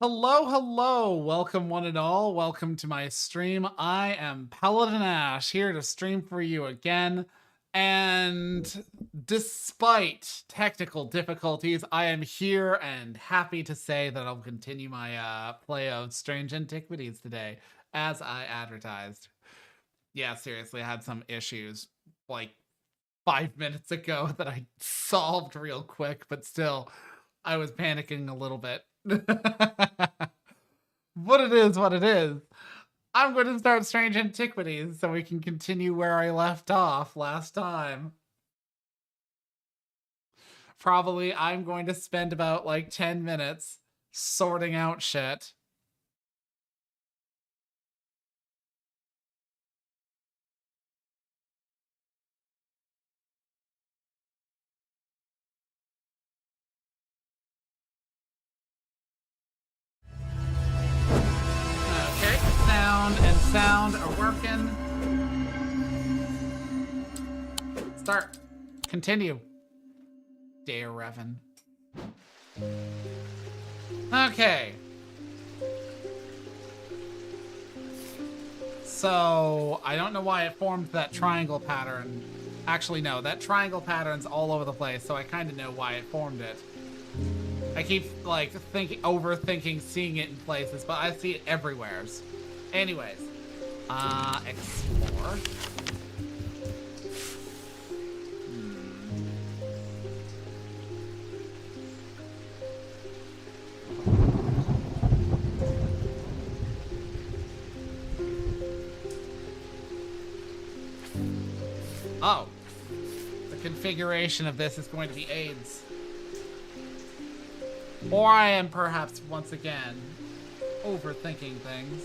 Hello, hello. Welcome, one and all. Welcome to my stream. I am Paladin Ashe, here to stream for you again. And despite technical difficulties, I am here and happy to say that I'll continue my play of Strange Antiquities today, as I advertised. Yeah, seriously, I had some issues like 5 minutes ago that I solved real quick, but still, I was panicking a little bit. What it is, what it is. I'm going to start Strange Antiquities so we can continue where I left off last time. Probably I'm going to spend about like 10 minutes sorting out shit. Okay, sound and sound are working. Start. Continue. Dare Revan. Okay. So, I don't know why it formed that triangle pattern. Actually, no, that triangle pattern's all over the place, so I kind of know why it formed it. I keep, like, overthinking seeing it in places, but I see it everywhere. Anyways. Explore. Oh. The configuration of this is going to be AIDS. Or I am perhaps, once again, overthinking things.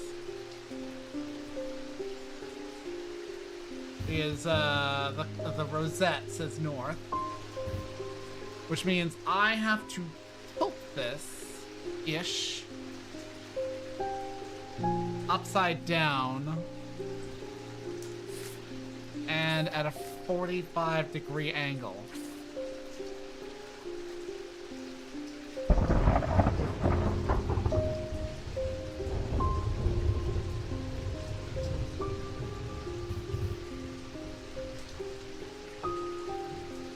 Is, the rosette says north. Which means I have to tilt this-ish upside down and at a 45-degree angle.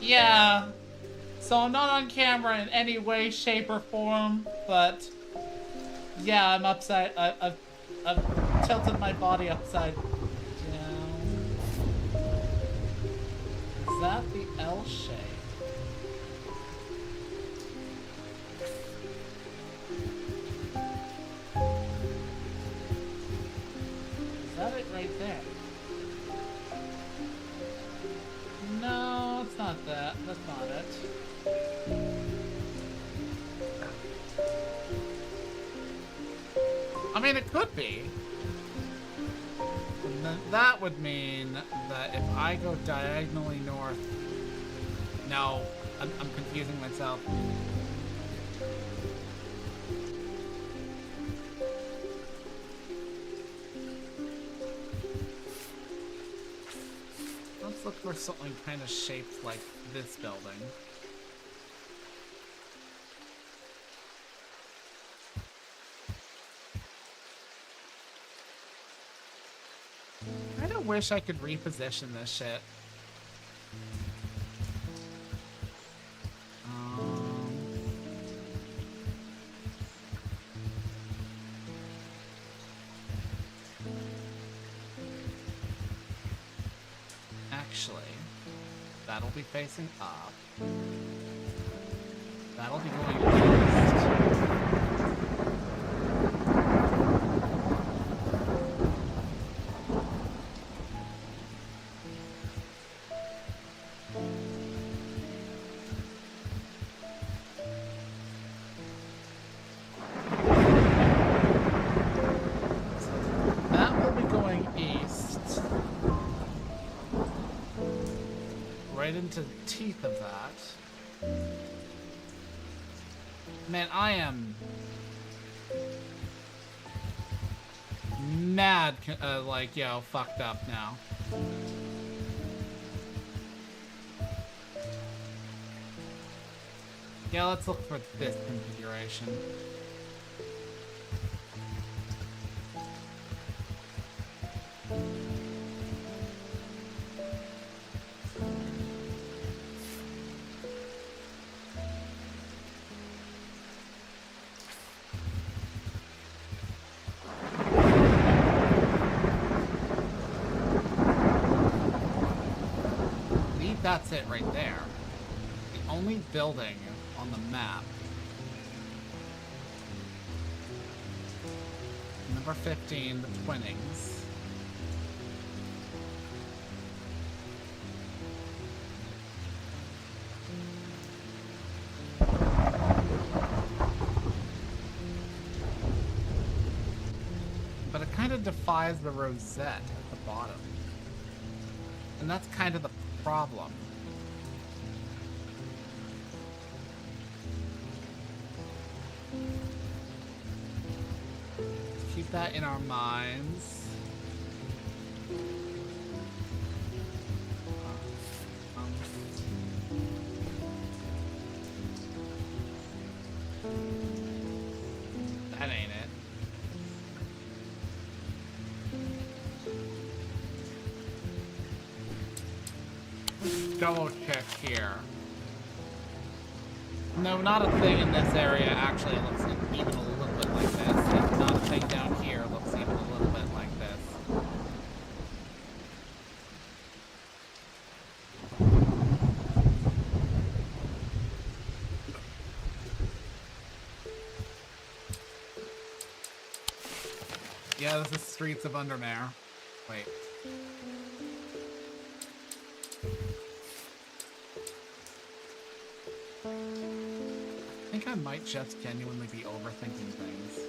Yeah, so I'm not on camera in any way, shape, or form, but yeah, I'm upside, I've tilted my body upside down. Is that the L shape? Is that it right there? No, it's not that. That's not it. I mean, it could be. And then that would mean that if I go diagonally north... No, I'm confusing myself. Let's look for something kind of shaped like this building. I kinda wish I could reposition this shit. Actually, that'll be facing up. That'll be going east. That will be going east. Right into the teeth of that. Man, I am mad, like, yo, fucked up now. Yeah, let's look for this configuration. that's it right there. The only building on the map. Number 15, the Twinnings. But it kind of defies the rosette at the bottom. And that's kind of the problem. Keep that in our minds. That ain't it. Double check here. No, not a thing in this area actually looks even a little bit like this. And not a thing down here looks even a little bit like this. Yeah, this is Streets of Undermare. Wait. I think I might just genuinely be overthinking things.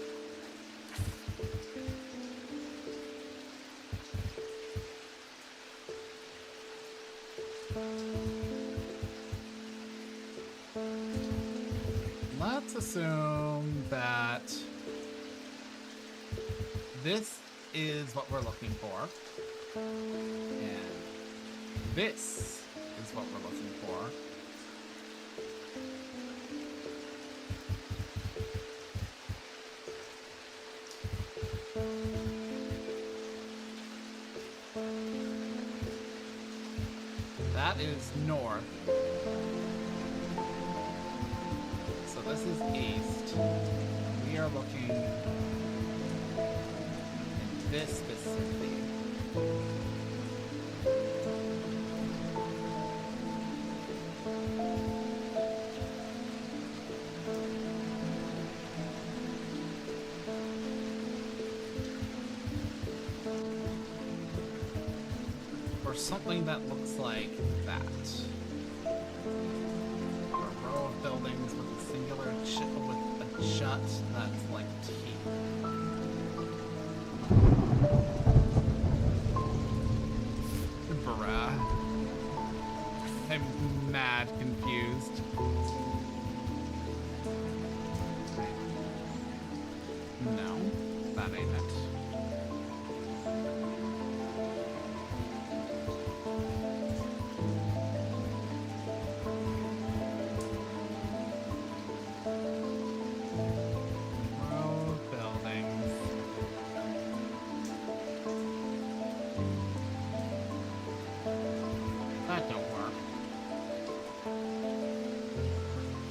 Let's assume that this is what we're looking for. And this is what we're looking for. That is north. So this is east. We are looking in this specifically. Or something that looks like that. Or a row of buildings with a singular with a shut that's like teeth. Bruh. I'm mad confused. No, that ain't it.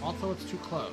Also, it's too close.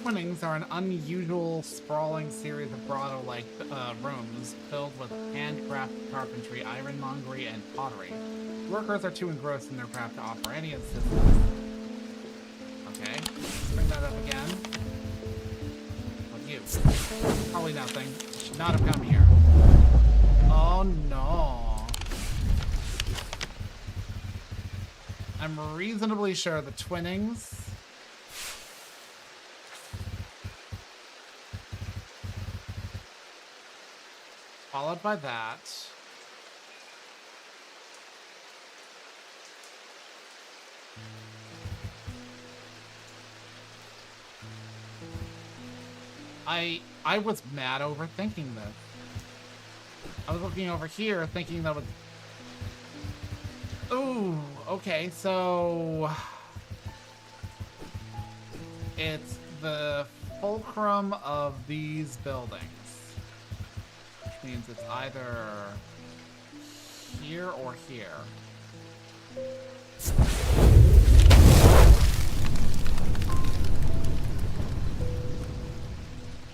Twinnings are an unusual, sprawling series of grotto-like rooms filled with handcrafted carpentry, ironmongery, and pottery. Workers are too engrossed in their craft to offer any assistance. Okay, let's bring that up again. What you? Probably nothing. Should not have come here. Oh no. I'm reasonably sure the Twinnings followed by that. I was mad overthinking this. I was looking over here thinking that was... Ooh, okay, so... It's the fulcrum of these buildings. Which means it's either here or here.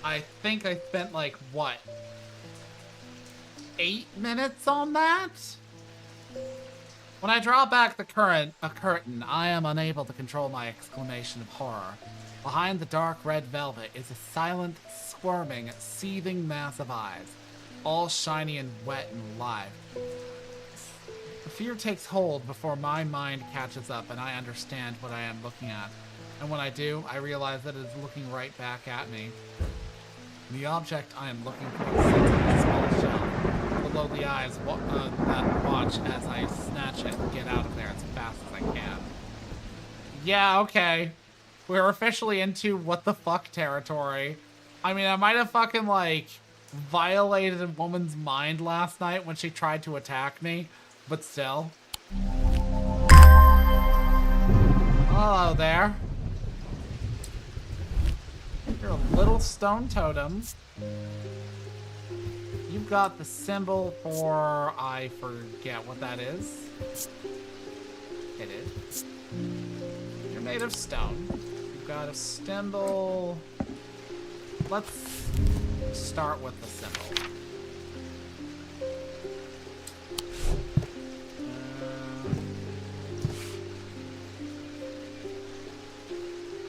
I think I spent like, what? 8 minutes on that? When I draw back the curtain, I am unable to control my exclamation of horror. Behind the dark red velvet is a silent, squirming, seething mass of eyes, all shiny and wet and alive. The fear takes hold before my mind catches up and I understand what I am looking at. And when I do, I realize that it is looking right back at me. The object I am looking for sits in a small shelf below the eyes that watch as I snatch it and get out of there as fast as I can. Yeah, okay. We're officially into what the fuck territory. I mean, I might have fucking, like, violated a woman's mind last night when she tried to attack me, but still. Hello there. You're a little stone totem. You've got the symbol for... I forget what that is. It is. You're made of stone. You've got a symbol. Let's start with the symbol.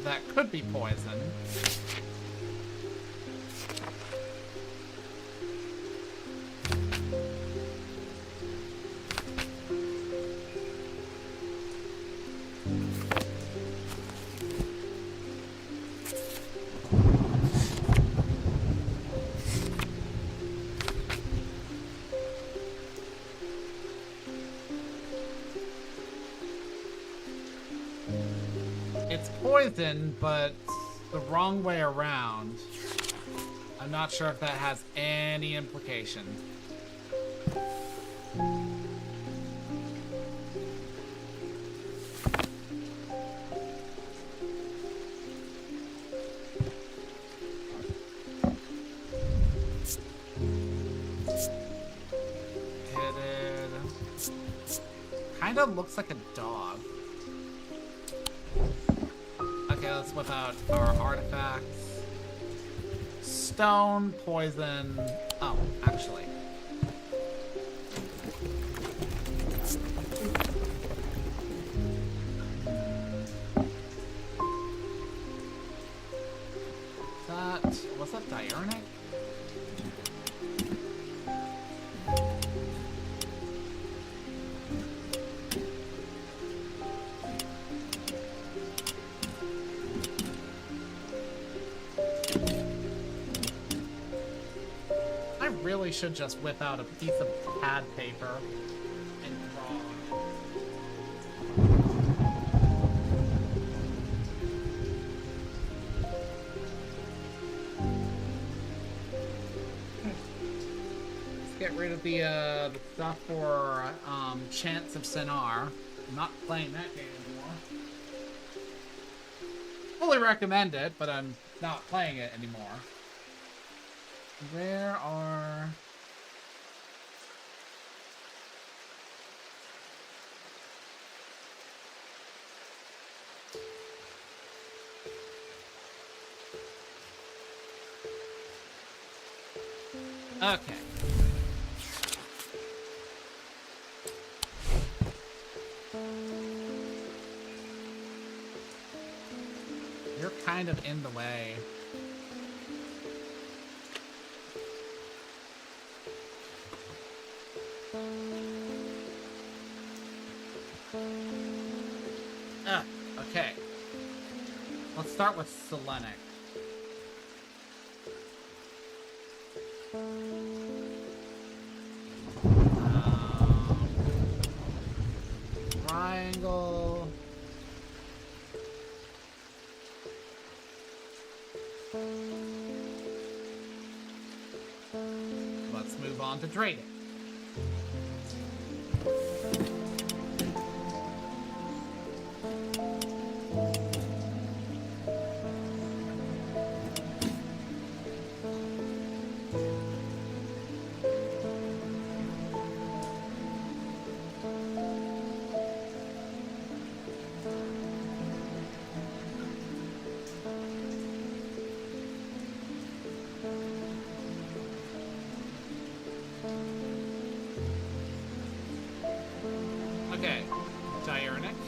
That could be poison. It's poison, but the wrong way around. I'm not sure if that has any implication. Kind of looks like a dog. Okay, let's whip out our artifacts. Stone, poison. Oh, actually. Was that diurnic? Really should just whip out a piece of pad paper and draw Let's get rid of the stuff for Chants of Sinar. I'm not playing that game anymore. Fully recommend it, but I'm not playing it anymore. Where are... Okay. You're kind of in the way. Okay. Let's start with Selenic. Triangle. Let's move on to Drayden. Diurnic.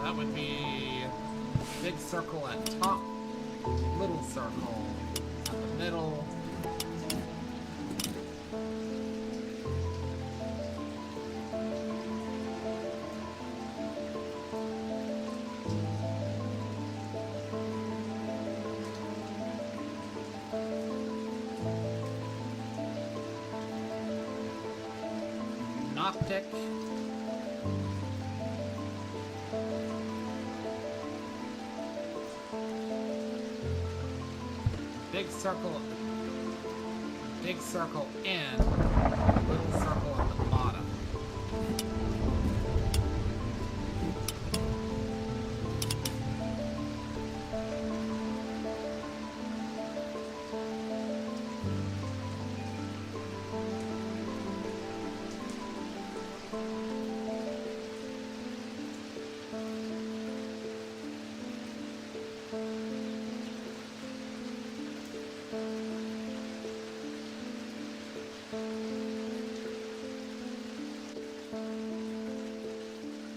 That would be big circle at top, little circle at the middle. Noctic. Big circle in, little circle at the bottom.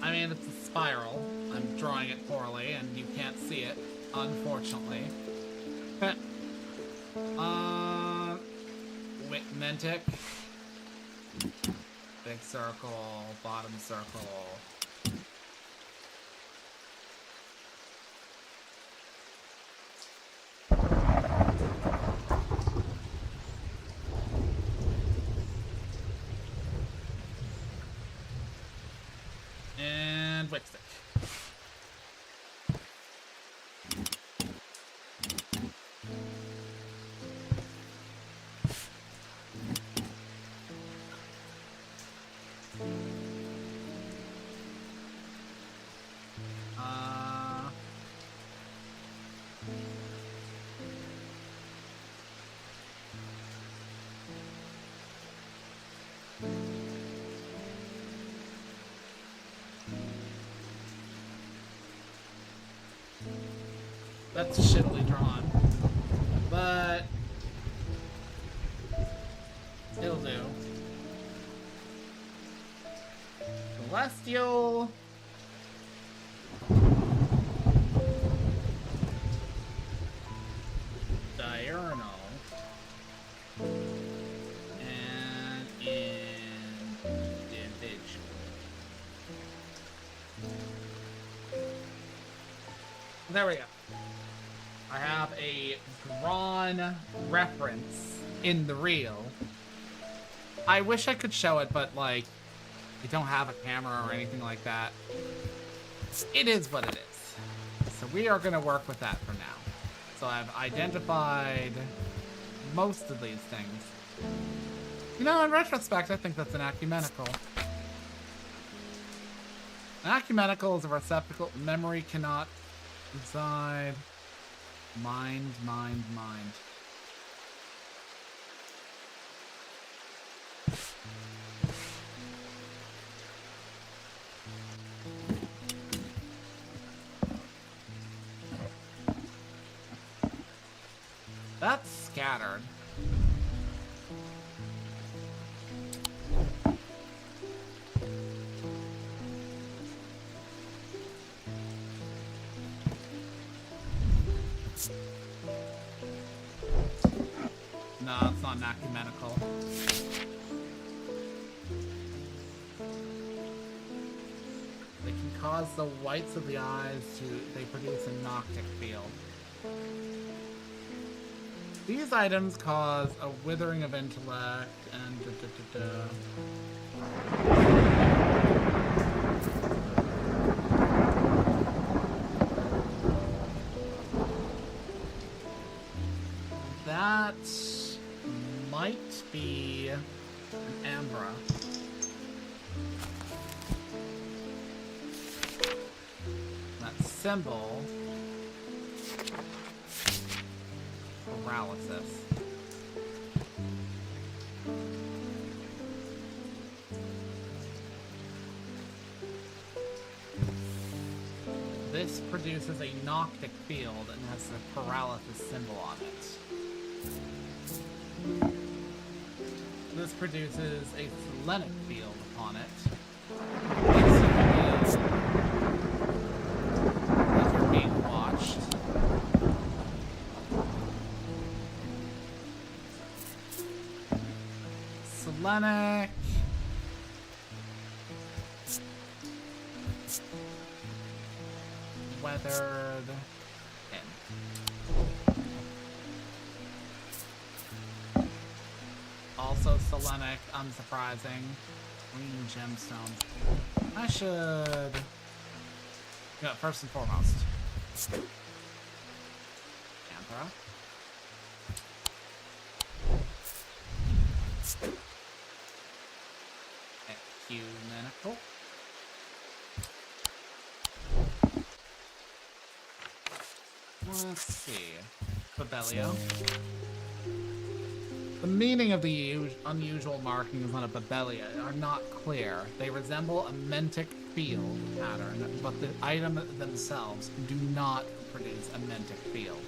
I mean, it's a spiral. I'm drawing it poorly, and you can't see it, unfortunately. Mentic. Big circle, bottom circle. And Wickstick. That's shittily drawn, but it'll do. Celestial. Diurnal. And individual. There we go. I have a drawn reference in the reel. I wish I could show it, but like, I don't have a camera or anything like that. It is what it is. So we are gonna work with that for now. So I've identified most of these things. You know, in retrospect, I think that's an ecumenical. An ecumenical is a receptacle. Memory cannot reside. Mind. That's scattered. No, it's not an ecumenical. They can cause the whites of the eyes to... They produce a noctic field. These items cause a withering of intellect and That might be an Ambra. That symbol. Paralysis. This produces a Noctic field and has the paralysis symbol on it. This produces a Selenic field upon it. Makes you feel like you're being watched. Selenic. Weathered. Also Selenic, unsurprising. Green gemstones. I should... Yeah, first and foremost. Anthra. Ecumenical. Let's see. Babelio. The meaning of the unusual markings on a Babelia are not clear. They resemble a Mentic field pattern, but the item themselves do not produce a Mentic field.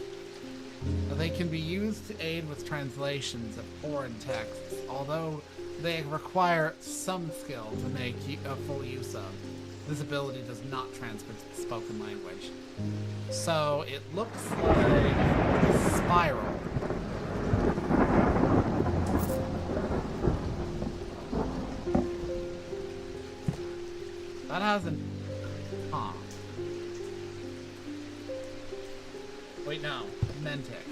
They can be used to aid with translations of foreign texts, although they require some skill to make full use of. This ability does not transfer to the spoken language. So it looks like Spiral. That hasn't... Huh. Wait, no. Mentic.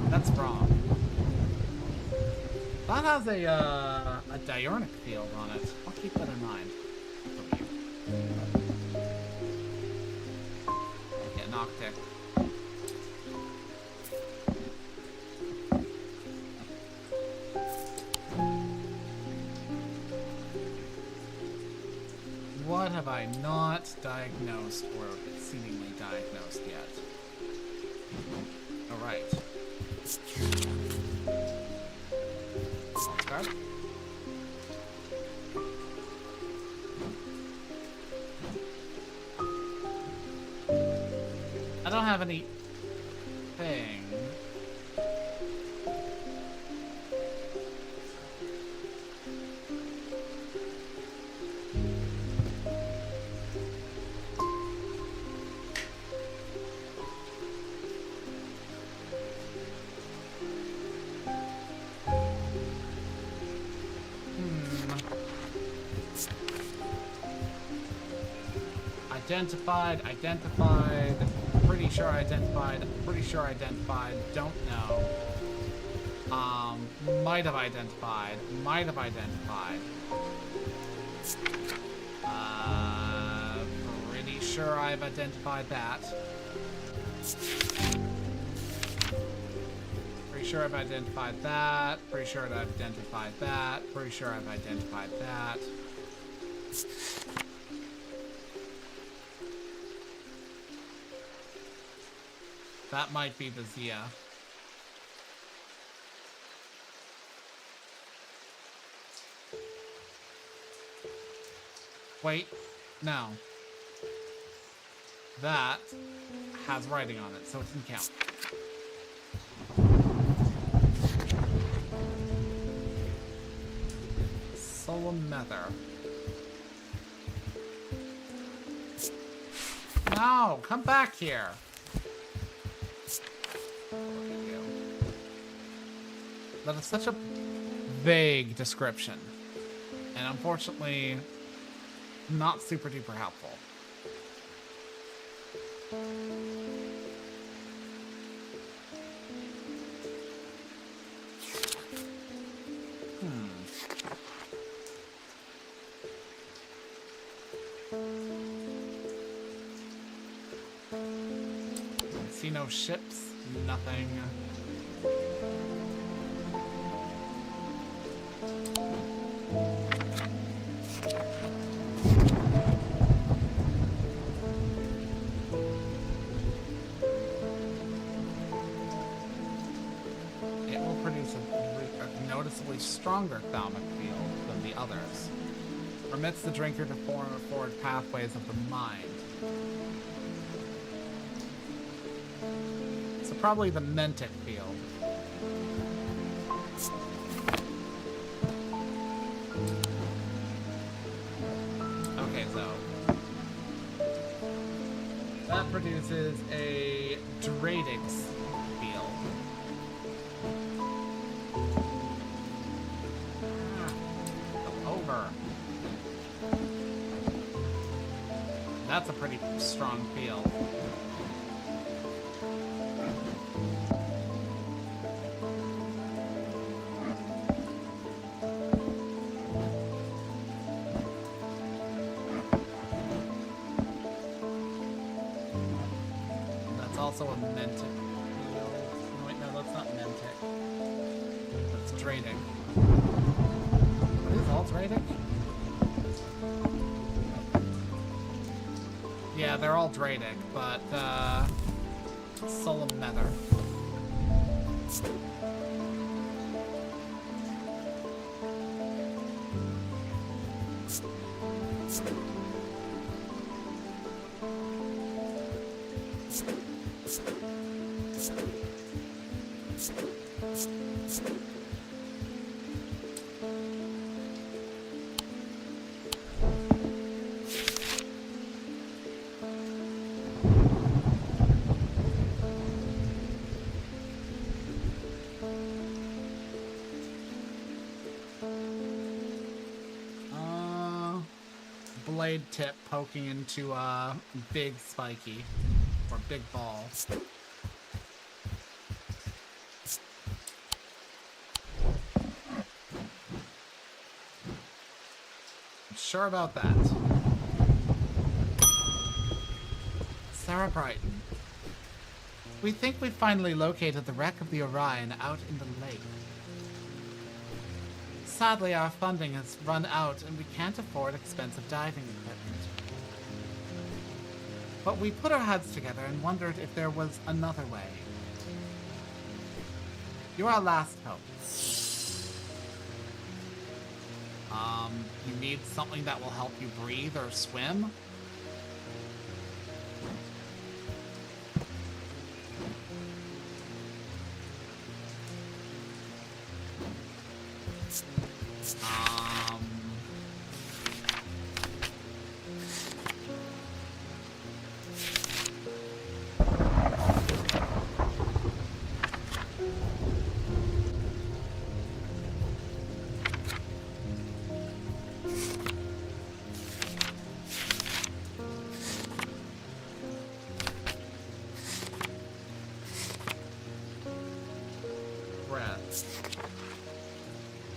That's wrong. That has a diurnic field on it. I'll keep that in mind. Okay, Noctic. What have I not diagnosed or seemingly diagnosed yet? Alright. Card. I don't have any thing. Identified, pretty sure identified, don't know. Might have identified. Pretty sure I've identified that. Pretty sure I've identified that. Pretty sure I've identified that. Pretty sure I've identified that. That might be the Zia. Wait, no. That has writing on it, so it doesn't count. Solomether. No, come back here. That is such a vague description, and unfortunately, not super duper helpful. See no ships, nothing. Stronger thalamic field than the others. Permits the drinker to forward pathways of the mind. probably the Mentic field. Okay, so that produces a Dradix field. Go over. That's a pretty strong field. Also a Mentic field. No, wait, no, that's not Mentic. That's Dradic. Are these all Dradic? Yeah, they're all Dradic, but, Solemn Nether. Blade tip poking into a big spiky or big ball. I'm sure about that. Sarah Brighton. We think we finally located the wreck of the Orion out in the lake. Sadly, our funding has run out and we can't afford expensive diving equipment. But we put our heads together and wondered if there was another way. You're our last hope. You need something that will help you breathe or swim?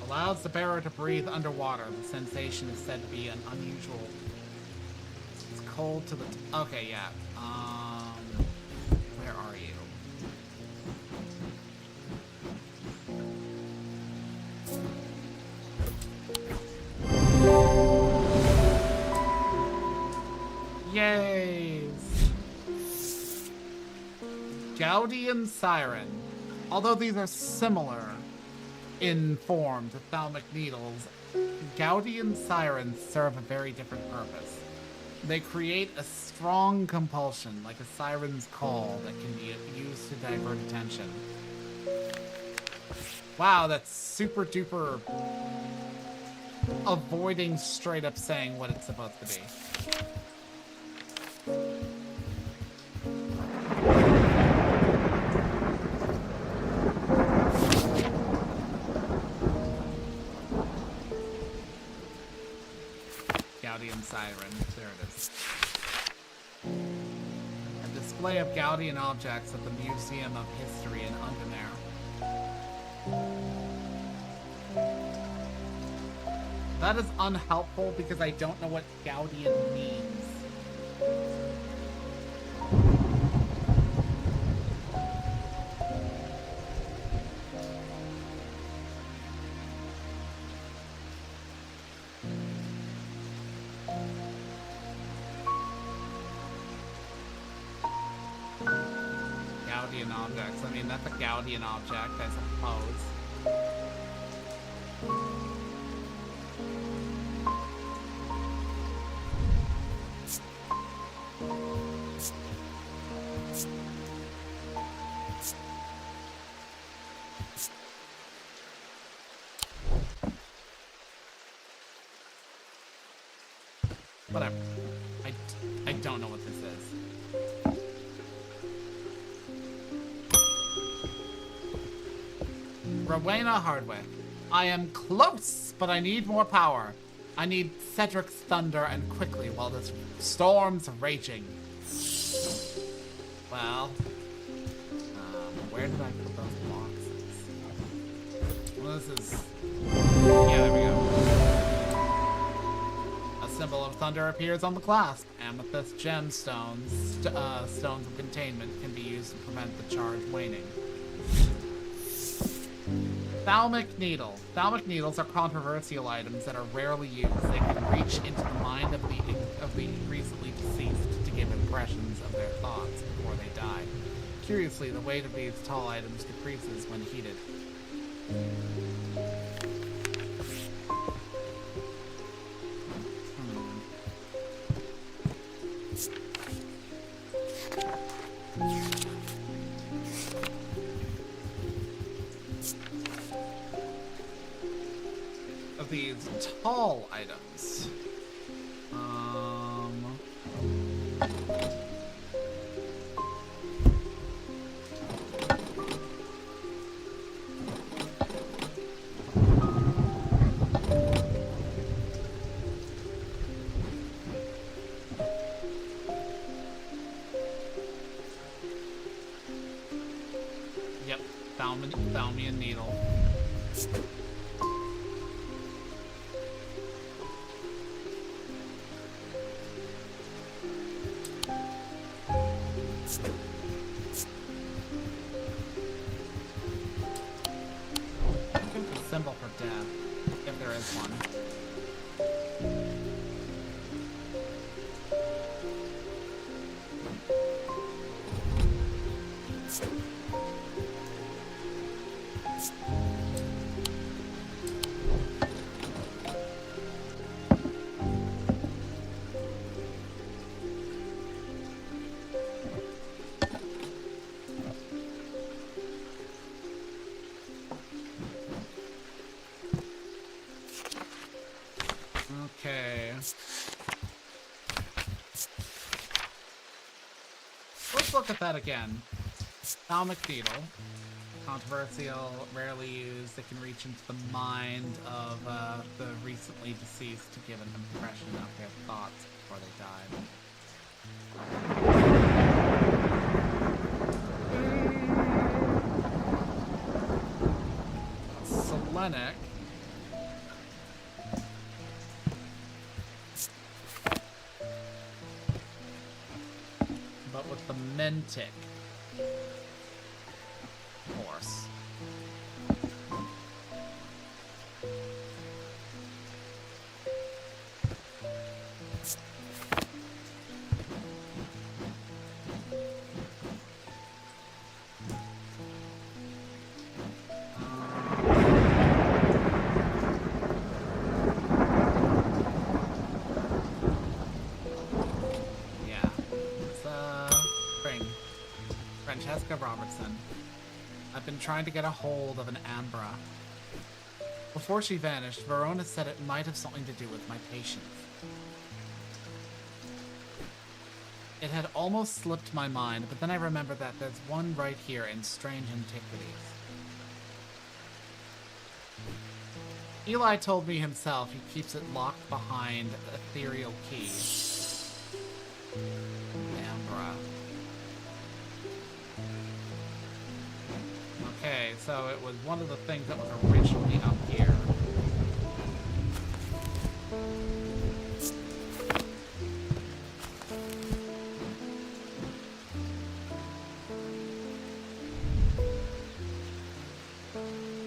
Allows the bearer to breathe underwater. The sensation is said to be an unusual. It's cold to the. Okay, yeah. Where are you? Yay! Gaudian Siren. Although these are similar in form to thalamic needles, Gaudian sirens serve a very different purpose. They create a strong compulsion, like a siren's call, that can be used to divert attention. Wow, that's super duper avoiding straight up saying what it's supposed to be. Siren. There it is. A display of Gaudian objects at the Museum of History in Undermare. That is unhelpful because I don't know what Gaudian means. Objects. I mean, that's a Gaudian object, I suppose. Whatever. I don't know what this is. Rowena Hardwick. I am close, but I need more power. I need Cedric's thunder and quickly while this storm's raging. Well, where did I put those boxes? Well, this is... Yeah, there we go. A symbol of thunder appears on the clasp. Amethyst gemstones, stones of containment, can be used to prevent the charge waning. Thalmic needle. Thalmic needles are controversial items that are rarely used. They can reach into the mind of the recently deceased to give impressions of their thoughts before they die. Curiously, the weight of these tall items decreases when heated. Of these tall items, yep, Thalmian needle. Symbol for death, if there is one. Okay. Let's look at that again. Thalmic needle. Controversial, rarely used. It can reach into the mind of the recently deceased to give an impression of their thoughts before they died. Selenic. But with the Mentic horse. Francesca Robertson. I've been trying to get a hold of an Ambra. Before she vanished, Verona said it might have something to do with my patience. It had almost slipped my mind, but then I remembered that there's one right here in Strange Antiquities. Eli told me himself he keeps it locked behind the ethereal key. Ambra. Okay, so it was one of the things that was originally up here.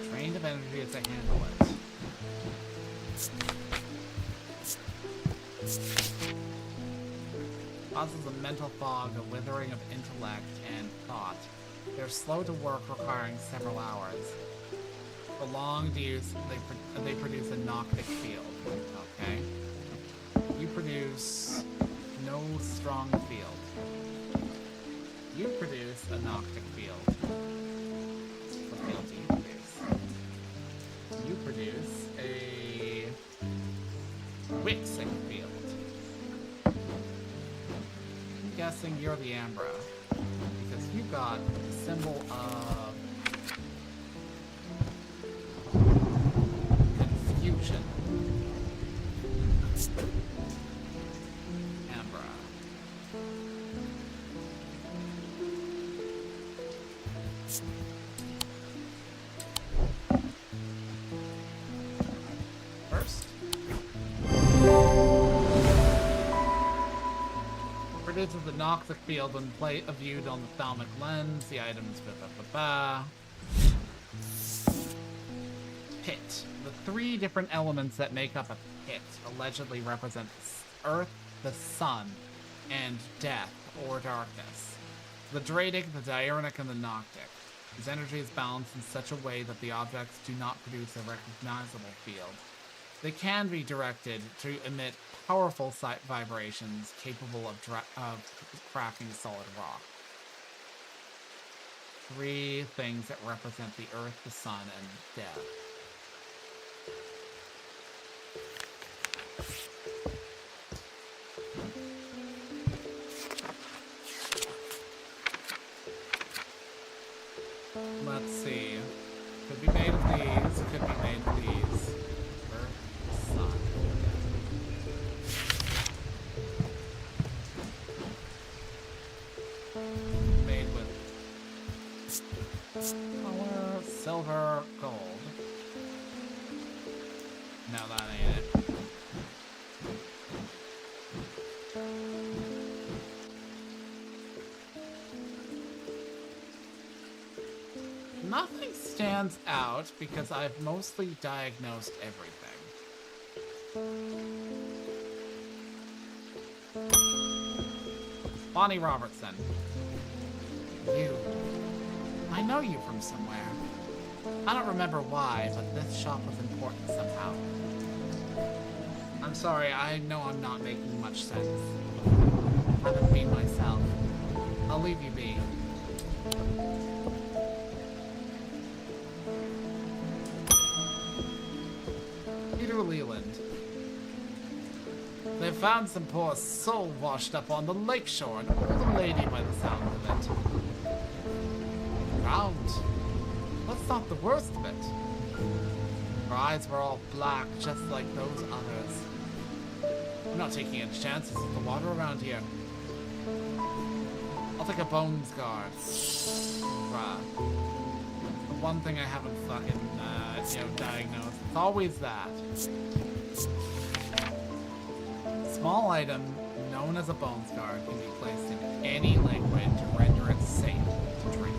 Drained of energy as I handle it. Causes a mental fog, a withering of intellect and thought. They're slow to work, requiring several hours. Prolonged use, they produce a Noctic field. Okay. You produce no strong field. You produce a Noctic field. What field do you produce? You produce a Wixing field. guessing you're the Ambra. Because you got the symbol of confusion. Ambra. First. Produces the Noctic field when viewed on the thalamic lens. The items Pit. The three different elements that make up a pit allegedly represent Earth, the Sun, and death or darkness. The Dradic, the Diurnic, and the Noctic. Whose energy is balanced in such a way that the objects do not produce a recognizable field. They can be directed to emit powerful vibrations capable of cracking solid rock. Three things that represent the Earth, the Sun, and death. Let's see. Could be made of these, could be made of these. Earth, Sun, made with color, silver, gold. No, that ain't it. Nothing stands out because I've mostly diagnosed everything. Bonnie Robertson. You. I know you from somewhere. I don't remember why, but this shop was important somehow. I'm sorry, I know I'm not making much sense. I haven't been myself. I'll leave you be. Leland. They found some poor soul washed up on the lakeshore, an older lady by the sound of it. Drowned. That's not the worst of it. Her eyes were all black, just like those others. I'm not taking any chances with the water around here. I'll take a bones guard. The one thing I haven't fucking, diagnosed. It's always that. Small item, known as a bones guard, can be placed in any liquid to render it safe to drink.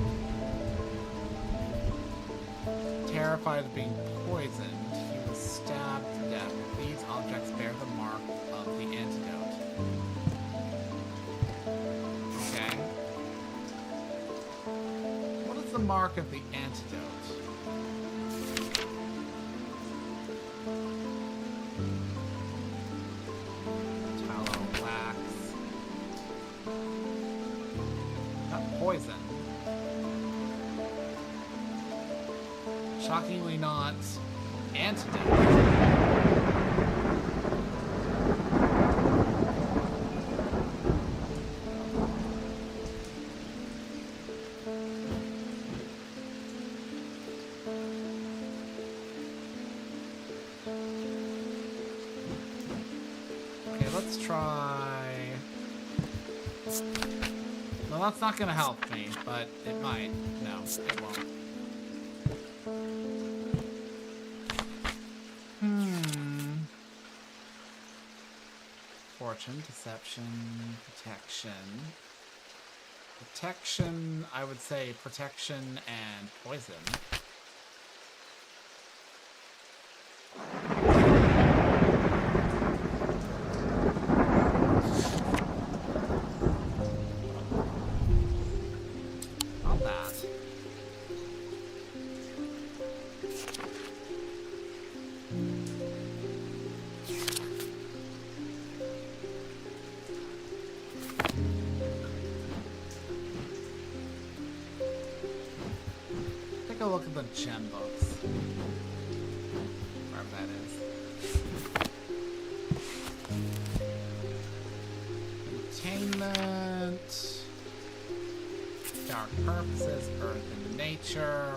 Terrified of being poisoned, he was stabbed to death. These objects bear the mark of the antidote. Okay. What is the mark of the antidote? Poison. Shockingly not antidote. Okay, let's try. Well, that's not gonna help me, but it might. No, it won't. Fortune, deception, protection. Protection, I would say protection and poison. Take a look at the gem books. Wherever that is. Containment. element. Dark purposes, earth and nature.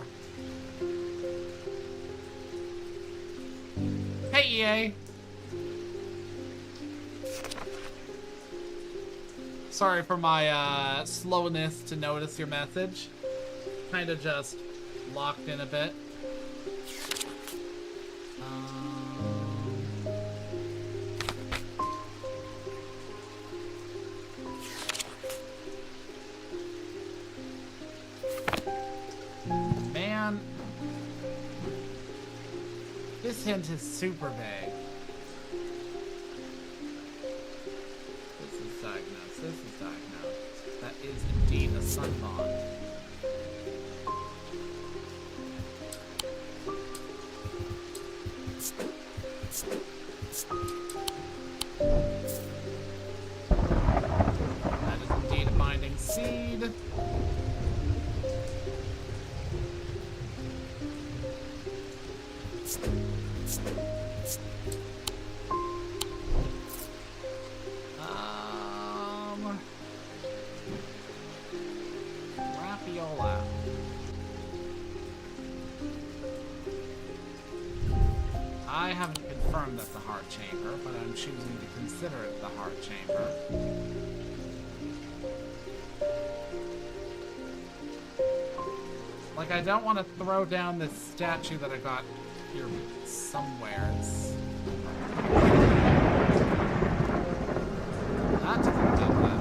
Hey, EA! Sorry for my slowness to notice your message. Kind of just locked in a bit. Man, this hint is super vague. This is diagnosed. This is diagnosed. That is indeed a sunbond. That is indeed a binding seed. Rapiola. I haven't confirmed that's the heart chamber, but I'm choosing to consider it the heart chamber. Like, I don't want to throw down this statue that I got here somewhere. That doesn't do that.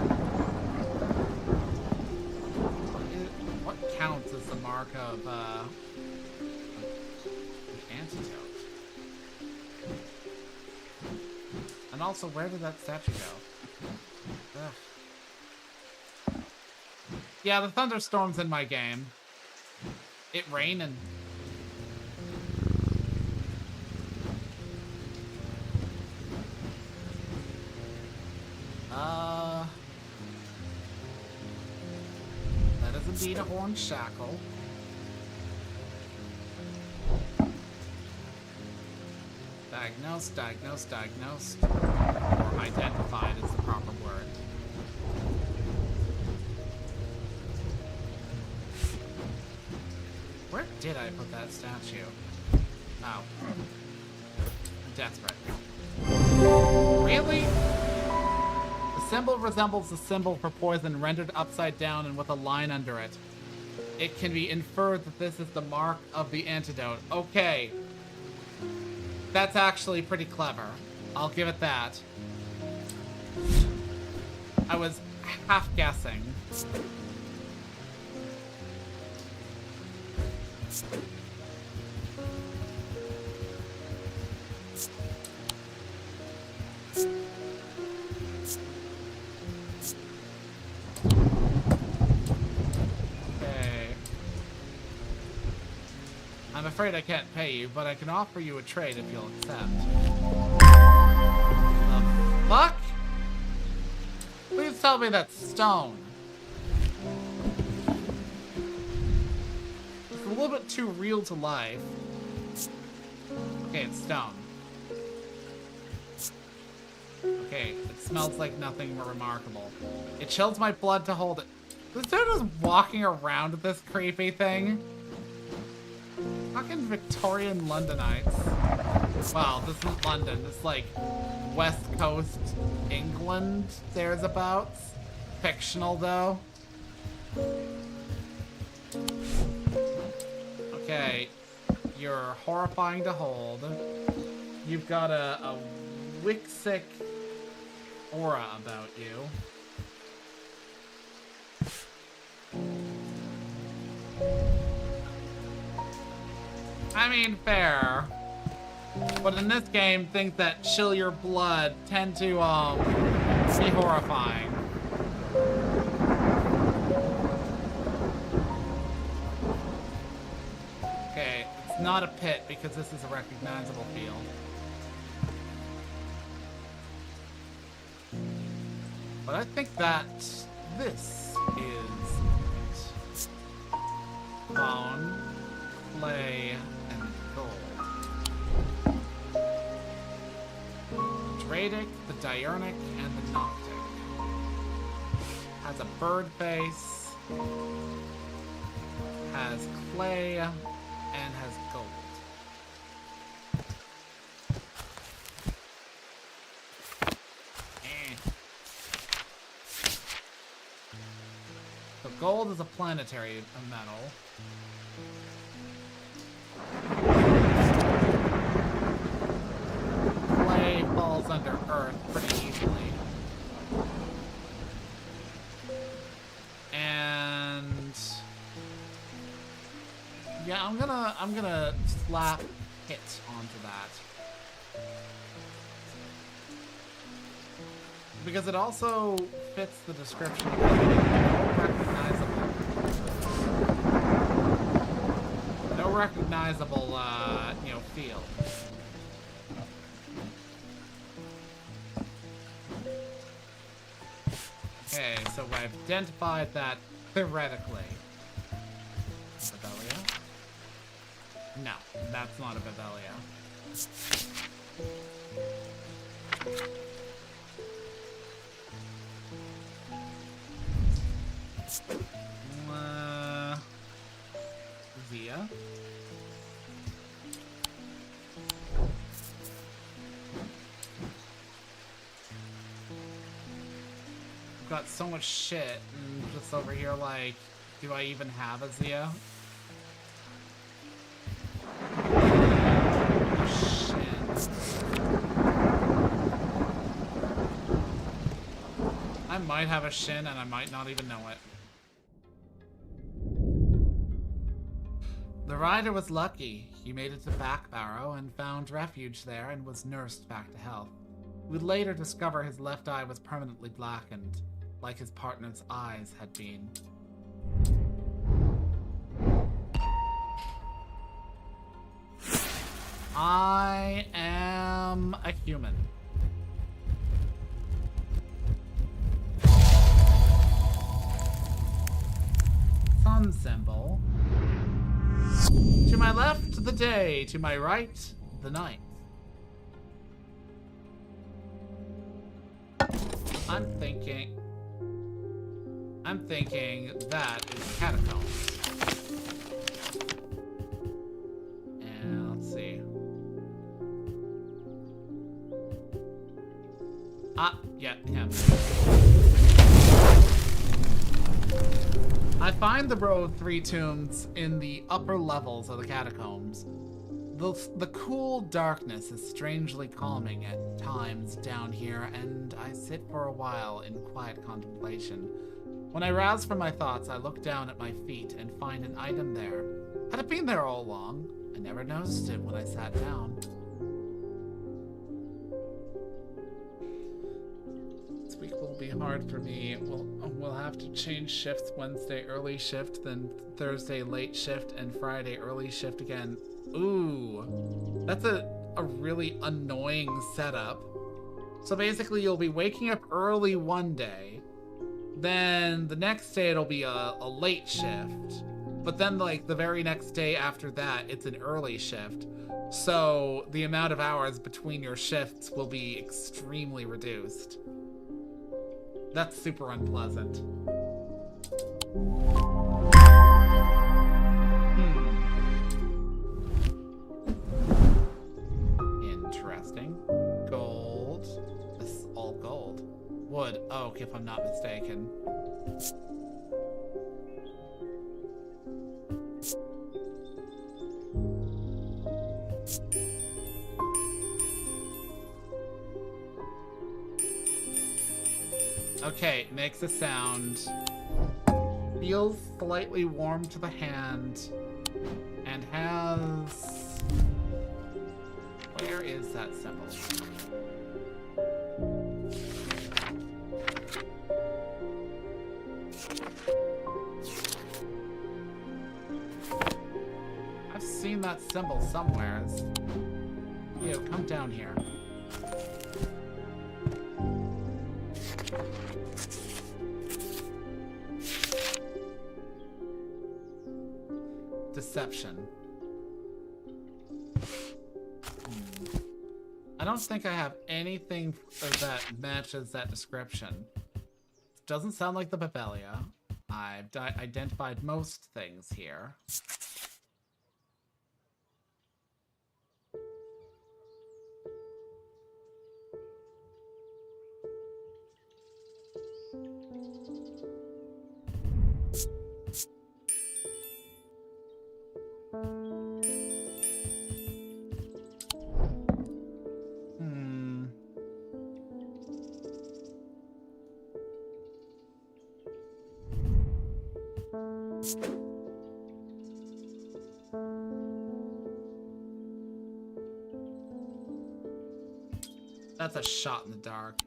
What counts as the mark of the antidote? And also, where did that statue go? Ugh. Yeah, the thunderstorm's in my game. It raining. That is indeed a horn shackle. Diagnosed, diagnosed, diagnosed. Or identified is the proper word. Where did I put that statue? Oh. I'm desperate. Really? The symbol resembles the symbol for poison rendered upside down and with a line under it. It can be inferred that this is the mark of the antidote. Okay. That's actually pretty clever. I'll give it that. I was half guessing. Okay. I'm afraid I can't pay you, but I can offer you a trade if you'll accept. The fuck? Please tell me that's stone. It's a little bit too real to life. Okay, it's stone. Okay, it smells like nothing more remarkable. It chills my blood to hold it. This dude is walking around with this creepy thing. Fucking Victorian Londonites. Wow, this is London. This is like West Coast England, thereabouts. Fictional, though. Okay, you're horrifying to hold. You've got a Wixic aura about you. I mean, fair. But in this game, things that chill your blood tend to, be horrifying. Okay, it's not a pit because this is a recognizable field. But I think that this is it. Bone, clay, and gold. Dradic, the Diurnic, and the Noctic. Has a bird face. Has clay. And has gold. So gold is a planetary metal. Clay falls under Earth pretty easily. And yeah, I'm gonna slap hit onto that. Because it also fits the description of no recognizable you know, field. Okay, so I've identified that theoretically. Bevelia? No, that's not a Bevelia. Zia. I've got so much shit, and just over here, like, do I even have a Zia? Shit. I might have a Shin, and I might not even know it. The rider was lucky. He made it to Backbarrow and found refuge there and was nursed back to health. We would later discover his left eye was permanently blackened, like his partner's eyes had been. I am a human. Sun symbol. To my left, the day. To my right, the night. I'm thinking that is catacombs. And let's see. Yeah, him. I find the row of 3 tombs in the upper levels of the catacombs. The cool darkness is strangely calming at times down here, and I sit for a while in quiet contemplation. When I rouse from my thoughts, I look down at my feet and find an item there. Had it been there all along? I never noticed it when I sat down. This week will be hard for me. We'll have to change shifts. Wednesday early shift, then Thursday late shift, and Friday early shift again. Ooh, that's a really annoying setup. So basically you'll be waking up early one day, then the next day it'll be a late shift, but then like the very next day after that it's an early shift. So the amount of hours between your shifts will be extremely reduced. That's super unpleasant. Interesting. Gold. This is all gold. Wood. Oak, if I'm not mistaken. Okay, makes a sound. Feels slightly warm to the hand. And has... Where is that symbol? I've seen that symbol somewhere. You, come down here. Deception. I don't think I have anything that matches that description. It's doesn't sound like the Papelia. I've identified most things here. That's a shot in the dark.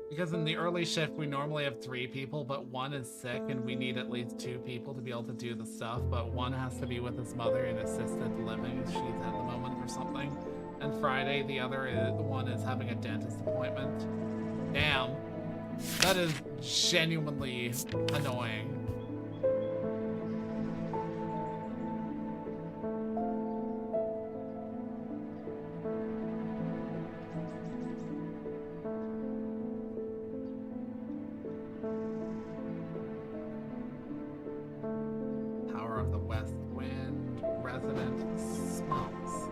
Because in the early shift, we normally have 3 people, but one is sick, and we need at least 2 people to be able to do the stuff, but one has to be with his mother in assisted living. She's at the moment or something. And Friday, the one is having a dentist appointment. Damn. That is genuinely annoying. Power of the West Wind, resident smokes.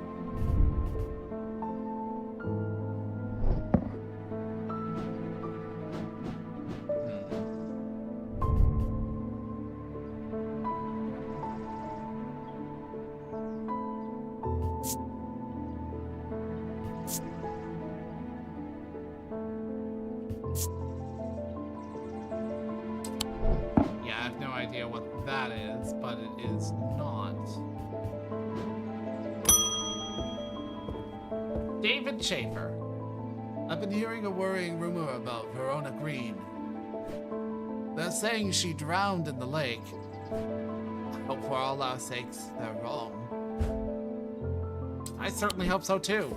Yeah, I have no idea what that is, but it is not. David Schaefer. I've been hearing a worrying rumor about Verona Green. They're saying she drowned in the lake. I hope for all our sakes they're wrong. I certainly hope so too.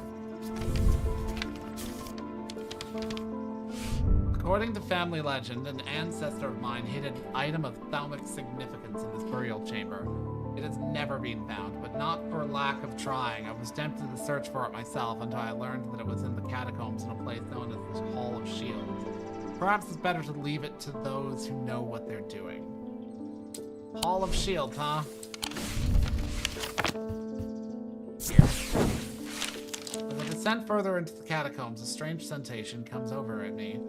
According to family legend, an ancestor of mine hid an item of thalamic significance in this burial chamber. It has never been found, but not for lack of trying. I was tempted to search for it myself until I learned that it was in the catacombs in a place known as the Hall of Shields. Perhaps it's better to leave it to those who know what they're doing. Hall of Shields, huh? Here. As I descend further into the catacombs, a strange sensation comes over at me.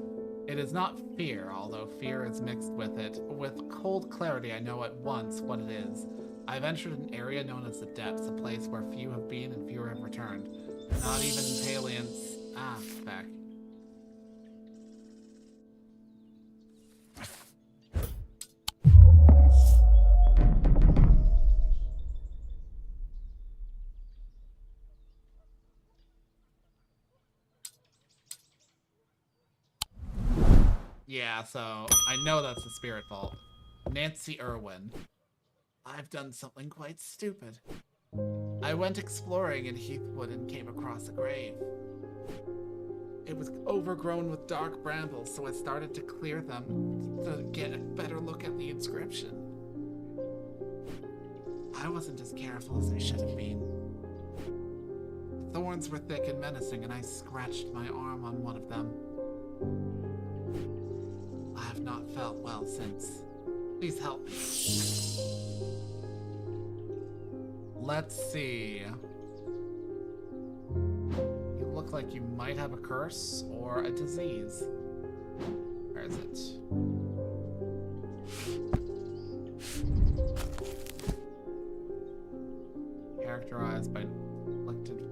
It is not fear, although fear is mixed with it. With cold clarity, I know at once what it is. I've entered an area known as the Depths, a place where few have been and fewer have returned. Not even Palians. Ah, feck. Yeah, so I know that's the spirit vault. Nancy Irwin. I've done something quite stupid. I went exploring in Heathwood and came across a grave. It was overgrown with dark brambles, so I started to clear them to get a better look at the inscription. I wasn't as careful as I should have been. The thorns were thick and menacing, and I scratched my arm on one of them. I have not felt well since. Please help me. Let's see. You look like you might have a curse or a disease. Where is it? Characterized by afflicted.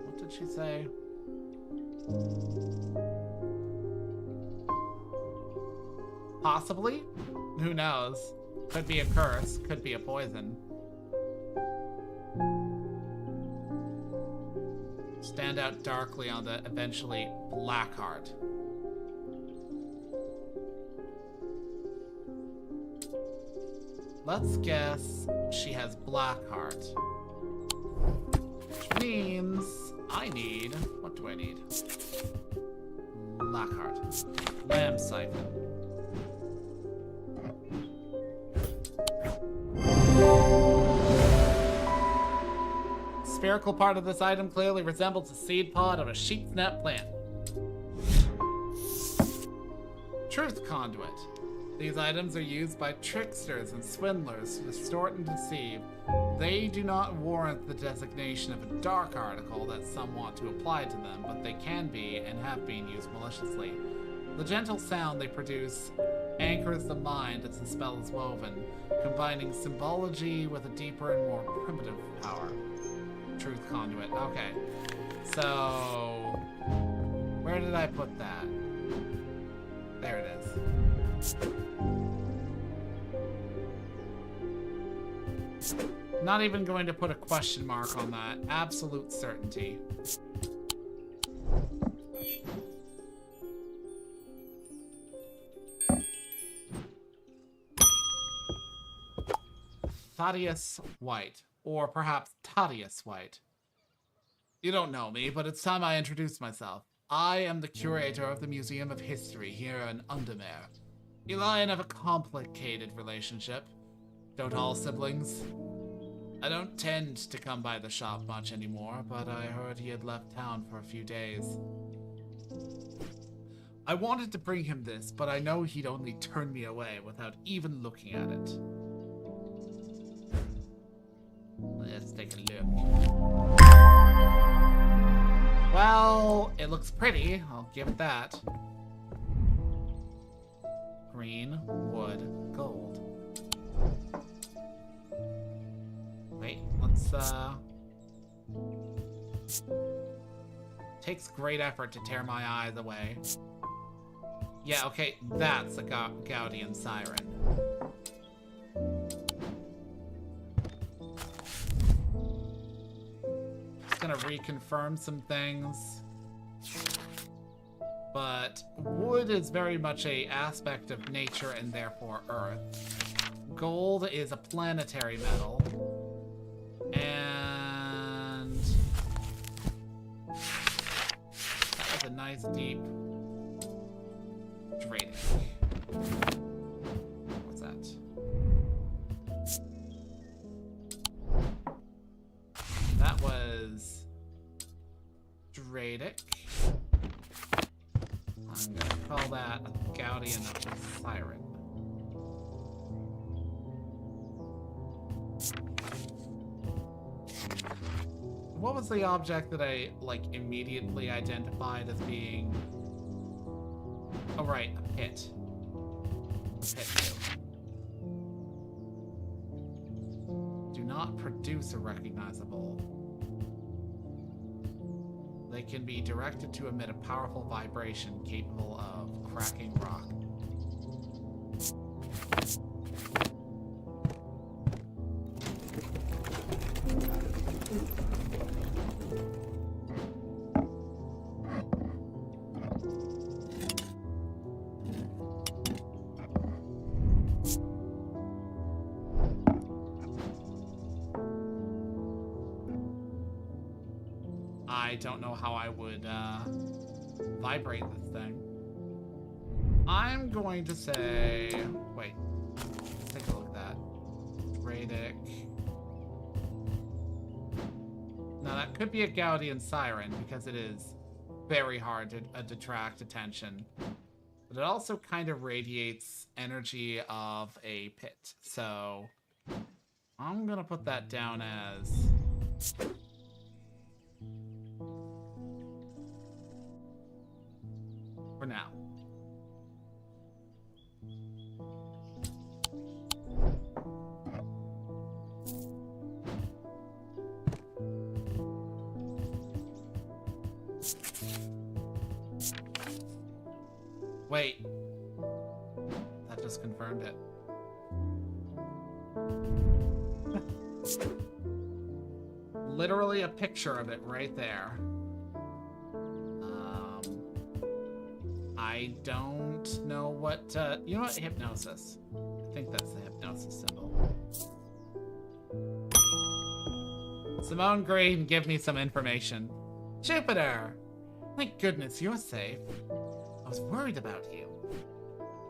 What did she say? Possibly? Who knows? Could be a curse, could be a poison. Stand out darkly on the eventually black heart. Let's guess she has black heart. Which means I need, what do I need? Lockhart. Lamb siphon. Spherical part of this item clearly resembles the seed pod of a sheep's net plant. Truth conduit. These items are used by tricksters and swindlers to distort and deceive. They do not warrant the designation of a dark article that some want to apply to them, but they can be and have been used maliciously. The gentle sound they produce anchors the mind as the spell is woven, combining symbology with a deeper and more primitive power. Truth conduit. Okay. So, where did I put that? There it is. Not even going to put a question mark on that. Absolute certainty. Thaddeus White. Or perhaps Thaddeus White. You don't know me, but it's time I introduce myself. I am the curator of the Museum of History here in Undermere. Eli and I have a complicated relationship. Don't all siblings? I don't tend to come by the shop much anymore, but I heard he had left town for a few days. I wanted to bring him this, but I know he'd only turn me away without even looking at it. Let's take a look. Well, it looks pretty. I'll give it that. Green, wood, gold. Wait, let's, Takes great effort to tear my eyes away. Yeah, okay, that's a Gaudian siren. Gonna reconfirm some things, but wood is very much a aspect of nature and therefore earth. Gold is a planetary metal, and that was a nice deep draining. What's that? That was Dradic. I'm gonna call that a Gaudian siren. What was the object that I, like, immediately identified as being... Oh, right, a pit. A pit, too. Do not produce a recognizable. They can be directed to emit a powerful vibration capable of cracking rock. I don't know how I would vibrate this thing. I'm going to say... Wait. Let's take a look at that. Dradic. Now that could be a Gaudian siren because it is very hard to detract attention. But it also kind of radiates energy of a pit. So I'm going to put that down as... for now. Wait. That just confirmed it. Literally a picture of it right there. I don't know what, you know what, hypnosis. I think that's the hypnosis symbol. Simone Green, give me some information. Jupiter! Thank goodness you're safe. I was worried about you.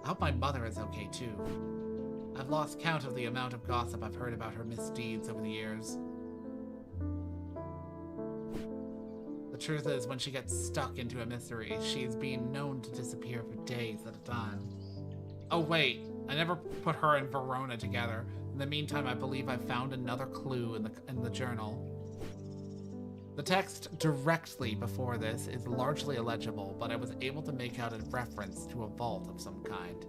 I hope my mother is okay too. I've lost count of the amount of gossip I've heard about her misdeeds over the years. The truth is, when she gets stuck into a mystery, she's been known to disappear for days at a time. Oh wait, I never put her and Verona together. In the meantime, I believe I found another clue in the journal. The text directly before this is largely illegible, but I was able to make out a reference to a vault of some kind.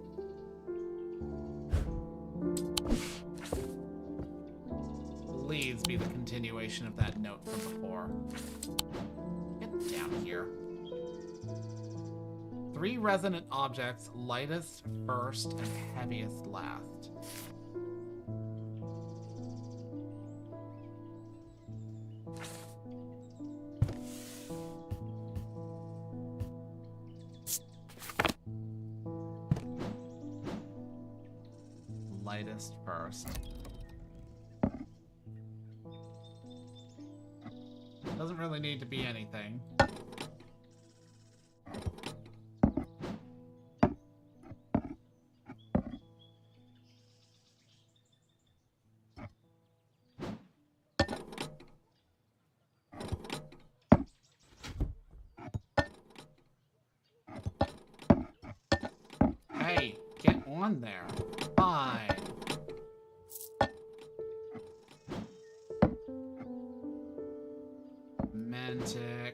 Please be the continuation of that note from before. Get down here. 3 resonant objects, lightest first and heaviest last. Lightest first. Doesn't really need to be anything. Hey, get on there. Fine. Mantic.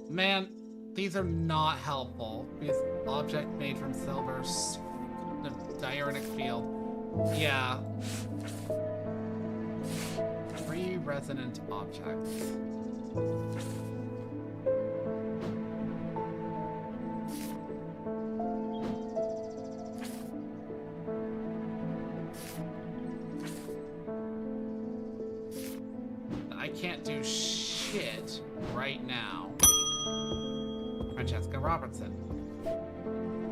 Man, these are not helpful. Because object made from silver, the diurnal field. Yeah. 3 resonant objects. I can't do shit right now. Francesca Robertson.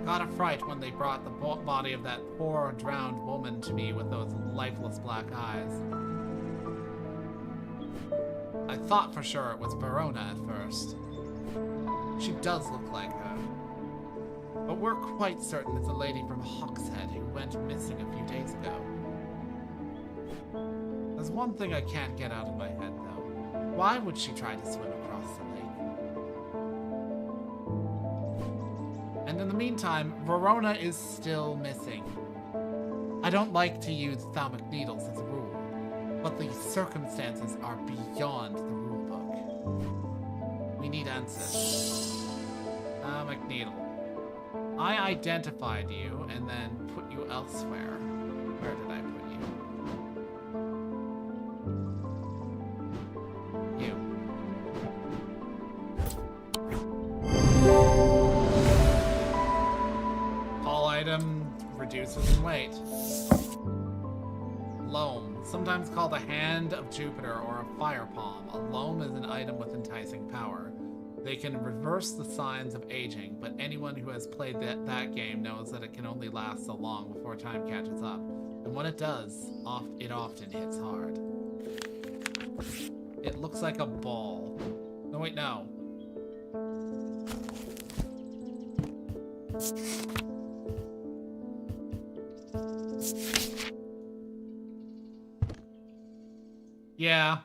Got a fright when they brought the body of that poor drowned woman to me with those lifeless black eyes. I thought for sure it was Verona at first. She does look like her. But we're quite certain it's a lady from Hawkshead who went missing a few days ago. There's one thing I can't get out of my head, though. Why would she try to swim across the lake? And in the meantime, Verona is still missing. I don't like to use thalamic needles as a rule, but the circumstances are beyond the rule book. We need answers. Thalamic needle. I identified you and then put you elsewhere. Where did I put you? Reduces in weight. Loam, sometimes called a hand of Jupiter or a fire palm. A loam is an item with enticing power. They can reverse the signs of aging, but anyone who has played that game knows that it can only last so long before time catches up. And when it does, it often hits hard. It looks like a ball. No, wait, no. Yeah.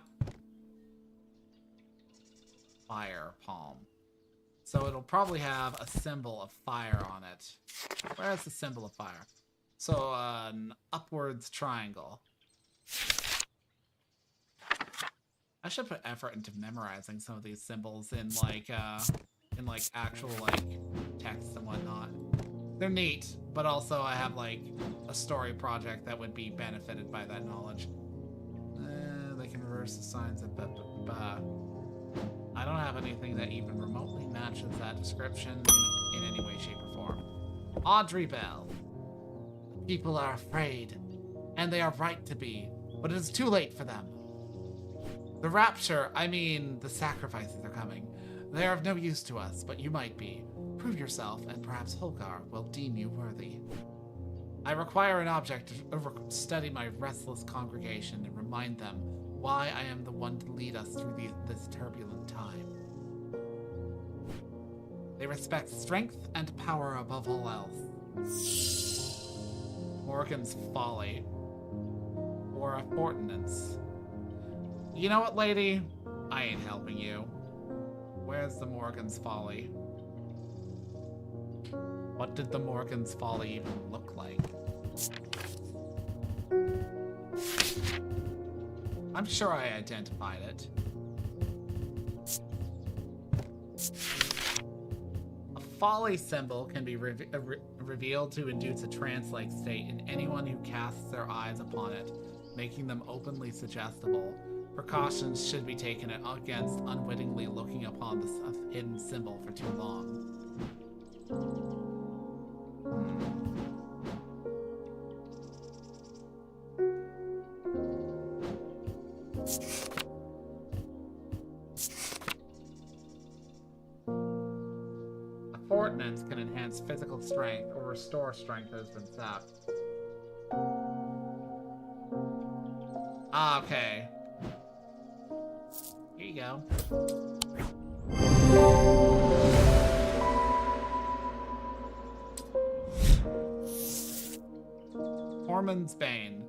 Fire palm. So it'll probably have a symbol of fire on it. Where's the symbol of fire? So an upwards triangle. I should put effort into memorizing some of these symbols in like actual like text and whatnot. They're neat, but also I have like a story project that would be benefited by that knowledge. They can reverse the signs of I don't have anything that even remotely matches that description in any way, shape, or form. Audrey Bell. People are afraid, and they are right to be, but it is too late for them. The rapture, I mean, the sacrifices are coming. They are of no use to us, but you might be. Prove yourself, and perhaps Holgar will deem you worthy. I require an object to study my restless congregation and remind them why I am the one to lead us through this turbulent time. They respect strength and power above all else. Morgan's folly. Or a fortinance. You know what, lady? I ain't helping you. Where's the Morgan's folly? What did the Morgan's folly even look like? I'm sure I identified it. A folly symbol can be revealed to induce a trance-like state in anyone who casts their eyes upon it, making them openly suggestible. Precautions should be taken against unwittingly looking upon this hidden symbol for too long. A fortinance can enhance physical strength or restore strength that has been sapped. Ah, okay. Here you go. Tormund's Bane.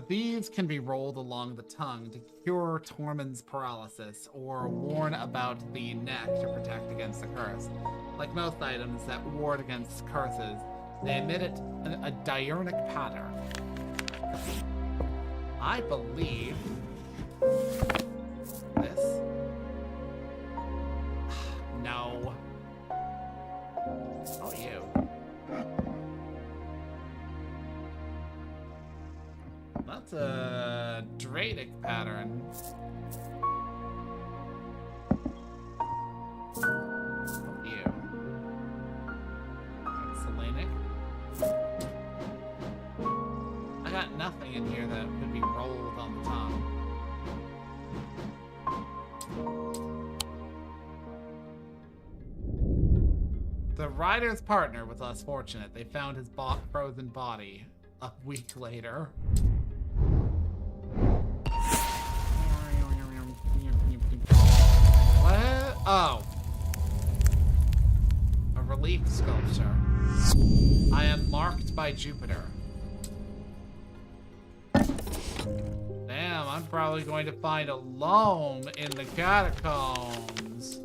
These can be rolled along the tongue to cure Tormund's paralysis or warn about the neck to protect against the curse. Like most items that ward against curses, they emit a diurnic patter. I believe this. No. Oh, you. That's a Dradic pattern. Oh, you. Selenic. I got nothing in here that could be rolled on the tongue. The rider's partner was less fortunate. They found his frozen body a week later. What? Oh. A relief sculpture. I am marked by Jupiter. Damn, I'm probably going to find a loam in the catacombs.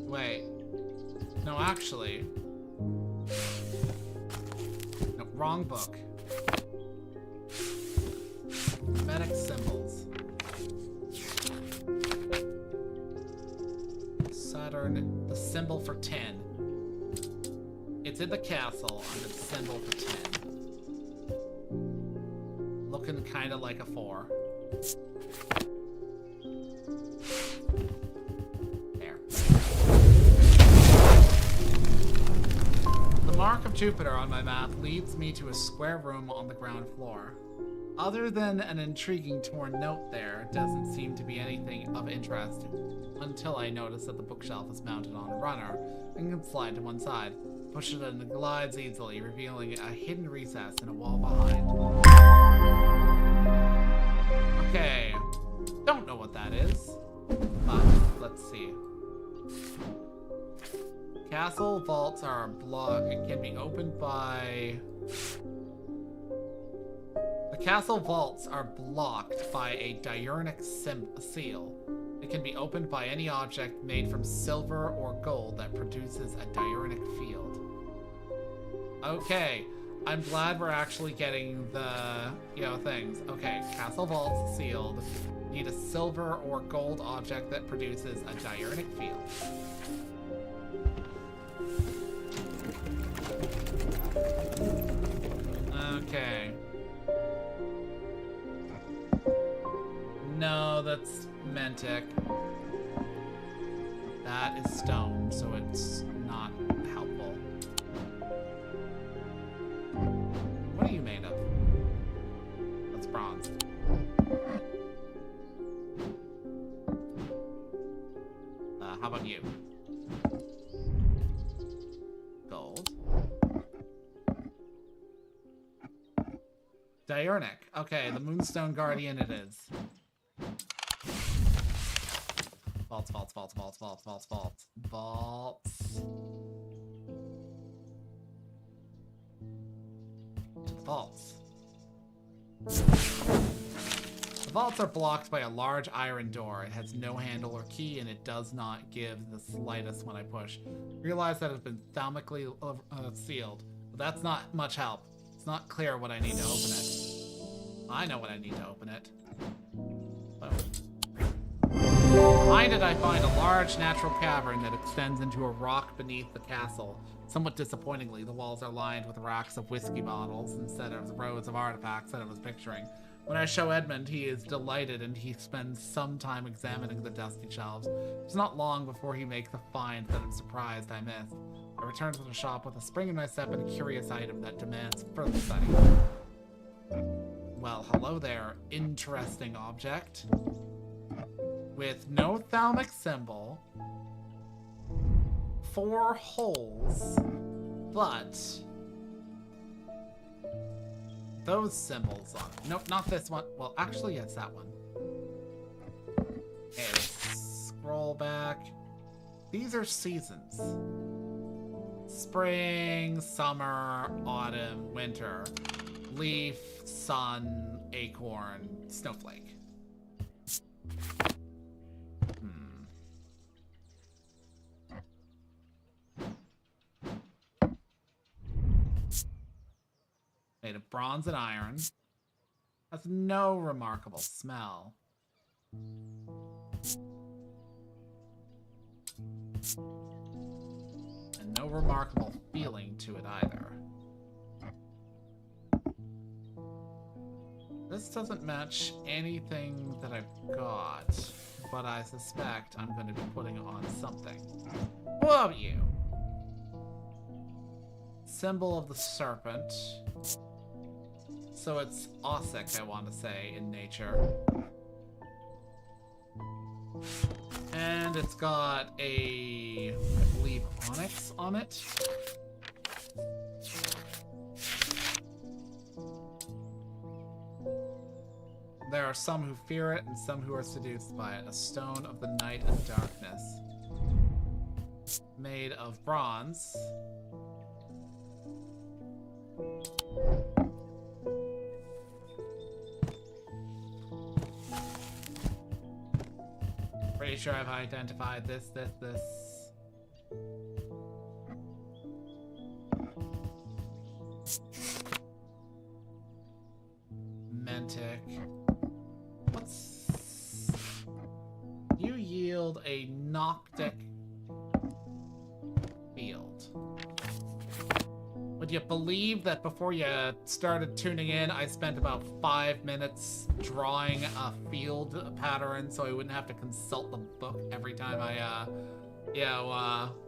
Wait. No, actually. No, wrong book. Medic symbols. Saturn, the symbol for 10. It's in the castle under the symbol for 10. Looking kind of like a 4. There. The mark of Jupiter on my map leads me to a square room on the ground floor. Other than an intriguing torn note there, doesn't seem to be anything of interest until I notice that the bookshelf is mounted on a runner and can slide to one side. Push it and it glides easily, revealing a hidden recess in a wall behind. Okay, don't know what that is, but let's see. Castle vaults are blocked. It can be opened by... The castle vaults are blocked by a diurnic seal. It can be opened by any object made from silver or gold that produces a diurnal field. Okay, I'm glad we're actually getting the, things. Okay, castle vaults sealed. Need a silver or gold object that produces a diurnal field. Okay. No, that's Mentic. That is stone, so it's not helpful. What are you made of? That's bronze. How about you? Gold. Diurnic. Okay, the Moonstone Guardian it is. Vaults, vaults, vaults, vaults, vaults, vaults, vaults. Vaults. To the vaults. The vaults are blocked by a large iron door. It has no handle or key, and it does not give the slightest when I push. Realize that it's been thermically sealed, but that's not much help. It's not clear what I need to open it. I know what I need to open it. Behind it, I find a large natural cavern that extends into a rock beneath the castle. Somewhat disappointingly, the walls are lined with racks of whiskey bottles instead of the rows of artifacts that I was picturing. When I show Edmund, he is delighted and he spends some time examining the dusty shelves. It's not long before he makes a find that I'm surprised I missed. I return to the shop with a spring in my step and a curious item that demands further study. Well, hello there, interesting object. With no thalamic symbol, 4 holes, but those symbols on it. Nope, not this one. Well, actually, yes, that one. Okay, let's scroll back. These are seasons. Spring, summer, autumn, winter. Leaf, sun, acorn, snowflake. Made of bronze and iron. Has no remarkable smell. And no remarkable feeling to it either. This doesn't match anything that I've got, but I suspect I'm going to be putting on something. What about you? Symbol of the serpent. So it's Ossic, I want to say, in nature. And it's got a, I believe, onyx on it. There are some who fear it and some who are seduced by it. A stone of the night and darkness. Made of bronze. Pretty sure I've identified this. Mentic. You yield a Noctic field. Would you believe that before you started tuning in, I spent about 5 minutes drawing a field pattern so I wouldn't have to consult the book every time I,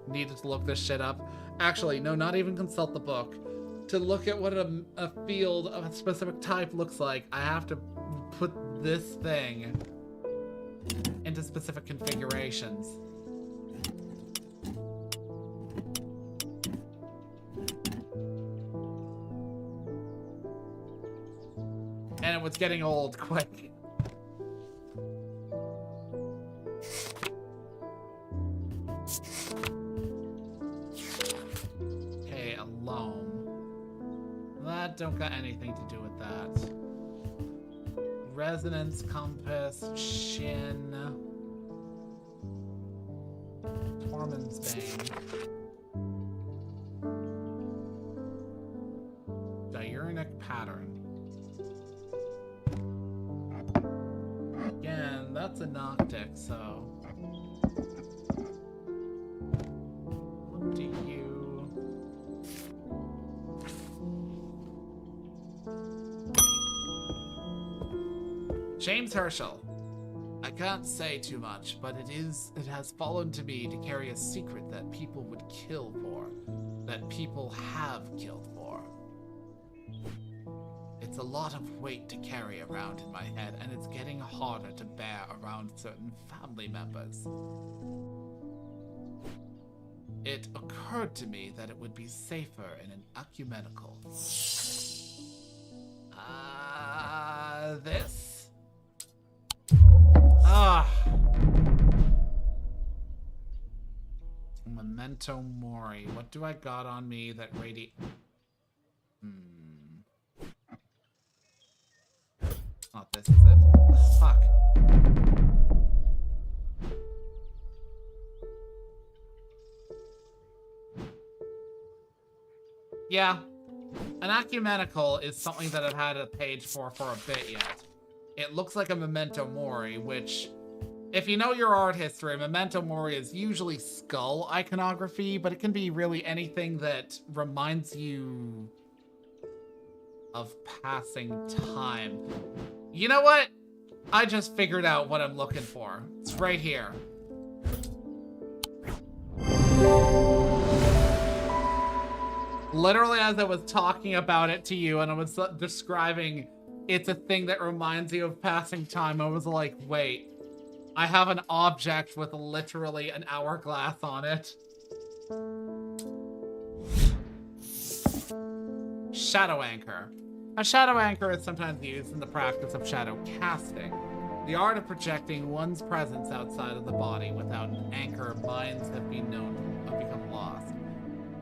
needed to look this shit up? Actually, no, not even consult the book. To look at what a field of a specific type looks like, I have to put this thing into specific configurations. And it was getting old quick. Okay, a loam. That don't got anything to do with that. Resonance, compass, shin. Foreman's Bane. Diurnic pattern. Again, that's a Noctic, so... Look to you. James Herschel. I can't say too much, but it has fallen to me to carry a secret that people would kill for. That people have killed for. It's a lot of weight to carry around in my head, and it's getting harder to bear around certain family members. It occurred to me that it would be safer in an ecumenical. This? Ah. Memento Mori. What do I got on me that Not this, is it? Fuck. Yeah. An ecumenical is something that I've had a page for a bit yet. It looks like a Memento Mori, which, if you know your art history, Memento Mori is usually skull iconography, but it can be really anything that reminds you of passing time. You know what? I just figured out what I'm looking for. It's right here. Literally, as I was talking about it to you and I was describing it's a thing that reminds you of passing time, I was like, wait, I have an object with literally an hourglass on it. Shadow Anchor. A shadow anchor is sometimes used in the practice of shadow casting, the art of projecting one's presence outside of the body. Without an anchor, minds have become lost.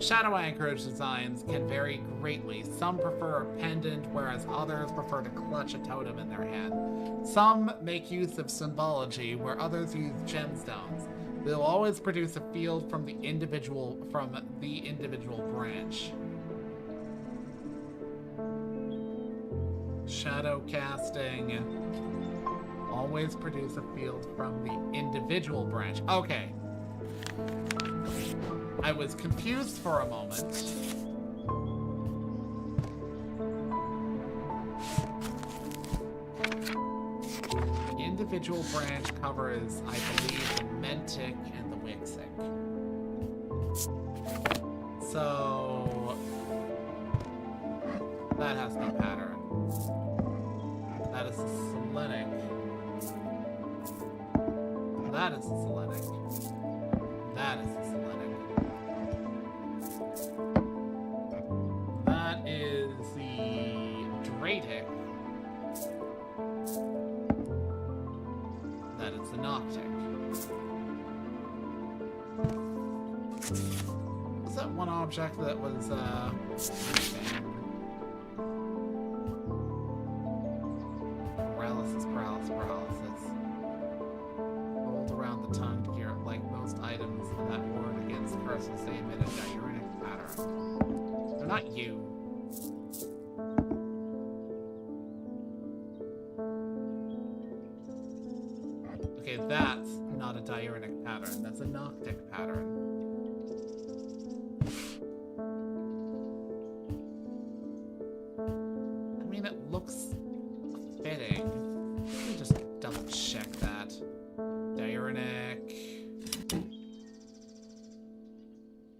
Shadow anchorage designs can vary greatly. Some prefer a pendant, whereas others prefer to clutch a totem in their hand. Some make use of symbology, where others use gemstones. They'll always produce a field from the individual branch. Shadow casting. Always produce a field from the individual branch. Okay. I was confused for a moment. The individual branch covers, I believe, the Mentic and the Wixic. So that has no pattern. That is a Selenic. That is a Selenic. That is a Selenic. That is the Dratic. That is the Noctic. Was that one object that was, paralysis. Hold around the tongue to hear it. Like most items in that ward against curses, they emit a diurnic pattern. They're not you. Okay, that's not a diurnic pattern. That's a Noctic pattern. I mean, it looks fitting. Let me just double check that. Diurnic.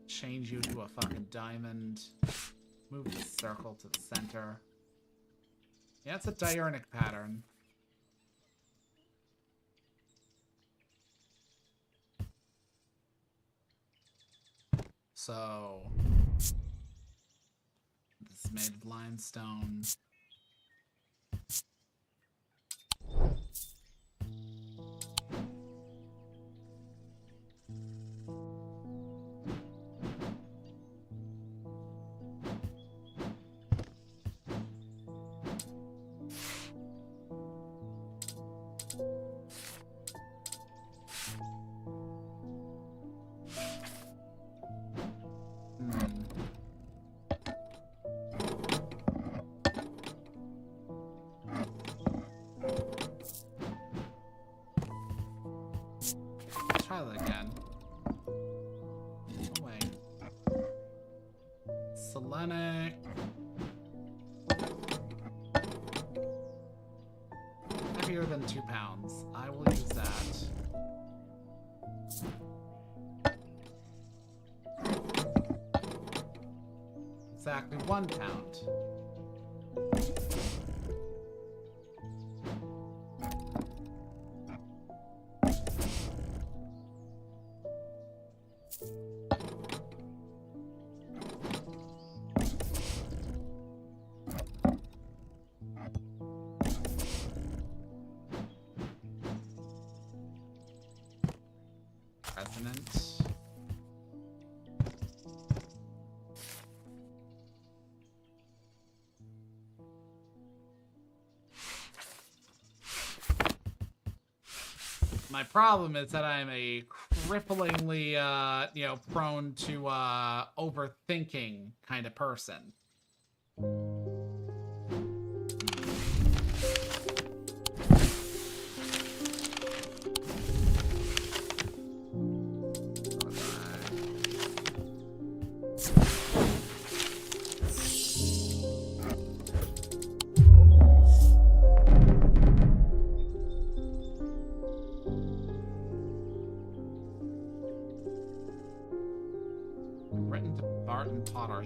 Change you to a fucking diamond. Move the circle to the center. Yeah, it's a diurnic pattern. So this is made of limestone. heavier than 2 pounds. I will use that. Exactly 1 pound. Resonant. My problem is that I'm a cripplingly, you know, prone to overthinking kind of person.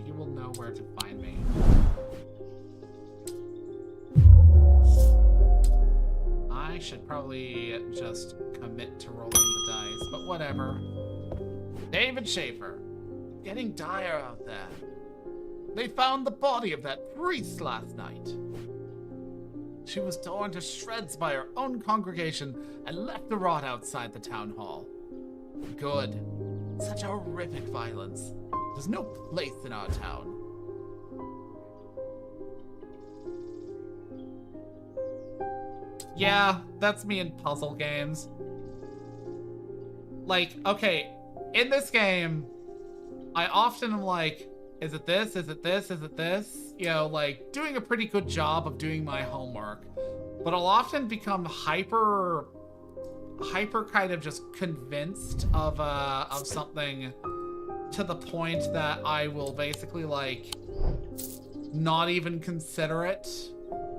He will know where to find me. I should probably just commit to rolling the dice, but whatever. David Schaefer. Getting dire out there. They found the body of that priest last night. She was torn to shreds by her own congregation and left to rot outside the town hall. Good. Such horrific violence. There's no place in our town. Yeah, that's me in puzzle games. Like, okay, in this game, I often am like, is it this? Is it this? Is it this? You know, like, doing a pretty good job of doing my homework. But I'll often become hyper kind of just convinced of something to the point that I will basically, like, not even consider it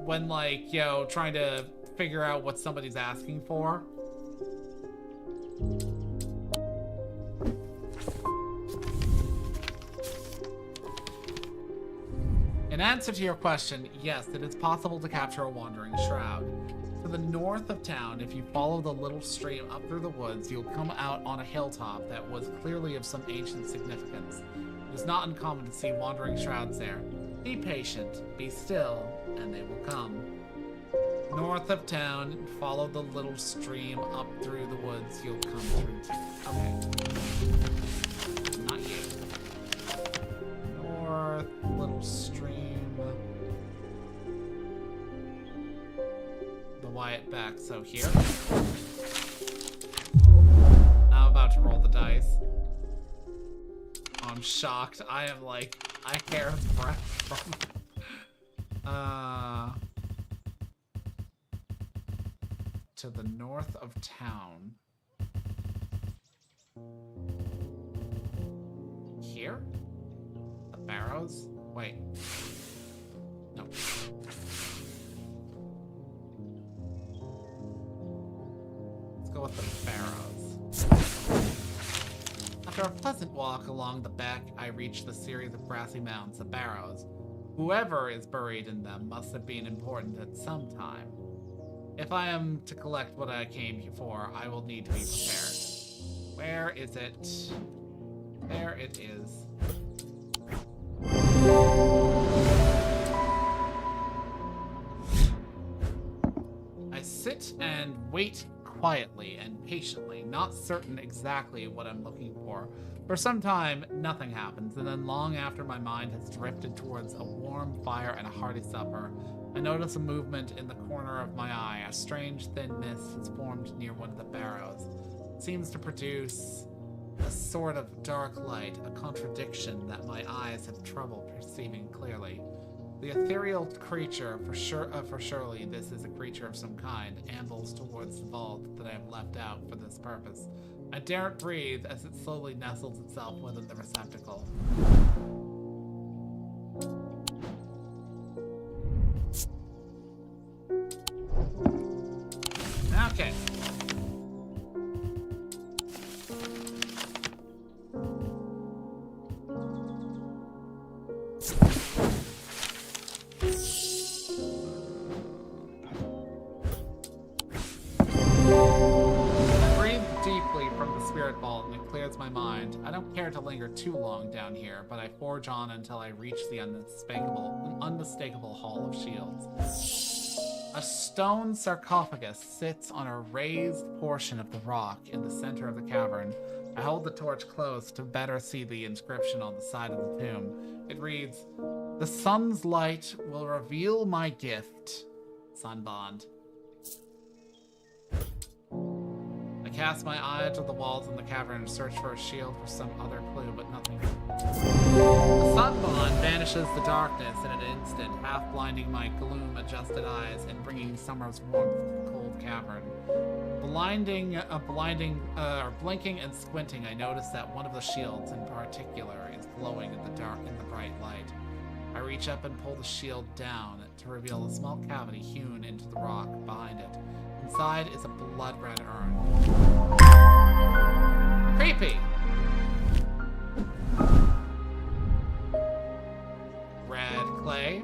when, like, you know, trying to figure out what somebody's asking for. In answer to your question, yes, it is possible to capture a wandering shroud. To the north of town, if you follow the little stream up through the woods, you'll come out on a hilltop that was clearly of some ancient significance. It is not uncommon to see wandering shrouds there. Be patient, be still, and they will come. North of town, follow the little stream up through the woods, you'll come through. Okay. Not you. North, little stream. The Wyatt back, so here. I'm about to roll the dice. Oh, I'm shocked. I am like, I hair breath from to the north of town. Here? The barrows? Wait. No. Let's go with the barrows. After a pleasant walk along the back, I reach the series of grassy mounds, the barrows. Whoever is buried in them must have been important at some time. If I am to collect what I came here for, I will need to be prepared. Where is it? There it is. I sit and wait quietly and patiently, not certain exactly what I'm looking for. For some time, nothing happens, and then long after my mind has drifted towards a warm fire and a hearty supper, I notice a movement in the corner of my eye. A strange thin mist has formed near one of the barrows. It seems to produce a sort of dark light, a contradiction that my eyes have trouble perceiving clearly. The ethereal creature, for surely this is a creature of some kind, ambles towards the vault that I have left out for this purpose. I daren't breathe as it slowly nestles itself within the receptacle. Okay. My mind. I don't care to linger too long down here, but I forge on until I reach the unmistakable Hall of Shields. A stone sarcophagus sits on a raised portion of the rock in the center of the cavern. I hold the torch close to better see the inscription on the side of the tomb. It reads, "The sun's light will reveal my gift, Sunbond." I cast my eye to the walls in the cavern and search for a shield for some other clue, but nothing. The sunbond banishes the darkness in an instant, half blinding my gloom-adjusted eyes and bringing summer's warmth to the cold cavern. Blinking and squinting, I notice that one of the shields in particular is glowing in the bright light. I reach up and pull the shield down to reveal a small cavity hewn into the rock behind it. Inside is a blood-red urn. Creepy! Red clay.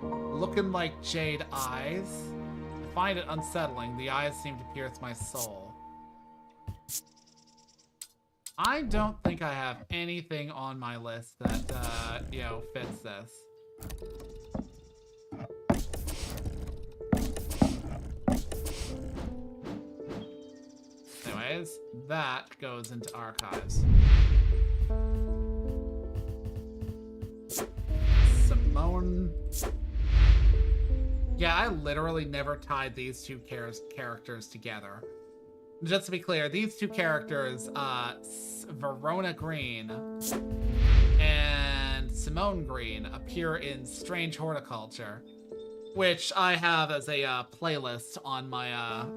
Looking like jade eyes. I find it unsettling. The eyes seem to pierce my soul. I don't think I have anything on my list that, fits this. Anyways, that goes into archives. Simone. Yeah, I literally never tied these two characters together. Just to be clear, these two characters, Verona Green and Simone Green, appear in Strange Horticulture, which I have as a playlist on my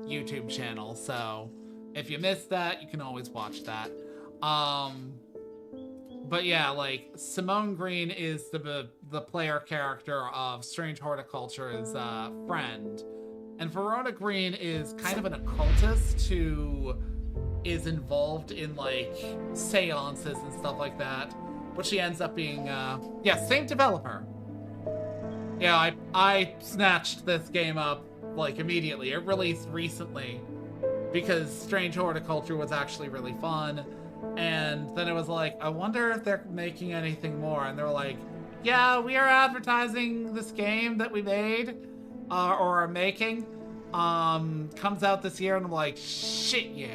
YouTube channel, so if you missed that, you can always watch that. But yeah, like, Simone Green is the player character of Strange Horticulture's friend. And Verona Green is kind of an occultist who is involved in, like, seances and stuff like that. But she ends up being, same developer. Yeah, I snatched this game up, like, immediately. It released recently because Strange Horticulture was actually really fun. And then it was like, I wonder if they're making anything more. And they were like, yeah, we are advertising this game that we made. Or are making, comes out this year, and I'm like, shit, yeah.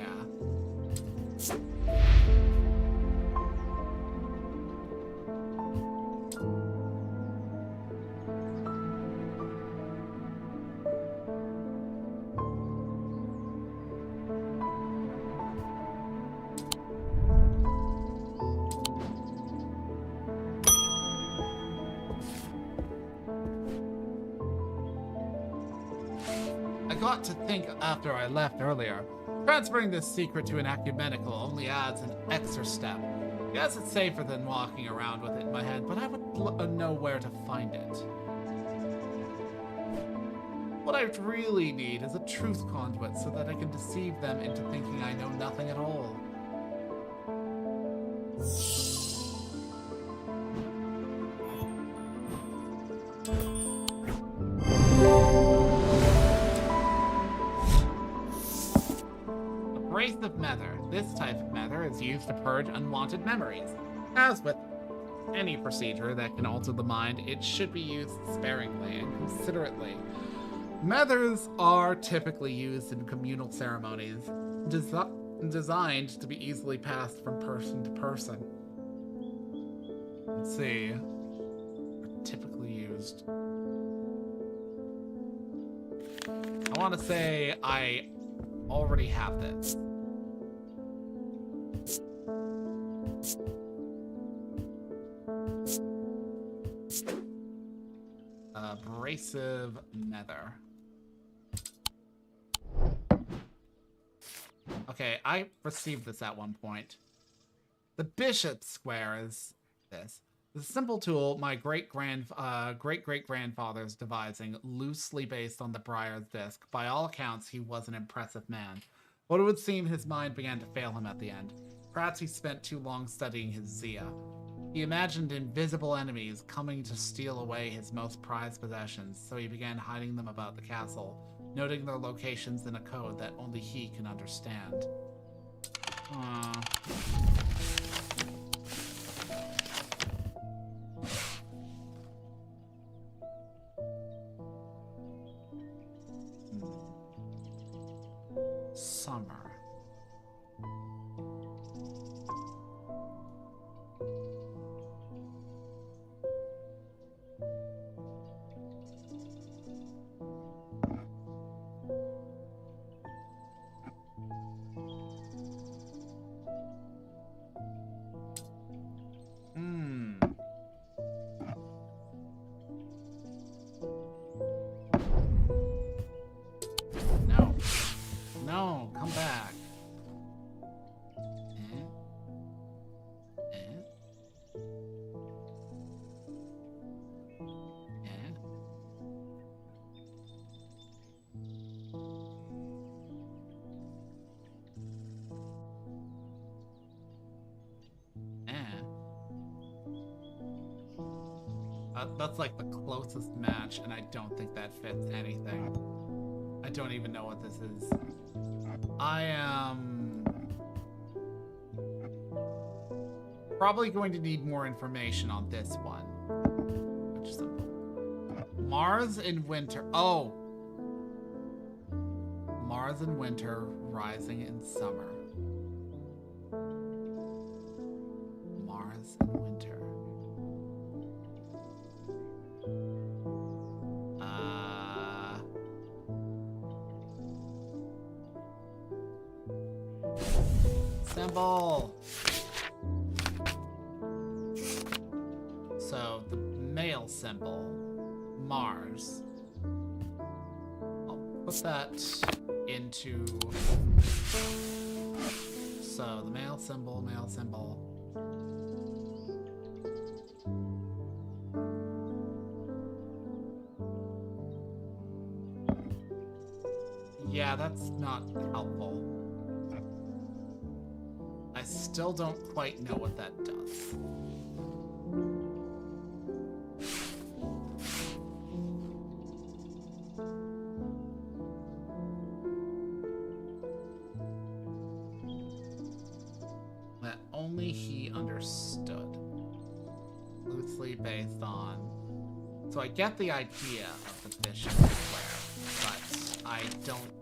Got to think after I left earlier. Transferring this secret to an ecumenical only adds an extra step. Yes, it's safer than walking around with it in my head, but I would know where to find it. What I really need is a truth conduit so that I can deceive them into thinking I know nothing at all. Of Nether. This type of Nether is used to purge unwanted memories. As with any procedure that can alter the mind, it should be used sparingly and considerately. Nethers are typically used in communal ceremonies, designed to be easily passed from person to person. Let's see. Typically used. I want to say I already have this. Abrasive Nether. Okay, I received this at one point. The Bishop Square is this. The simple tool my great-great-grandfather's devising, loosely based on the Briar's disc. By all accounts, he was an impressive man. But it would seem his mind began to fail him at the end. Perhaps he spent too long studying his Zia. He imagined invisible enemies coming to steal away his most prized possessions, so he began hiding them about the castle, noting their locations in a code that only he can understand. Summer. No, come back. That's like the closest match, and I don't think that fits anything. I don't even know what this is. I am probably going to need more information on this one. Mars in winter. Oh! Mars in winter, rising in summer. Mars in winter. Symbol. So the male symbol, Mars. I'll put that into. So the male symbol, male symbol. Yeah, that's not helpful. I still don't quite know what that does. That only he understood. Loosely based on... So I get the idea of the fish and the square, but I don't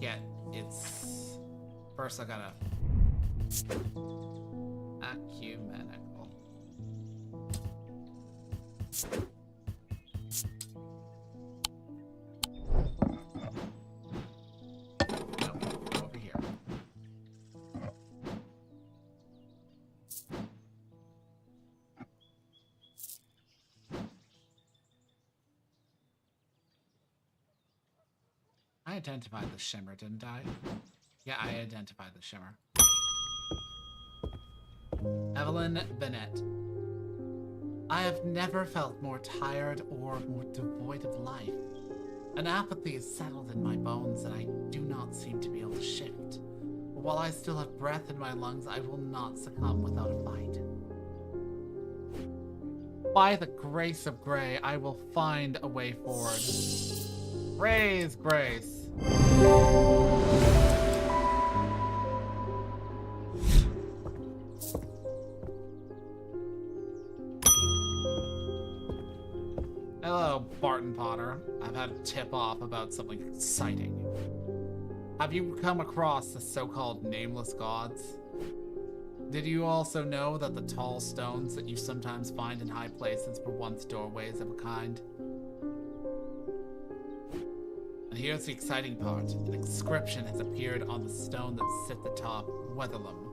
get its... First I gotta... Ecumenical. No, over here. I identified the shimmer, didn't I? Yeah, I identified the shimmer. Evelyn Bennett. I have never felt more tired or more devoid of life. An apathy is settled in my bones that I do not seem to be able to shift. But while I still have breath in my lungs, I will not succumb without a fight. By the grace of Grey, I will find a way forward. Praise Grace. Hello, Barton Potter. I've had a tip-off about something exciting. Have you come across the so-called nameless gods? Did you also know that the tall stones that you sometimes find in high places were once doorways of a kind? And here's the exciting part. An inscription has appeared on the stone that sits atop Weatherlam.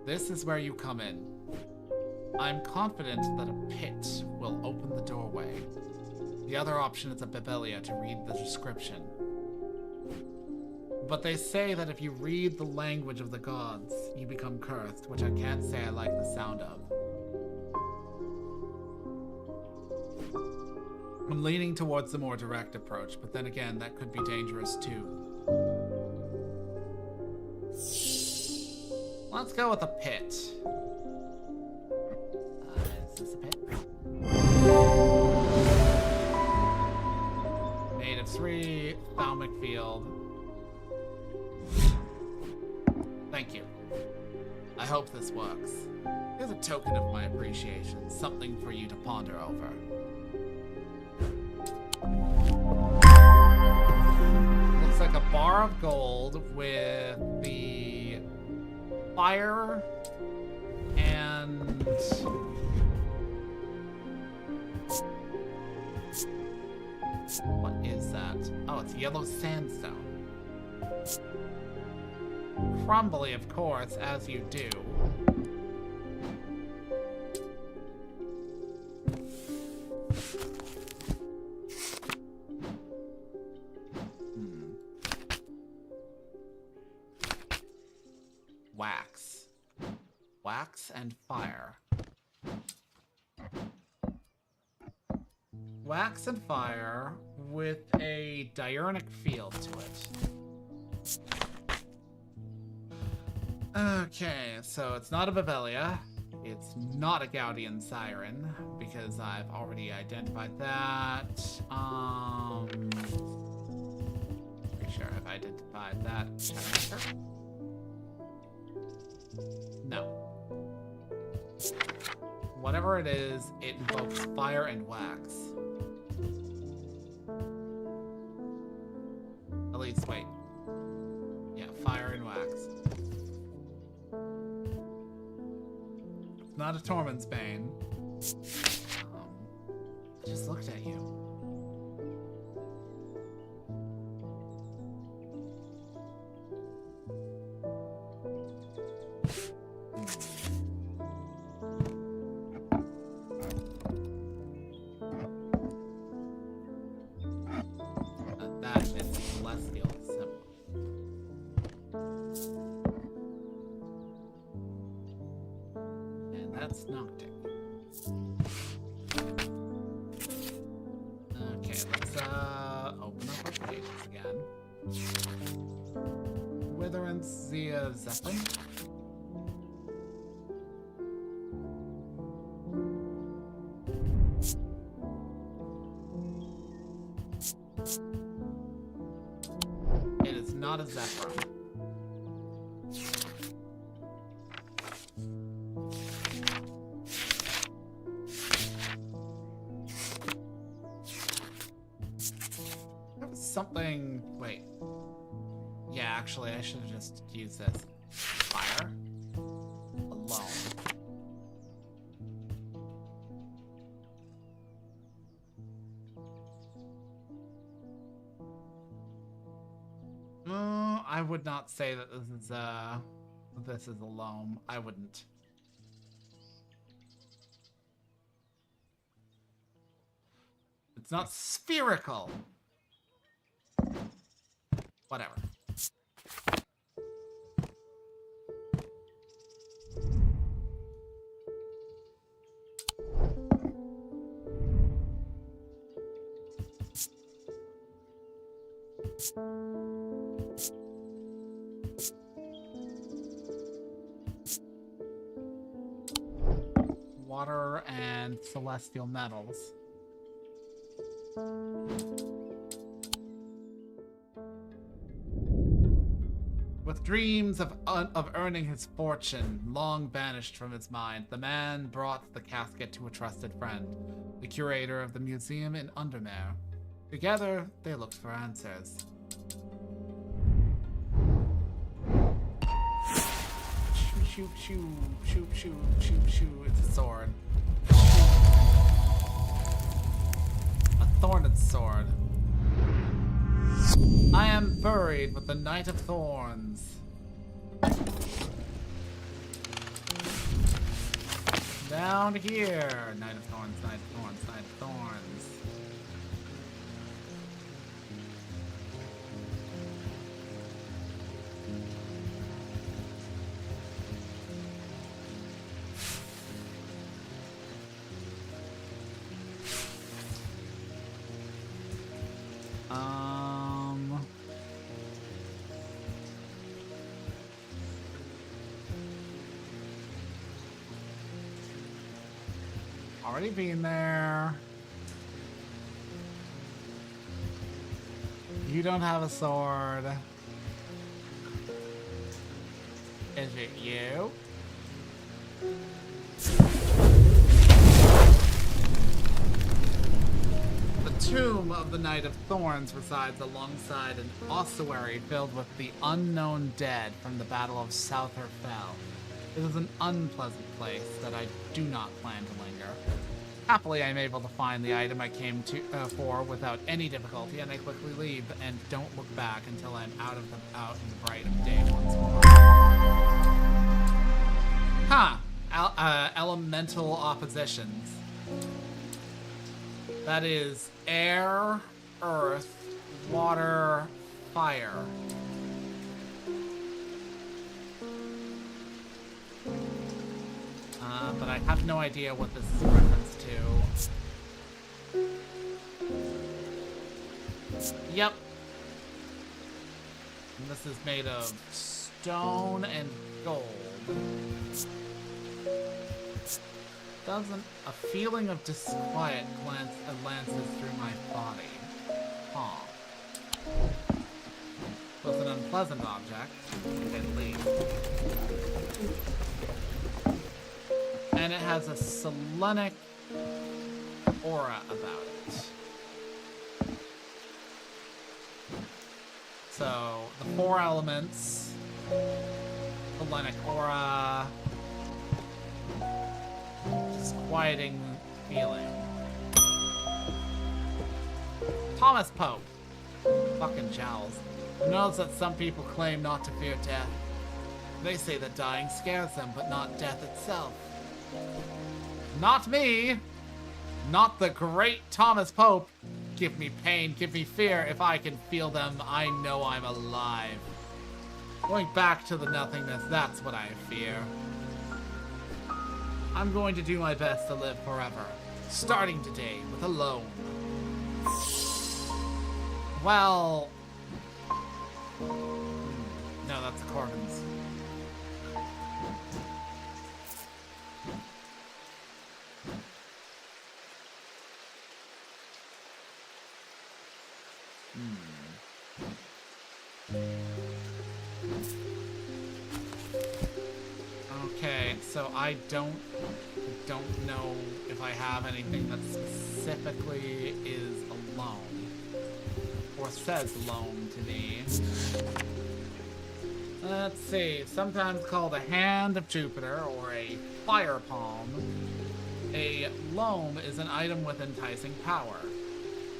This is where you come in. I'm confident that a pit will open the doorway. The other option is a Bibelia to read the description. But they say that if you read the language of the gods, you become cursed, which I can't say I like the sound of. I'm leaning towards the more direct approach, but then again, that could be dangerous too. Let's go with a pit. Is this a pit? Made of 3, thalamic field. Thank you. I hope this works. Here's a token of my appreciation, something for you to ponder over. Looks like a bar of gold with the fire and what is that? Oh, it's yellow sandstone. Crumbly, of course, as you do. Wax. Wax and fire. Wax and fire with a diurnic feel to it. Okay, so it's not a Bavelia. It's not a Gaudian Siren, because I've already identified that. Pretty sure I've identified that. No. Whatever it is, it invokes fire and wax. At least, wait. Yeah, fire and wax. It's not a Tormund's Bane. I just looked at you. That is celestial symbol. And that's Noctic. Okay, let's open up our pages again. Withering Zia Zeppelin. It is not a Zephyr. There was something. Wait. Yeah, actually, I should have just used this. Fire. Alone. I would not say that this is a loam. I wouldn't. It's not spherical. Whatever. Water and celestial metals. With dreams of earning his fortune long banished from his mind, the man brought the casket to a trusted friend, the curator of the museum in Undermere. Together, they looked for answers. Shoot, shoot, shoot, shoot, shoot, shoot. It's a sword. A thorned sword. I am buried with the Knight of Thorns. Down here. Knight of Thorns, Knight of Thorns, Knight of Thorns. Already been there. You don't have a sword. Is it you? The tomb of the Knight of Thorns resides alongside an ossuary filled with the unknown dead from the Battle of Souther Fell. It is an unpleasant place that I do not plan to linger. Happily, I'm able to find the item I came for without any difficulty, and I quickly leave and don't look back until I'm out in the bright of day once more. Huh. Elemental oppositions. That is air, earth, water, fire. But I have no idea what this is a reference to. Yep. And this is made of stone and gold. A feeling of disquiet lances through my body. Huh. So it's an unpleasant object, at least. And it has a Selenic aura about it. So, the 4 elements, Selenic aura, disquieting feeling. Thomas Pope. Fucking jowls. I notice that some people claim not to fear death. They say that dying scares them, but not death itself. Not me. Not the great Thomas Pope. Give me pain, give me fear. If I can feel them, I know I'm alive. Going back to the nothingness, that's what I fear. I'm going to do my best to live forever. Starting today with a loan. Well... No, that's Corbin's. Okay, so I don't know if I have anything that specifically is a loan or says loan to me. Let's see, sometimes called a hand of Jupiter or a fire palm. A loam is an item with enticing power.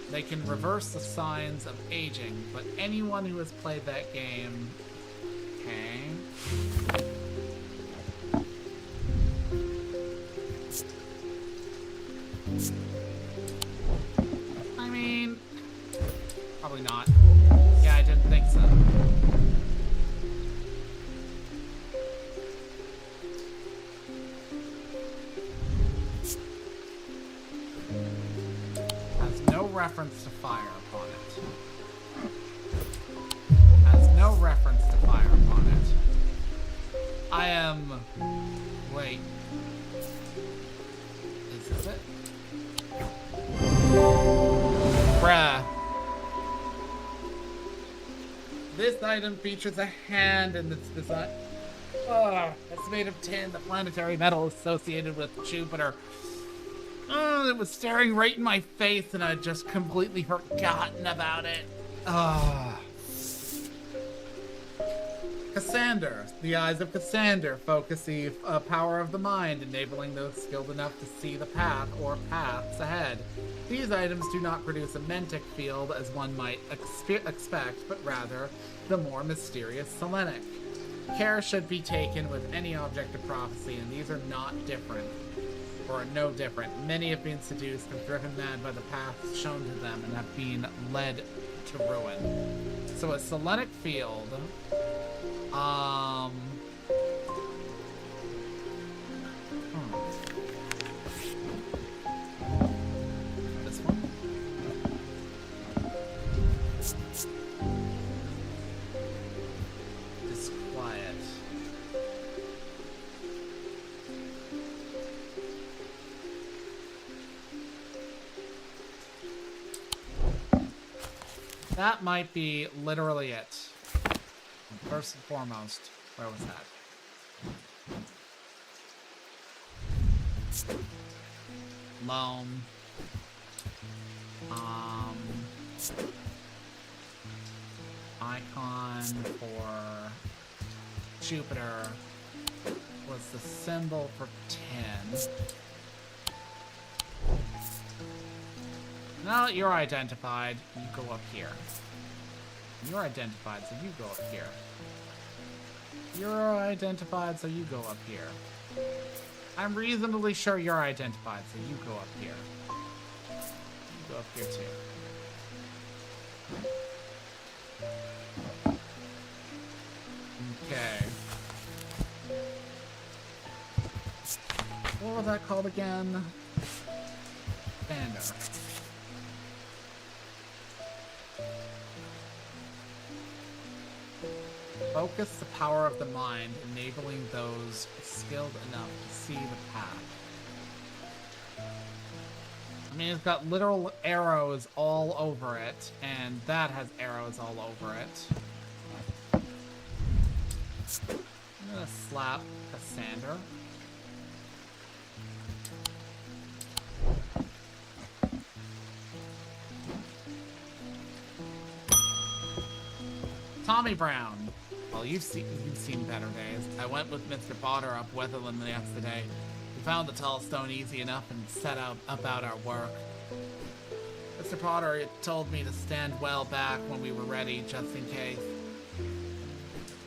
They can reverse the signs of aging, but anyone who has played that game... Okay. I mean... Probably not. Yeah, I didn't think so. Reference to fire upon it. Has no reference to fire upon it. I am... Wait. Is this it? Bruh. This item features a hand in its design. It's made of tin, the planetary metal associated with Jupiter. Oh, it was staring right in my face and I'd just completely forgotten about it. Cassander. The eyes of Cassander focus the power of the mind, enabling those skilled enough to see the path or paths ahead. These items do not produce a mentic field as one might expect, but rather the more mysterious Selenic. Care should be taken with any object of prophecy, and these are not different. Or no different. Many have been seduced and driven mad by the paths shown to them and have been led to ruin. So a Selenic field. This one? Disquiet. That might be literally it. First and foremost, where was that? Loam. Icon for Jupiter was the symbol for 10. Now that you're identified, you go up here. You're identified, so you go up here. You're identified, so you go up here. I'm reasonably sure you're identified, so you go up here. You go up here too. Okay. What was that called again? Banner. Focus the power of the mind, enabling those skilled enough to see the path. I mean, it's got literal arrows all over it, and that has arrows all over it. I'm gonna slap Cassander. Tommy Brown. Well, you've seen better days. I went with Mr. Potter up Weatherland yesterday. We found the tall stone easy enough and set out about our work. Mr. Potter told me to stand well back when we were ready, just in case.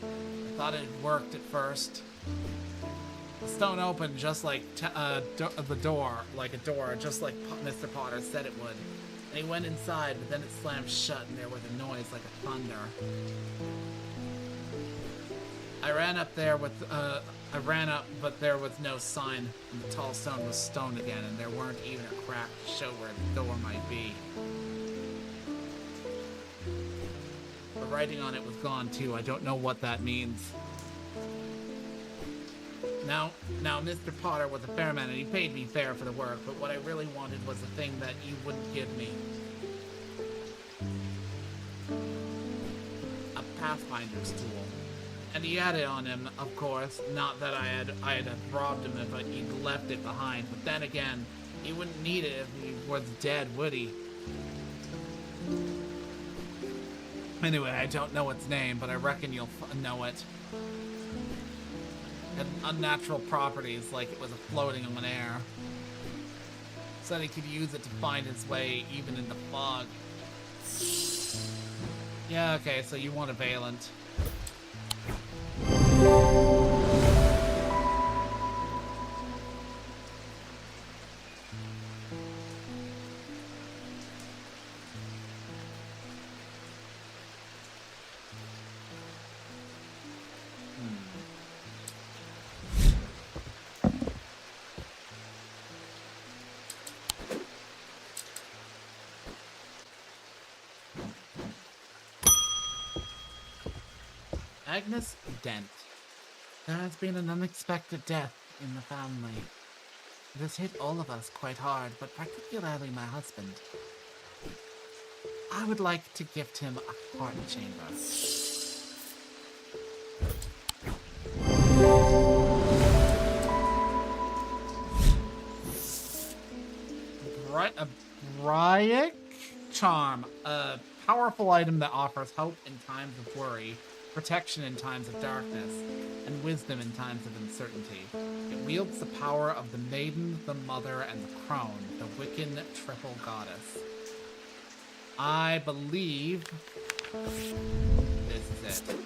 I thought it worked at first. The stone opened just like the door, like a door, just like Mr. Potter said it would. And he went inside, but then it slammed shut, and there was a noise like a thunder. I ran up, but there was no sign, and the tall stone was stone again, and there weren't even a crack to show where the door might be. The writing on it was gone too. I don't know what that means. Now, Mr. Potter was a fair man, and he paid me fair for the work, but what I really wanted was the thing that you wouldn't give me. A Pathfinder's tool. And he had it on him, of course. Not that I had robbed him if he'd left it behind. But then again, he wouldn't need it if he was dead, would he? Anyway, I don't know its name, but I reckon you'll know it. It had unnatural properties, like it was floating on air. Said he could use it to find his way, even in the fog. Yeah, okay, so you want a Valent. Agnes Dent. There has been an unexpected death in the family. It has hit all of us quite hard, but particularly my husband. I would like to gift him a heart chamber. A Bryic Charm. A powerful item that offers hope in times of worry, protection in times of darkness, and wisdom in times of uncertainty. It wields the power of the maiden, the mother, and the crone, the Wiccan triple goddess. I believe this is it.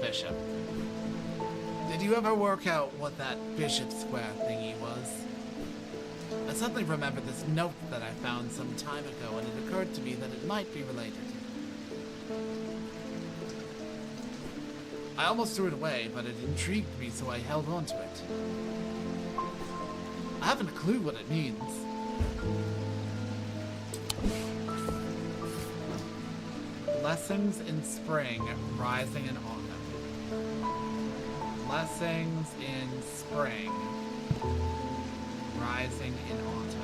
Bishop. Did you ever work out what that Bishop Square thingy was? I suddenly remembered this note that I found some time ago, and it occurred to me that it might be related. I almost threw it away, but it intrigued me, so I held on to it. I haven't a clue what it means. Blessings in spring, rising in autumn. Blessings in spring, rising in autumn.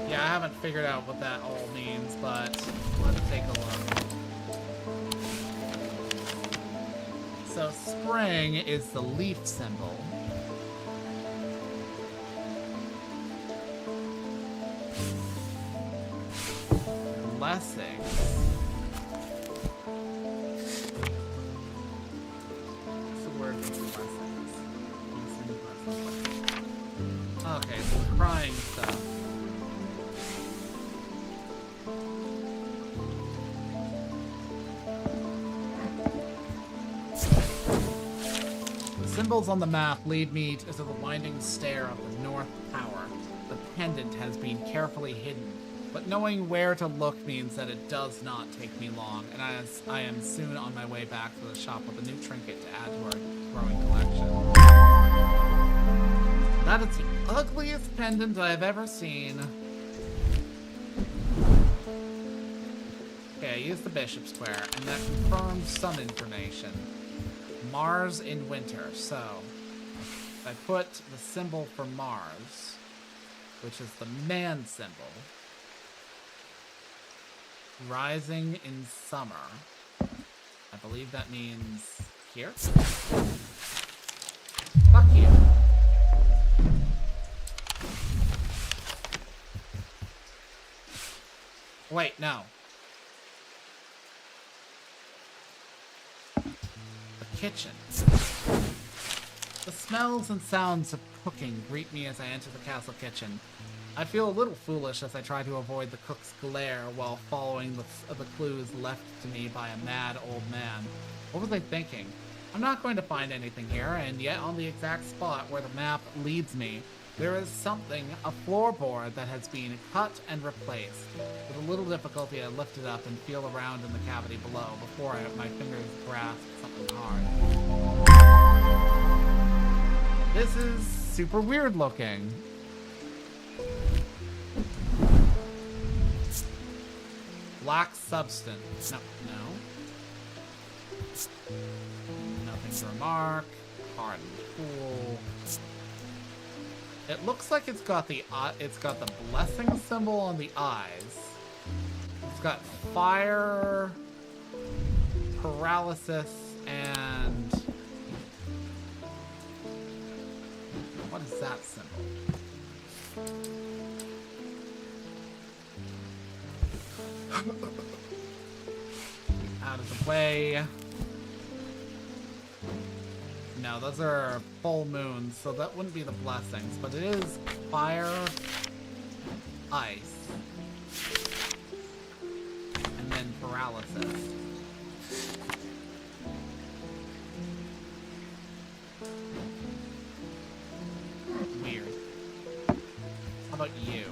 Yeah, I haven't figured out what that all means, but let's take a look. So spring is the leaf symbol. Blessings. What's the word for blessings? Okay, so the crying stuff. The symbols on the map lead me to the winding stair of the North Tower. The pendant has been carefully hidden, but knowing where to look means that it does not take me long, and I am soon on my way back to the shop with a new trinket to add to our growing collection. That is the ugliest pendant I've ever seen. Okay, I used the Bishop Square, and that confirms some information. Mars in winter, so I put the symbol for Mars, which is the man symbol, rising in summer. I believe that means here. Fuck you. Wait, no. Kitchen. The smells and sounds of cooking greet me as I enter the castle kitchen. I feel a little foolish as I try to avoid the cook's glare while following the clues left to me by a mad old man. What was I thinking? I'm not going to find anything here, and yet on the exact spot where the map leads me, there is something, a floorboard that has been cut and replaced. With a little difficulty, I lift it up and feel around in the cavity below before my fingers grasp something hard. This is super weird looking. Black substance. No. Nothing to remark. Hardened pool. It looks like it's got the blessing symbol on the eyes. It's got fire, paralysis, and what is that symbol? Out of the way. No, those are full moons, so that wouldn't be the blessings, but it is fire, ice, and then paralysis. Weird. How about you?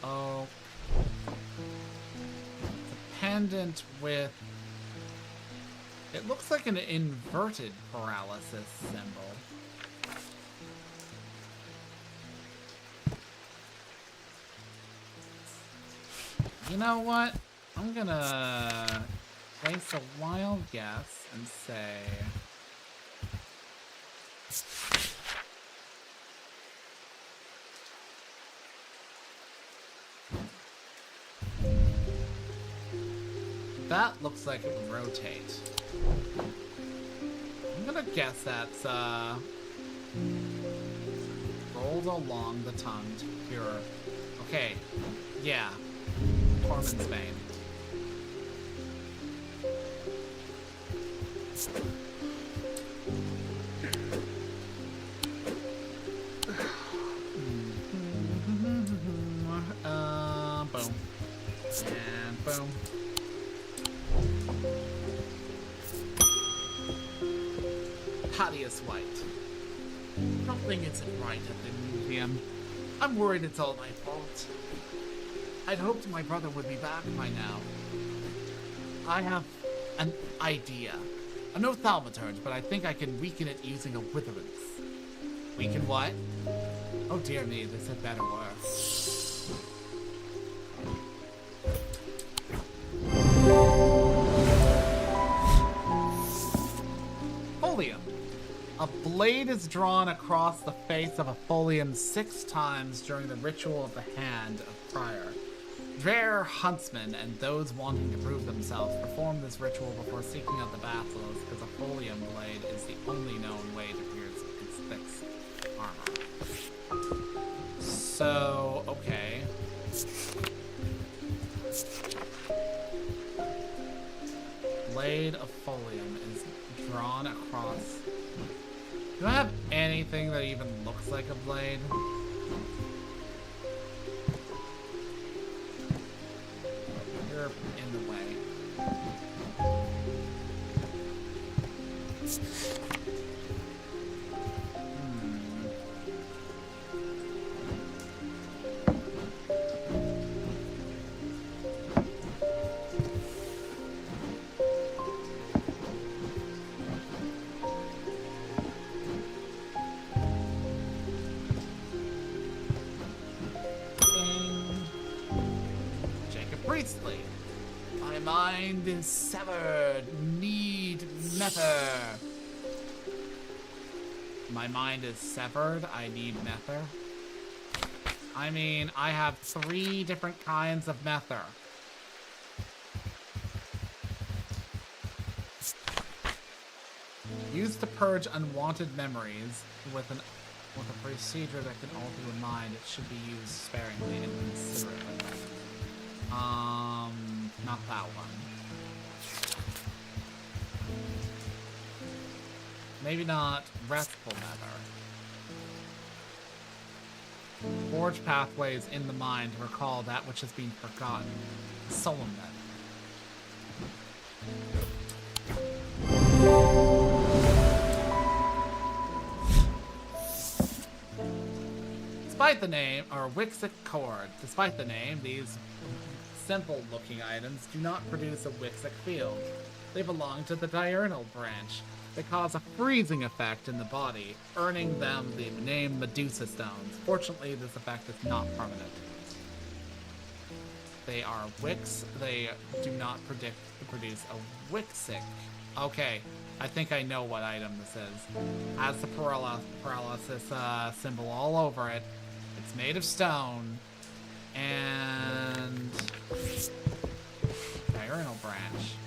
Oh. It's a pendant with... It looks like an inverted paralysis symbol. You know what? I'm gonna place a wild guess and say... That looks like it would rotate. I'm gonna guess that's, rolled along the tongue to cure. Okay, yeah. Tormund's Bane. Boom. And boom. Thaddeus White. Something isn't right at the museum. I'm worried it's all my fault. I'd hoped my brother would be back by now. I have an idea. I'm no thaumaturge, but I think I can weaken it using a witherance. Weaken what? Oh dear me, this had better work. Folium. A blade is drawn across the face of a folium 6 times during the ritual of the hand of Prior. Rare huntsmen and those wanting to prove themselves perform this ritual before seeking out the basilisk, because a folium blade is the only known way to pierce its thick armor. So, okay. Blade of folium is drawn across. Do I have anything that even looks like a blade? You're in the way. My mind is severed. Need nether. My mind is severed. I need nether. I mean, I have 3 different kinds of nether. Used to purge unwanted memories with a procedure that can alter your mind. It should be used sparingly and considerately. Not that one. Maybe not restful nether. Forge pathways in the mind to recall that which has been forgotten. Solemn Despite the name, or Wixic cord. Despite the name, these simple-looking items do not produce a Wixic field. They belong to the diurnal branch. They cause a freezing effect in the body, earning them the name Medusa Stones. Fortunately, this effect is not permanent. They are Wix. They do not produce a Wixic. Okay, I think I know what item this is. Has the paralysis symbol all over it. It's made of stone. And diurnal branch.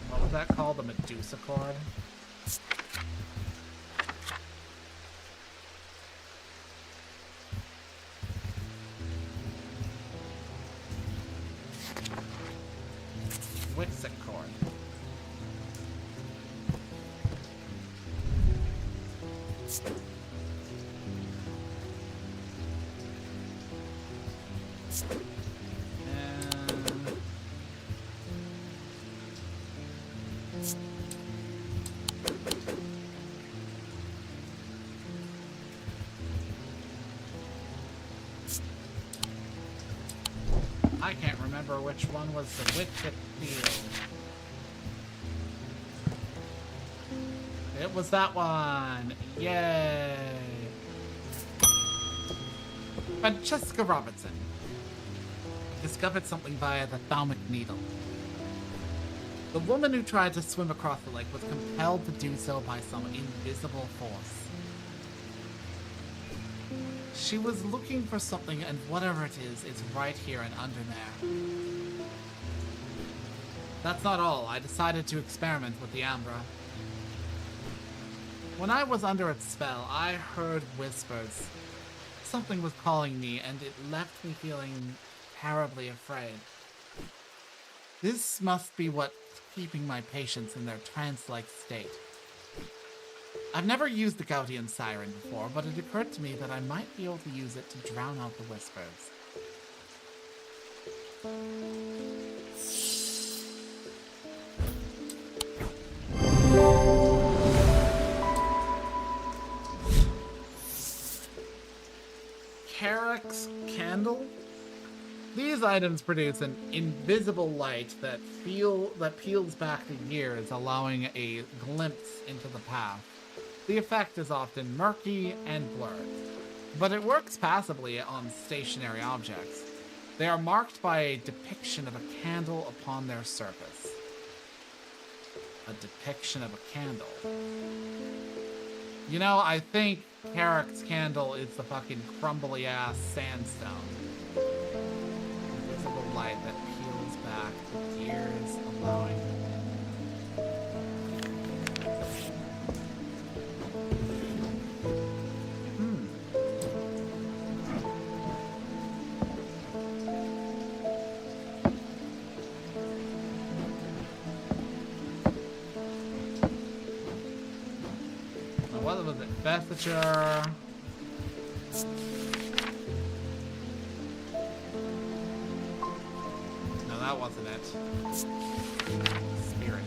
What was that called? The Medusa cord? Wixic cord. I can't remember which one was the Wixic field. It was that one. Yay. Francesca Robinson discovered something via the thalamic needle. The woman who tried to swim across the lake was compelled to do so by some invisible force. She was looking for something, and whatever it is, it's right here and under there. That's not all. I decided to experiment with the Ambra. When I was under its spell, I heard whispers. Something was calling me, and it left me feeling terribly afraid. This must be what's keeping my patients in their trance-like state. I've never used the Gaudian siren before, but it occurred to me that I might be able to use it to drown out the whispers. Carrick's candle? These items produce an invisible light that peels back the years, allowing a glimpse into the past. The effect is often murky and blurred, but it works passively on stationary objects. They are marked by a depiction of a candle upon their surface. A depiction of a candle. You know, I think Carrick's candle is the fucking crumbly ass sandstone. Invisible light that peels back the years, allowing what was it? Vesture. No, that wasn't it. Spirit.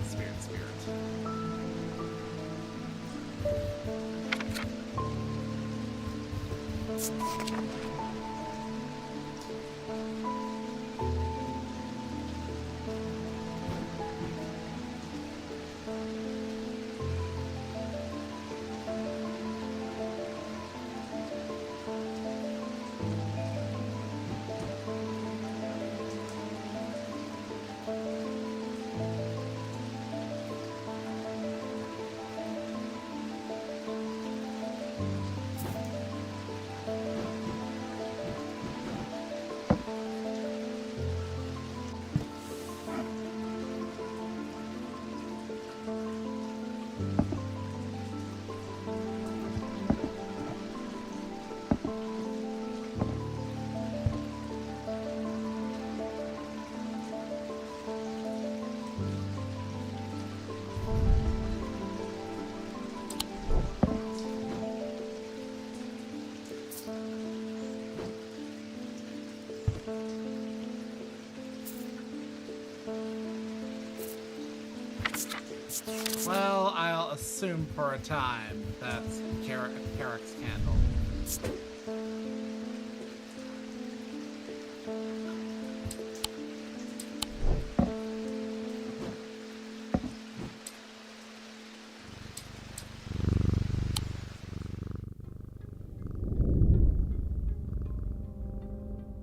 Well, I'll assume for a time that's Carrick's candle.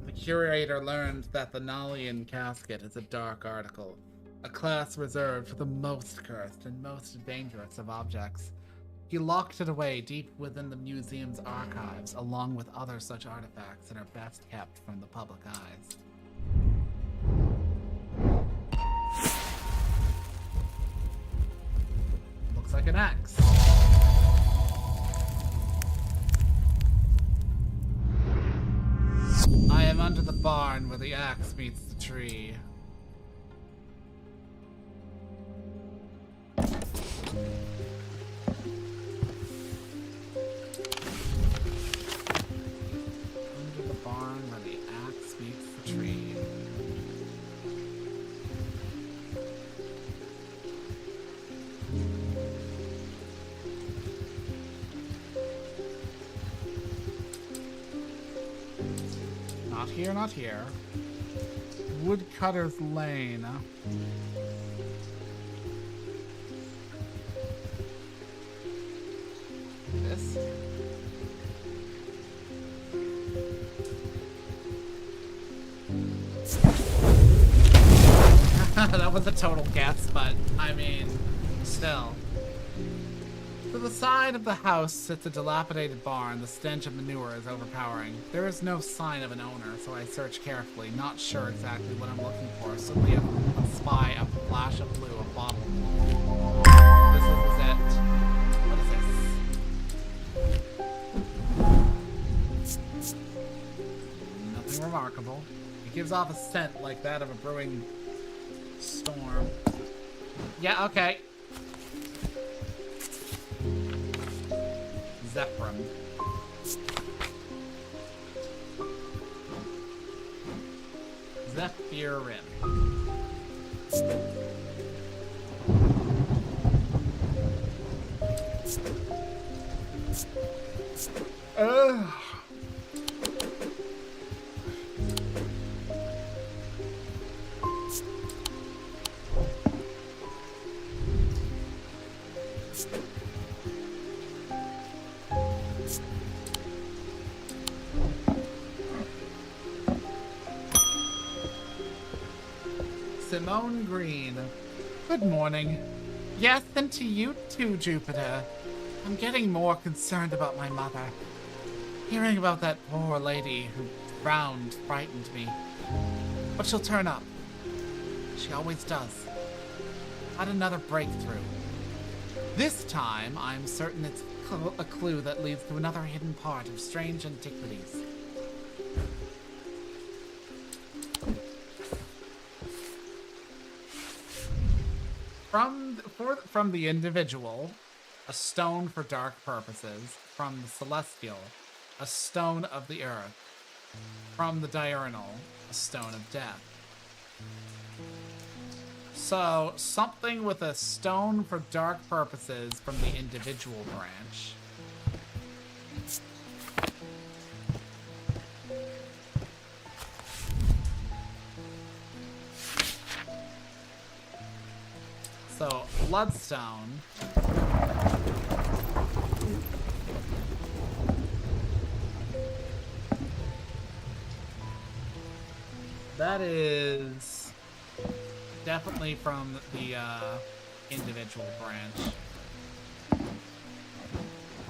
The curator learned that the Nalian casket is a dark article. A class reserved for the most cursed and most dangerous of objects. He locked it away deep within the museum's archives, along with other such artifacts that are best kept from the public eyes. Looks like an axe. I am under the barn where the axe meets the tree. Under the barn where the axe meets the tree. Not here, not here. Woodcutter's Lane. This? That was a total guess, but I mean, still. To the side of the house sits a dilapidated barn. The stench of manure is overpowering. There is no sign of an owner, so I search carefully, not sure exactly what I'm looking for. Suddenly I spy a flash of blue, a bottle. This is it. What is this? Nothing remarkable. It gives off a scent like that of a brewing storm. Yeah, okay. Zephyrin. Zephyrin. Ugh. Simone Green. Good morning. Yes, and to you too, Jupiter. I'm getting more concerned about my mother. Hearing about that poor lady who drowned frightened me. But she'll turn up. She always does. Had another breakthrough. This time, I'm certain it's a clue that leads to another hidden part of strange antiquities. From the individual, a stone for dark purposes. From the celestial, a stone of the earth. From the diurnal, a stone of death. So, something with a stone for dark purposes from the individual branch. So, bloodstone. That is definitely from the individual branch.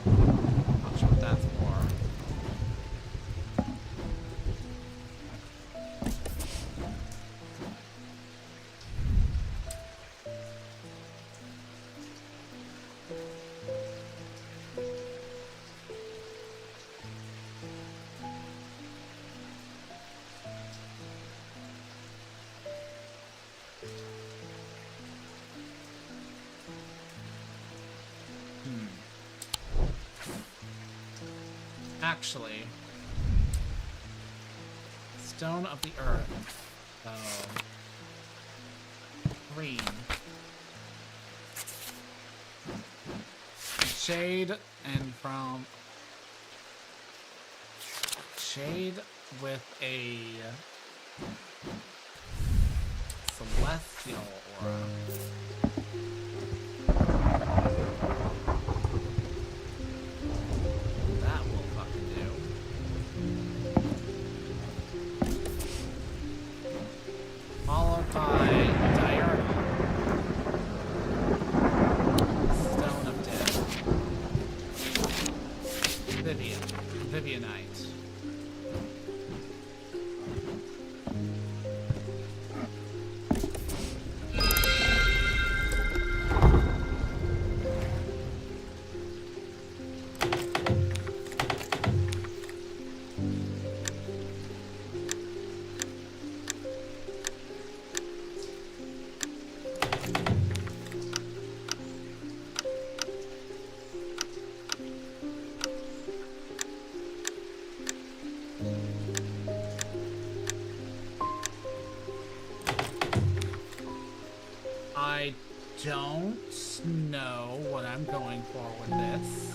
Not sure what that's for. Actually, stone of the earth. So, green. Shade and from shade with a celestial aura. Followed by diurnal. Stone of Death. Vivianite. I don't know what I'm going for with this.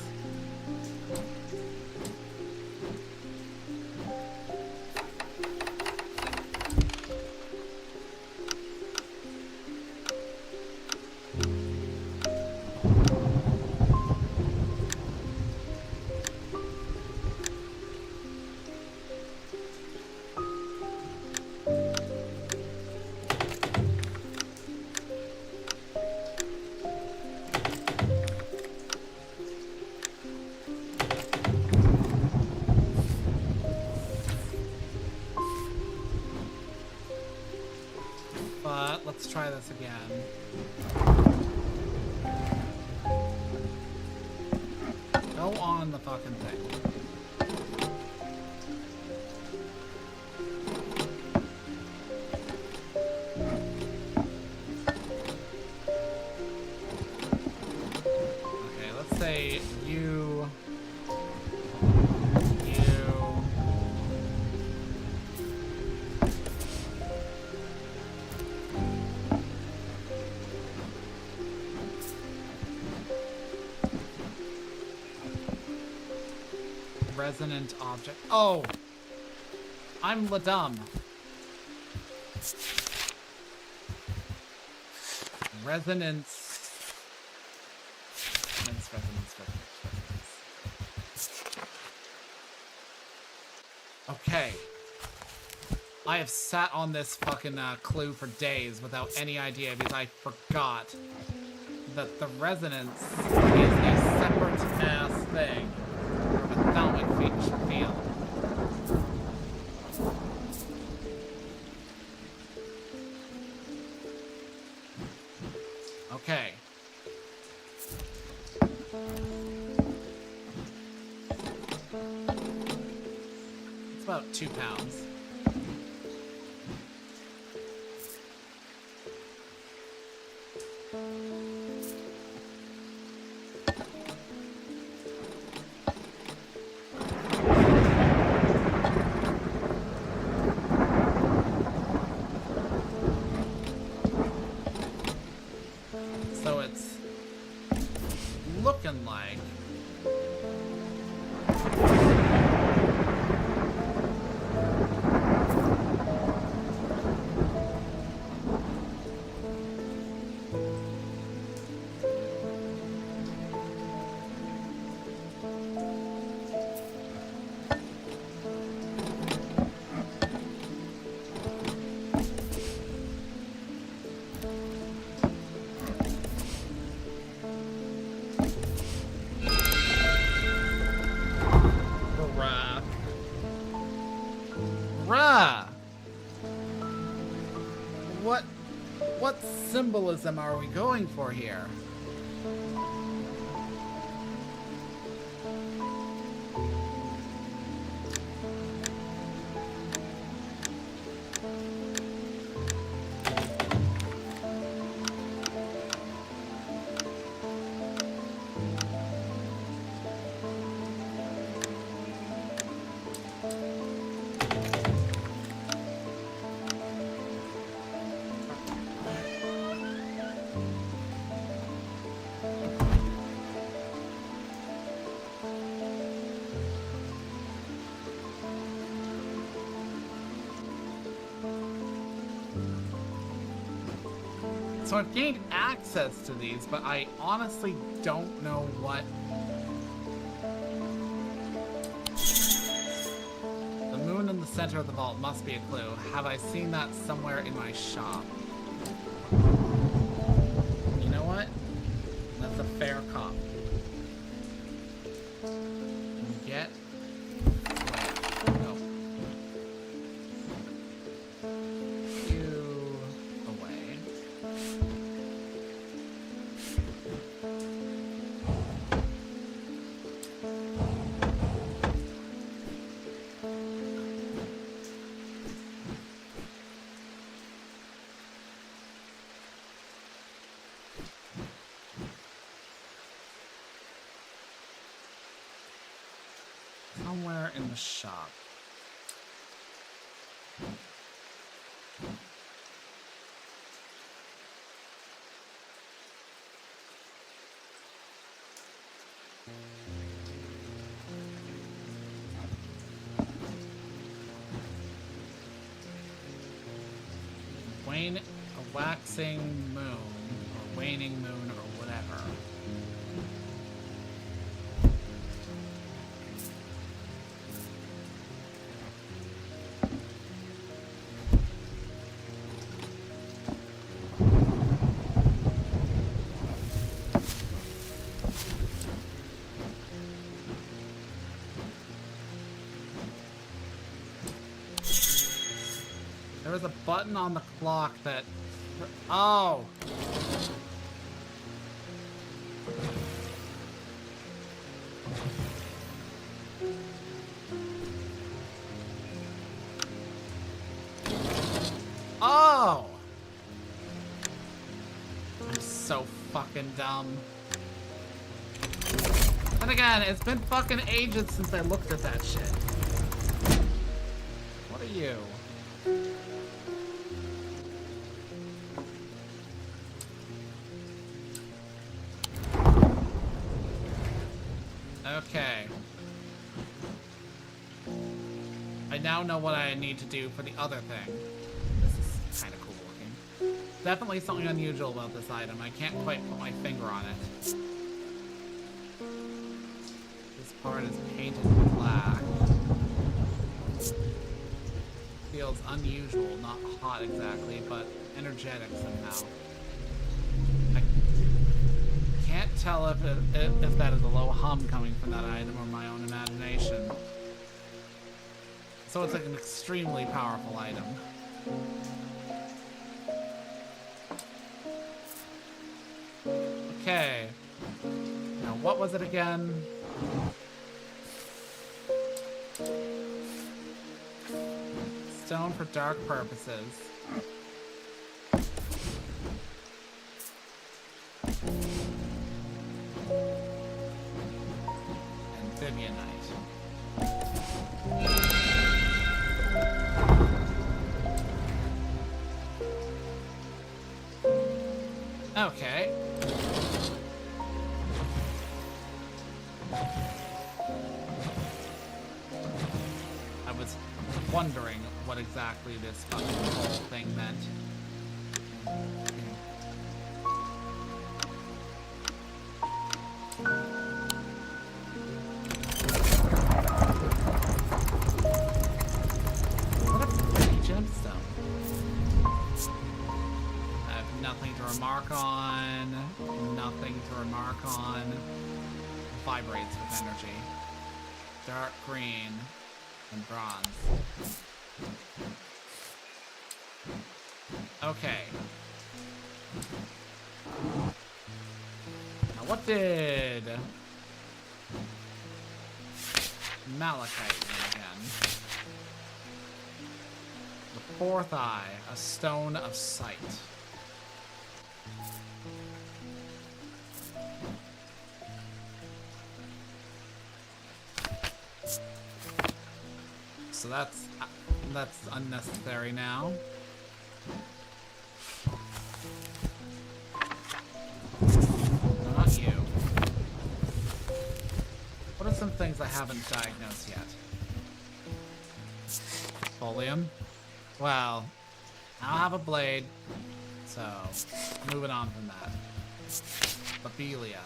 But let's try this again. Go on the fucking thing. Okay, let's say you resonant object. Oh! I'm la dumb. Resonance. Resonance. Okay. I have sat on this fucking clue for days without any idea because I forgot that the resonance is a separate ass thing from a thalamic field. Okay. It's about 2 pounds. So it's looking like What symbolism are we going for here? So I've gained access to these, but I honestly don't know what... The moon in the center of the vault must be a clue. Have I seen that somewhere in my shop? You know what? That's a fair cop. Get... No. You... away. Somewhere in the shop. A waxing moon, or waning moon, or whatever. There was a button on the clock that... Oh! Oh! I'm so fucking dumb. And again, it's been fucking ages since I looked at that shit. What are you? Okay. now know what I need to do for the other thing. This is kind of cool looking. Definitely something unusual about this item. I can't quite put my finger on it. This part is painted black. Feels unusual, not hot exactly, but energetic somehow. I can't tell if that is a low hum coming from that item or my own imagination. So it's like an extremely powerful item. Okay. Now what was it again? Stone for dark purposes. Amphibianite. Okay. I was wondering what exactly this fucking whole thing meant. What a pretty gemstone. I have nothing to remark on. Nothing to remark on. Vibrates with energy. Dark green and bronze. Okay. Now what did malachite mean again? The fourth eye, a stone of sight. So that's unnecessary now. No, not you. What are some things I haven't diagnosed yet? Folium. Well, I'll have a blade, so moving on from that. Lobelia.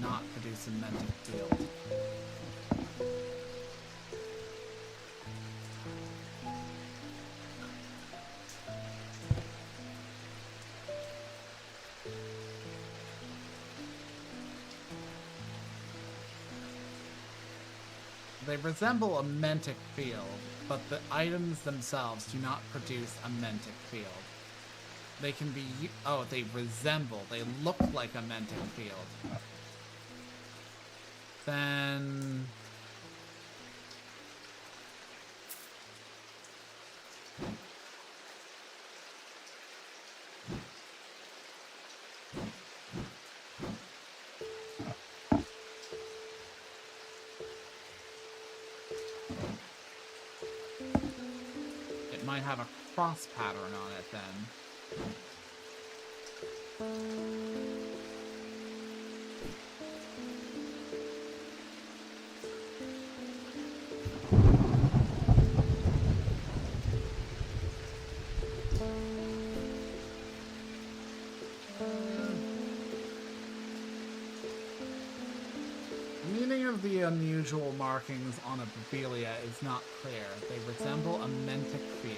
Not produce a mental field. They resemble a mentic field, but the items themselves do not produce a mentic field. They can be... Oh, they resemble. They look like a mentic field. Then... might have a cross pattern on it then. Meaning of the unusual markings on a Lobelia is not clear. They resemble a mentic field.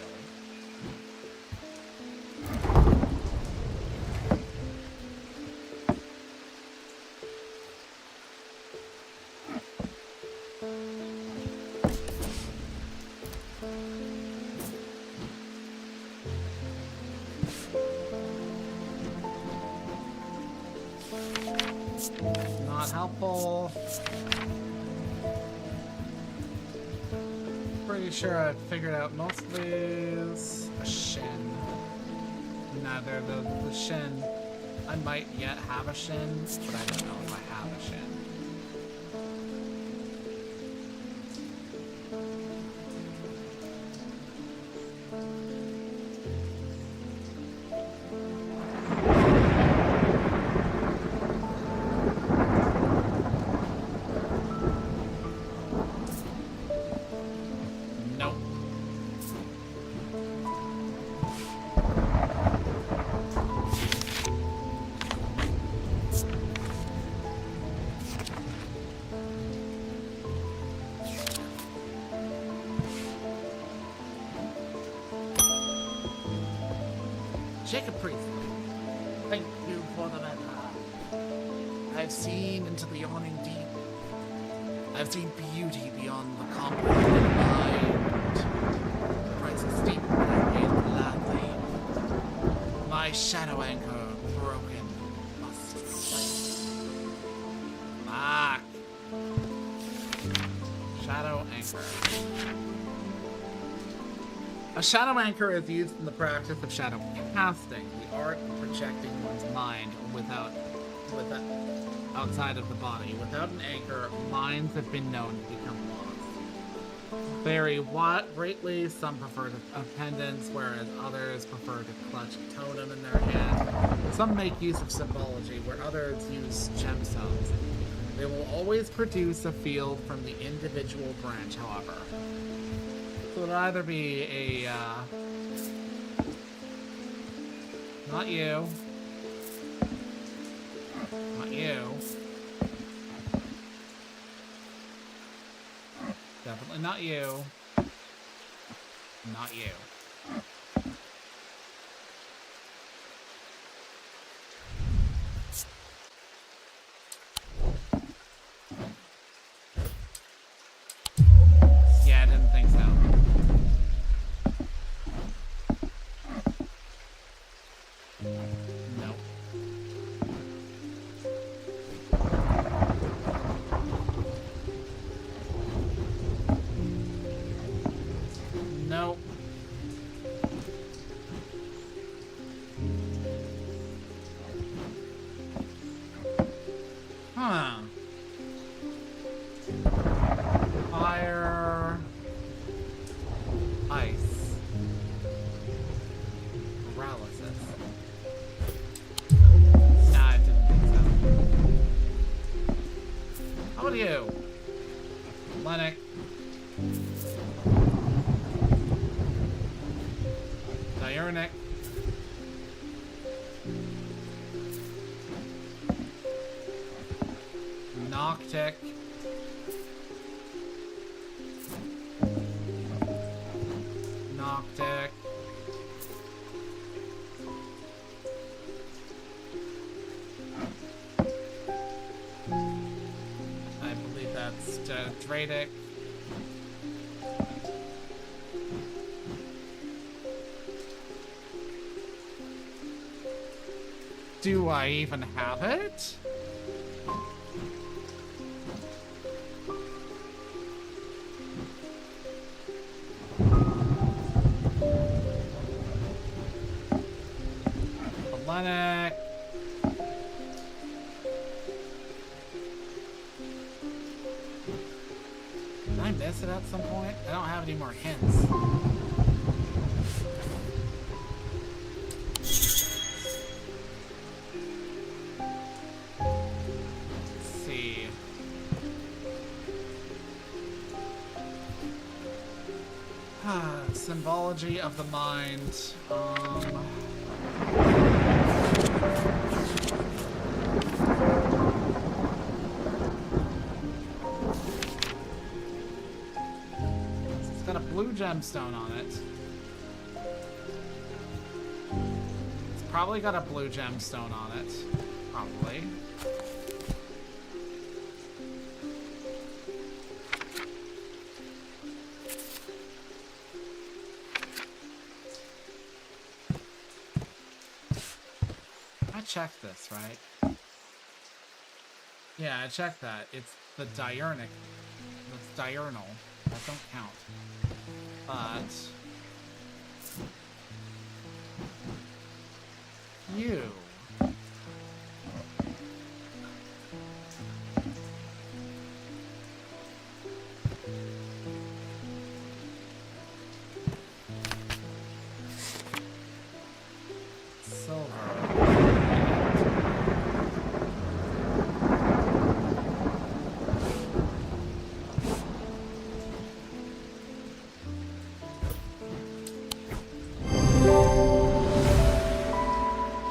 Not helpful. Pretty sure I've figured out most of these. A shin. Neither the shin. I might yet have a shin, but I don't know if I have a shin. Jacob Priestley, thank you for the meta. I've seen into the yawning deep. I've seen beauty beyond the comprehended mind. The price is steep, but I paid gladly. My shadow anchor broken must fight. Fuck. Shadow anchor. A shadow anchor is used in the practice of shadow casting, the art of projecting one's mind outside of the body. Without an anchor, minds have been known to become lost. Vary greatly. Some prefer pendants, whereas others prefer to clutch a totem in their hand. Some make use of symbology, where others use gemstones. They will always produce a field from the individual branch, however. So it'll either be a, not you. Not you. Definitely not you. Not you. Yeah, I didn't think so. Nope. Nope. Huh. Fire. Ice. Paralysis. Nah, I didn't think so. How about you? Lennox. Diurnic. Noctic. Noctic. I believe that's Dradic. Do I even have it? Hellenic. Did I miss it at some point? I don't have any more hints. Symbology of the mind. It's got a blue gemstone on it. It's probably got a blue gemstone on it. Probably. Check this, right? Yeah, I checked that. It's the diurnic. That's diurnal. That don't count. But you.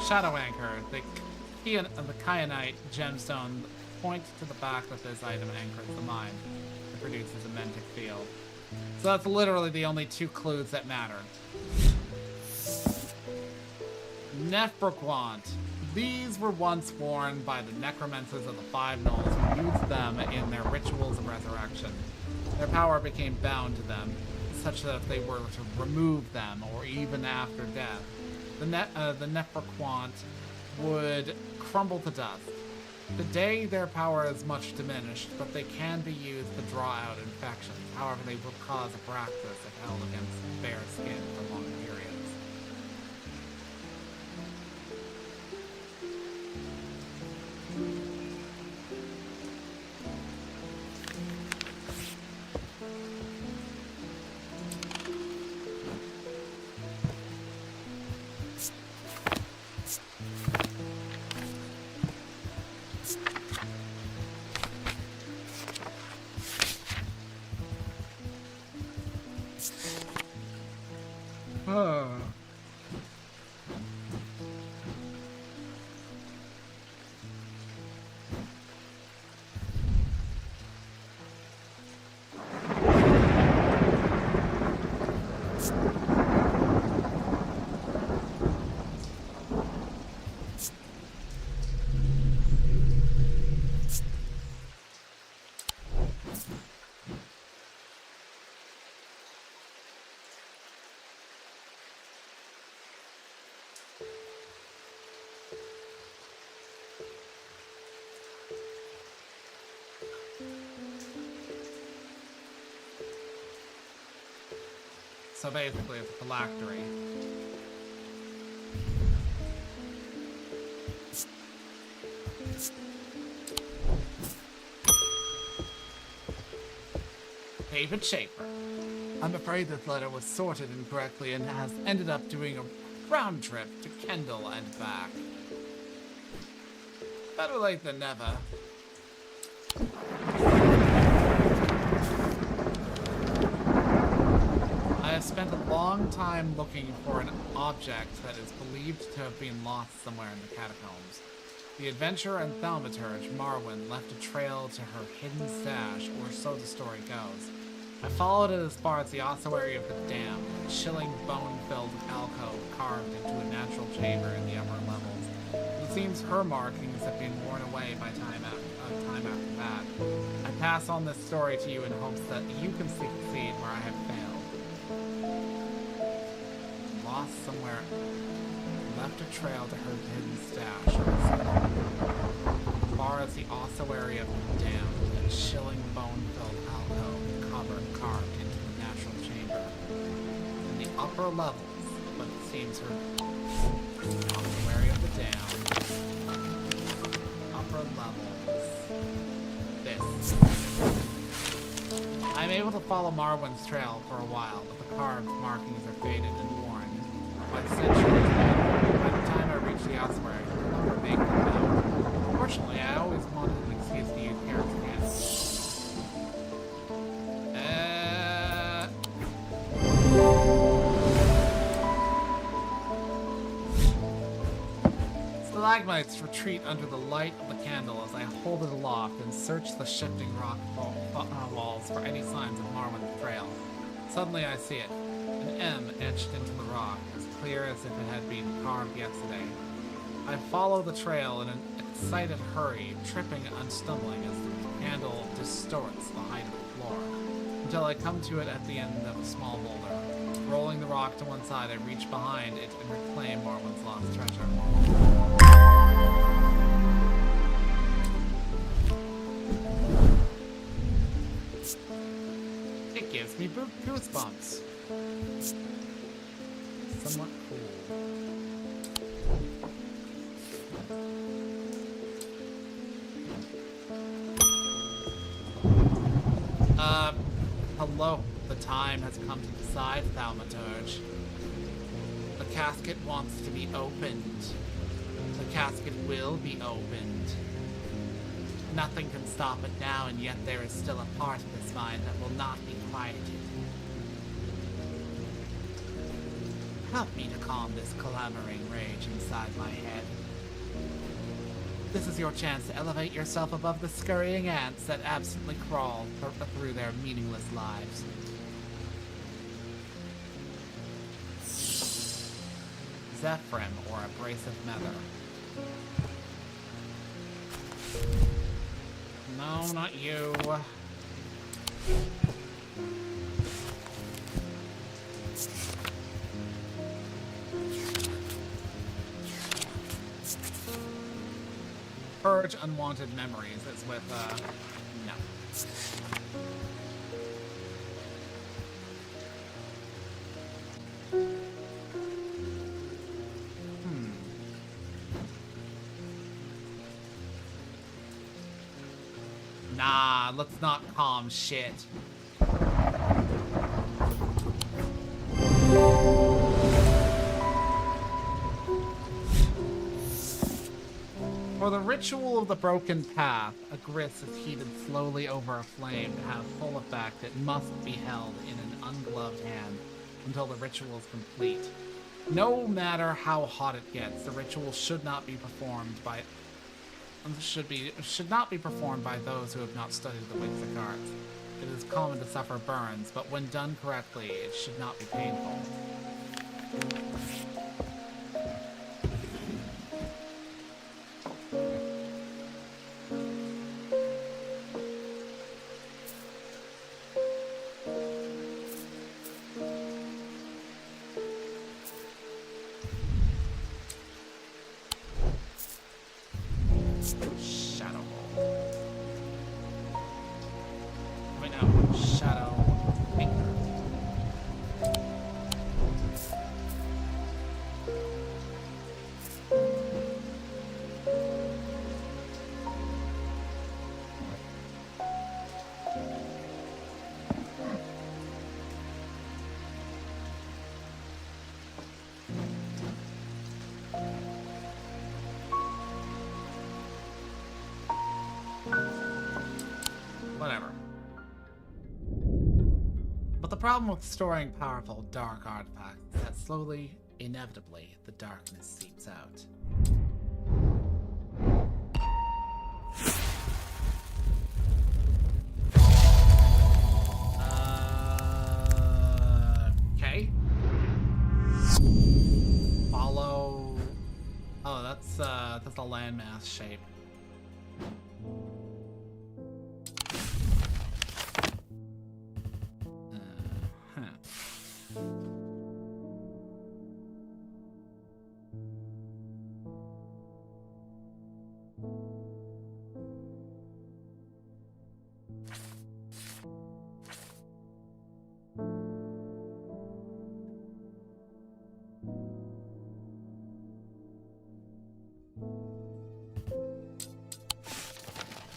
Shadow Anchor. The kyanite gemstone points to the back of this item and anchors the mind. It produces a mentic field. So that's literally the only two clues that matter. Nephroquant. These were once worn by the necromancers of the Five Knolls who used them in their rituals of resurrection. Their power became bound to them, such that if they were to remove them, or even after death, the Nephroquant would crumble to dust. Today, their power is much diminished, but they can be used to draw out infections. However, they will cause abraxas if held against bare skin for long periods. So basically, it's a phylactery. David Schaefer. I'm afraid this letter was sorted incorrectly and has ended up doing a round trip to Kendall and back. Better late than never. I have spent a long time looking for an object that is believed to have been lost somewhere in the catacombs. The adventurer and thaumaturge, Marwyn, left a trail to her hidden stash, or so the story goes. I followed it as far as the ossuary of the Damned, a chilling, bone-filled alcove carved into a natural chamber in the upper levels. It seems her markings have been worn away by time after that. I pass on this story to you in hopes that you can succeed where I have failed. Lost somewhere. Left a trail to her hidden stash. As far as the ossuary of the Damned, a chilling, bone-filled alcove carved into the natural chamber. In the upper levels, but it seems her ossuary of the Damned. Upper levels. This. I'm able to follow Marwyn's trail for a while, but the carved markings are faded and worn. By centuries later, by the time I reach the ossuary, I can no longer make them out. Fortunately, I always wanted an excuse to use character again. Stalagmites retreat under the light of the candle as I hold it aloft and search the shifting rock walls for any signs of Marwyn's trail. Suddenly I see it, an M etched into the rock, as clear as if it had been carved yesterday. I follow the trail in an excited hurry, tripping and stumbling as the candle distorts the height of the floor, until I come to it at the end of a small boulder. Rolling the rock to one side, I reach behind it and reclaim Marwyn's lost treasure. It gives me goosebumps. Somewhat cool. Hello. The time has come to decide, thaumaturge. The casket wants to be opened. The casket will be opened. Nothing can stop it now, and yet there is still a part of this mind that will not be quieted. Help me to calm this clamoring rage inside my head. This is your chance to elevate yourself above the scurrying ants that absently crawl through their meaningless lives. Zephyrin or Abrasive Nether. No, not you. Purge unwanted memories. It's with, no. Nah, let's not calm shit. For the ritual of the broken path, a grist is heated slowly over a flame to have full effect. It must be held in an ungloved hand until the ritual is complete. No matter how hot it gets, the ritual should not be performed by those who have not studied the Wixic arts. It is common to suffer burns, but when done correctly, it should not be painful. Whatever. But the problem with storing powerful dark artifacts is that slowly, inevitably, the darkness seeps out. Okay. Follow. Oh, that's a landmass shape.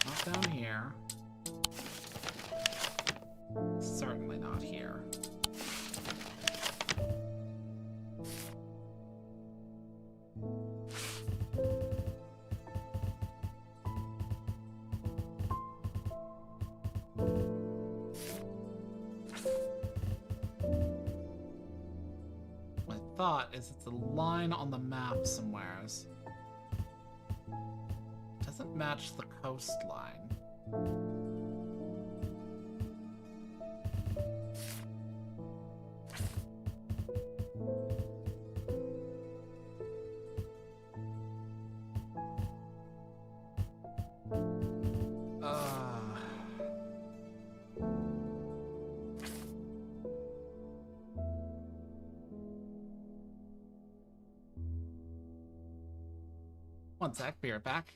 Not down here. Certainly not here. My thought is it's a line on the map somewheres. Doesn't match the coastline. One sec, be right back.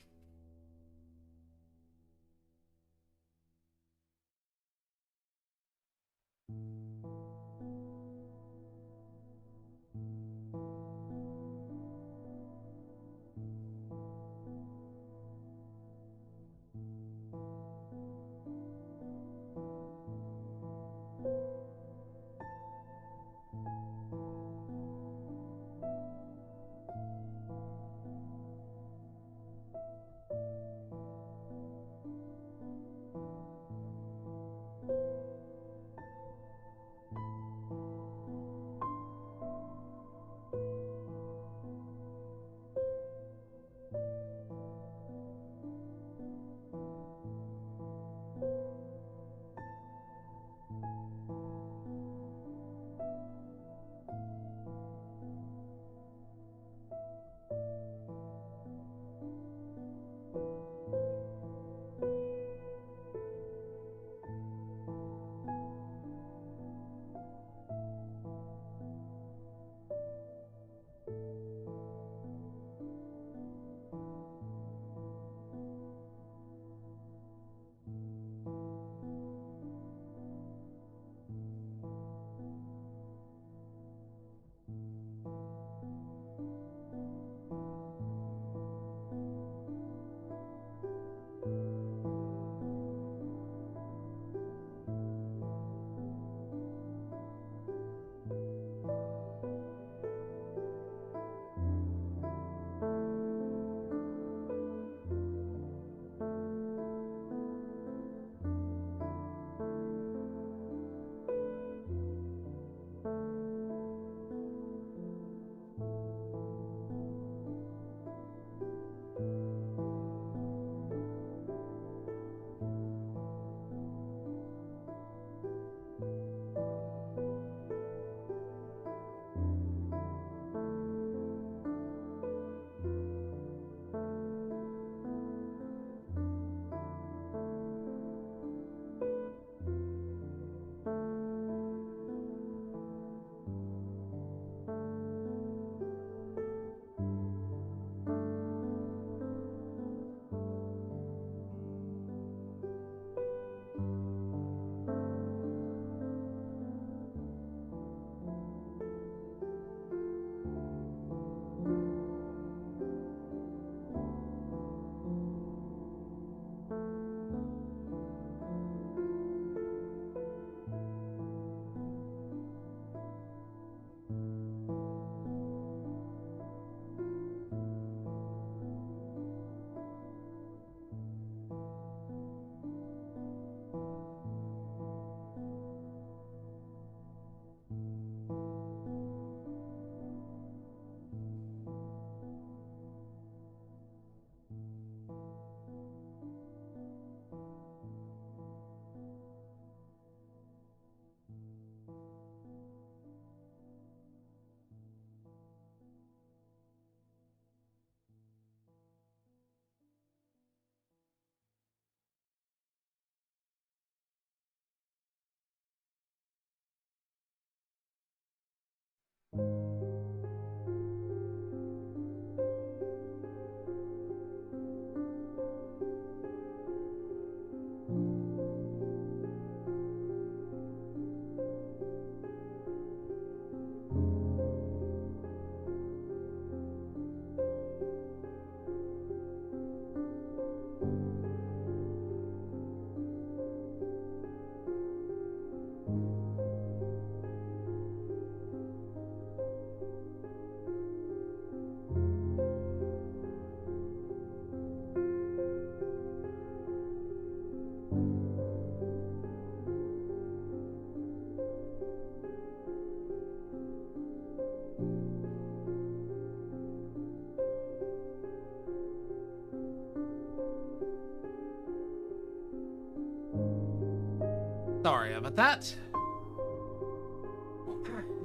Sorry about that.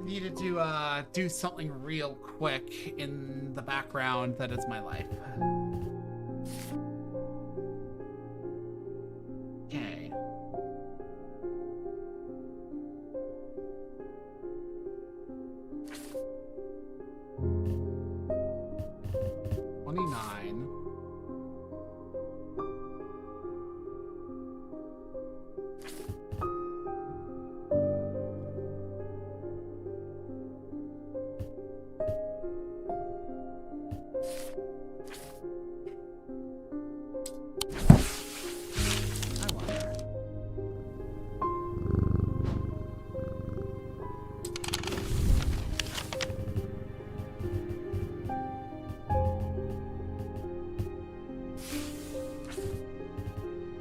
Needed to do something real quick in the background that is my life. Okay. $29.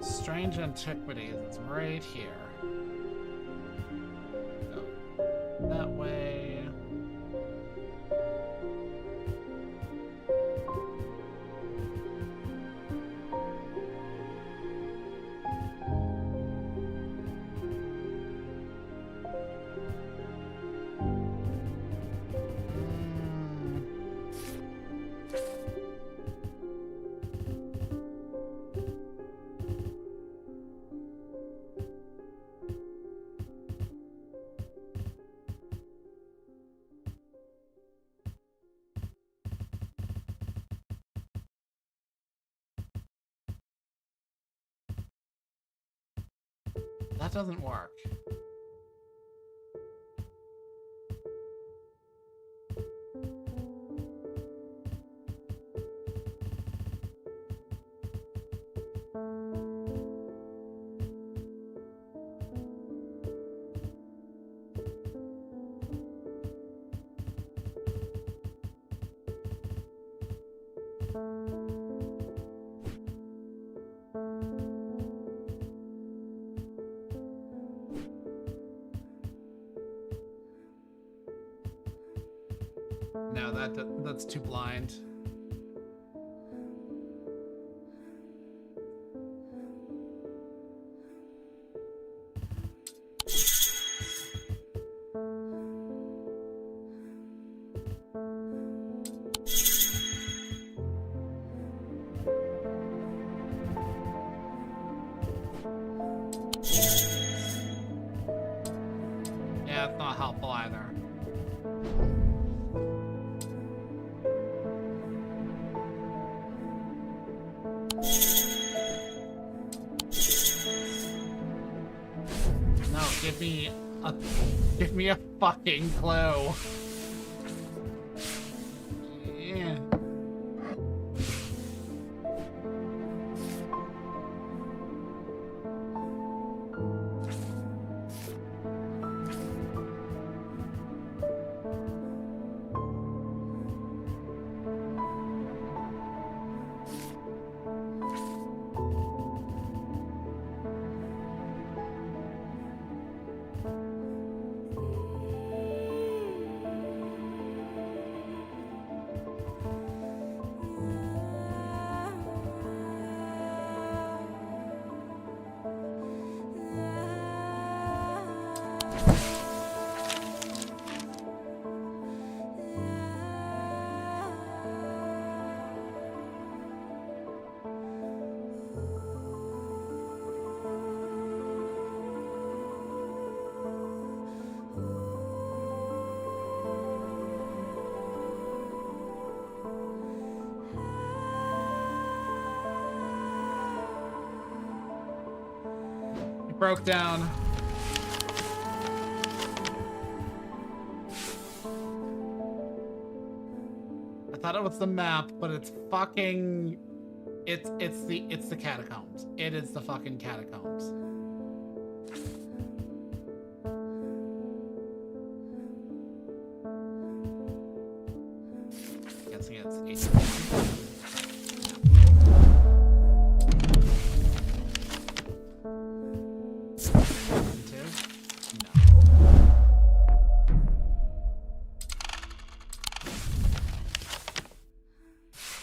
Strange Antiquities is right here. Go that way. That doesn't work. No, that's too blind. Yeah, it's not helpful either. No, give me a fucking clue. Yeah. Broke down. I thought it was the map, but it's fucking... It's the catacombs. It is the fucking catacombs. Guessing it's 8.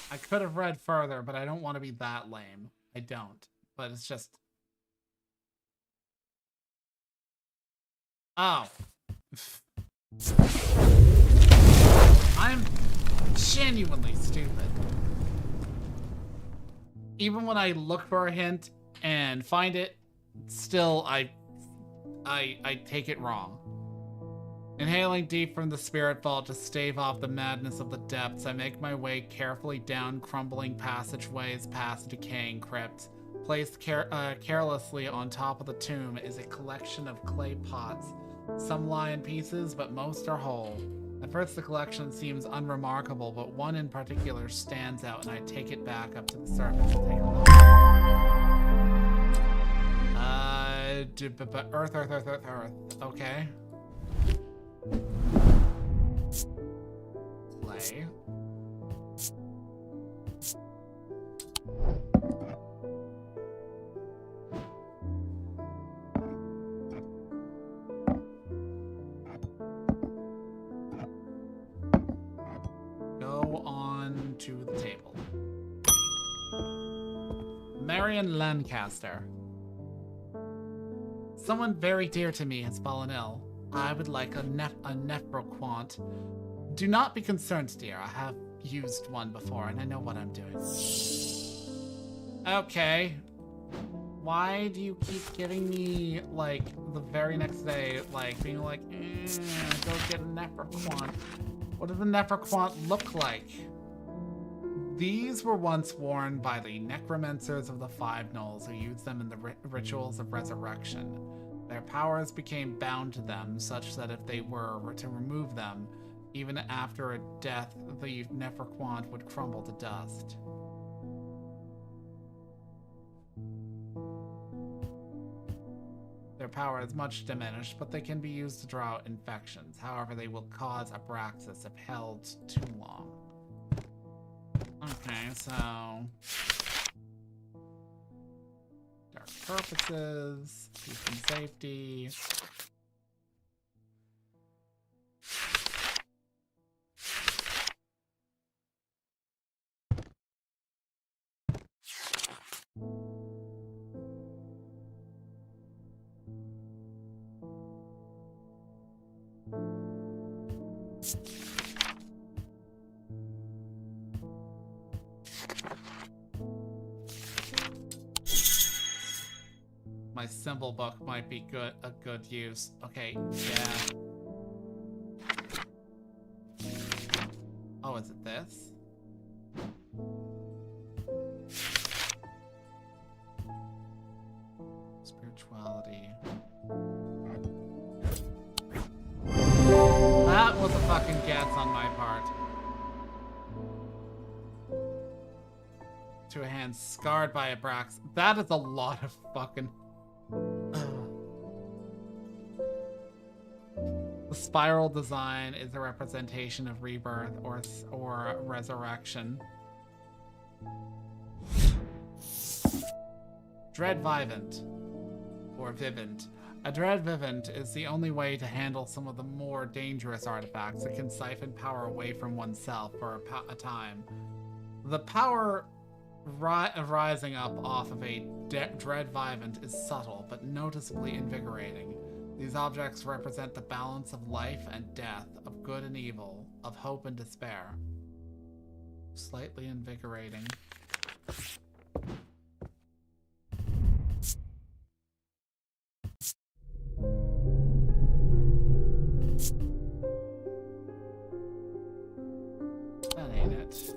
I could have read further, but I don't want to be that lame. I don't. But it's just... Oh. I'm genuinely stupid. Even when I look for a hint and find it, still I take it wrong. Inhaling deep from the spirit vault to stave off the madness of the depths, I make my way carefully down crumbling passageways past decaying crypts. Placed carelessly on top of the tomb is a collection of clay pots. Some lie in pieces, but most are whole. At first the collection seems unremarkable, but one in particular stands out, and I take it back up to the surface to take a look. Earth. Okay. Clay. Go on to the table. Marion Lancaster. Someone very dear to me has fallen ill. I would like a nephroquant. Do not be concerned, dear. I have used one before, and I know what I'm doing. Okay. Why do you keep giving me, like, the very next day, like, being like, go get a nephroquant? What does a nephroquant look like? These were once worn by the necromancers of the Five Knolls, who used them in the rituals of resurrection. Their powers became bound to them, such that if they were to remove them, even after a death, the nephroquant would crumble to dust. Their power is much diminished, but they can be used to draw out infections. However, they will cause abraxas if held too long. Okay, so... dark purposes, peace and safety. My symbol book might be a good use. Okay, yeah. Oh, is it this? Spirituality. That was a fucking guess on my part. To a hand scarred by a brax. That is a lot of fucking... The spiral design is a representation of rebirth or resurrection. Dread Vivant, or Vivant. A Dread Vivant is the only way to handle some of the more dangerous artifacts that can siphon power away from oneself for a time. The power rising up off of a Dread Vivant is subtle, but noticeably invigorating. These objects represent the balance of life and death, of good and evil, of hope and despair. Slightly invigorating. That ain't it.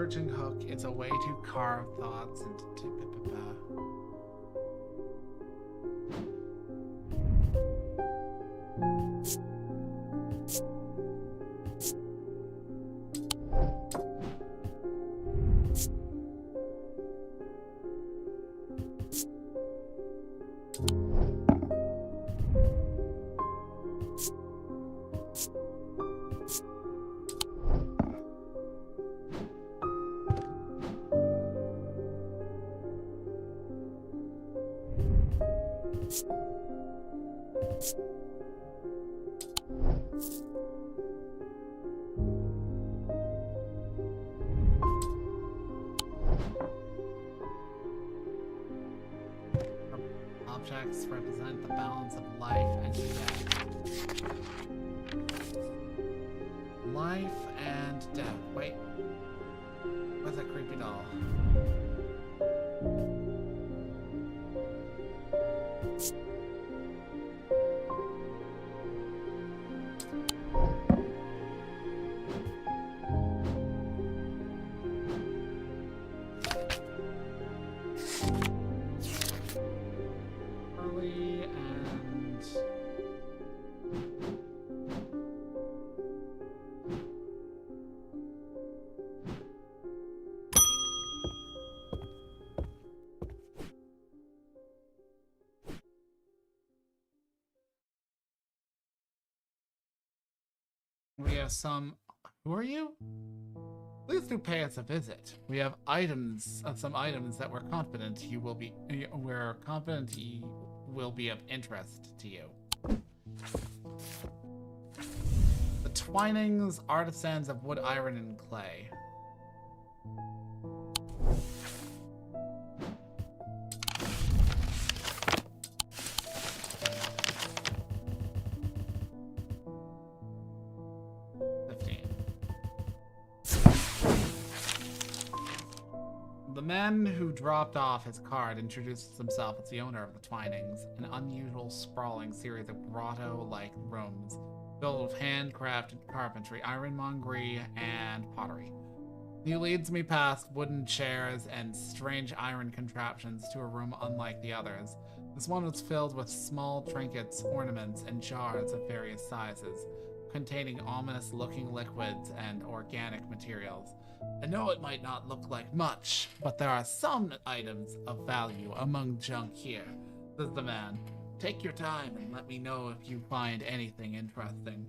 forging hook is a way to carve thoughts into objects represent the balance of life and death. Life and death. Wait. Where's that creepy doll? We have some... Who are you? Please do pay us a visit. We have items, some items that we're confident you will be... We're confident will be of interest to you. The Twinings, artisans of wood, iron, and clay. The man who dropped off his card introduces himself as the owner of the Twinings, an unusual sprawling series of grotto-like rooms filled with handcrafted carpentry, ironmongery, and pottery. He leads me past wooden chairs and strange iron contraptions to a room unlike the others. This one was filled with small trinkets, ornaments, and jars of various sizes, containing ominous-looking liquids and organic materials. I know it might not look like much, but there are some items of value among junk here, says the man. Take your time and let me know if you find anything interesting.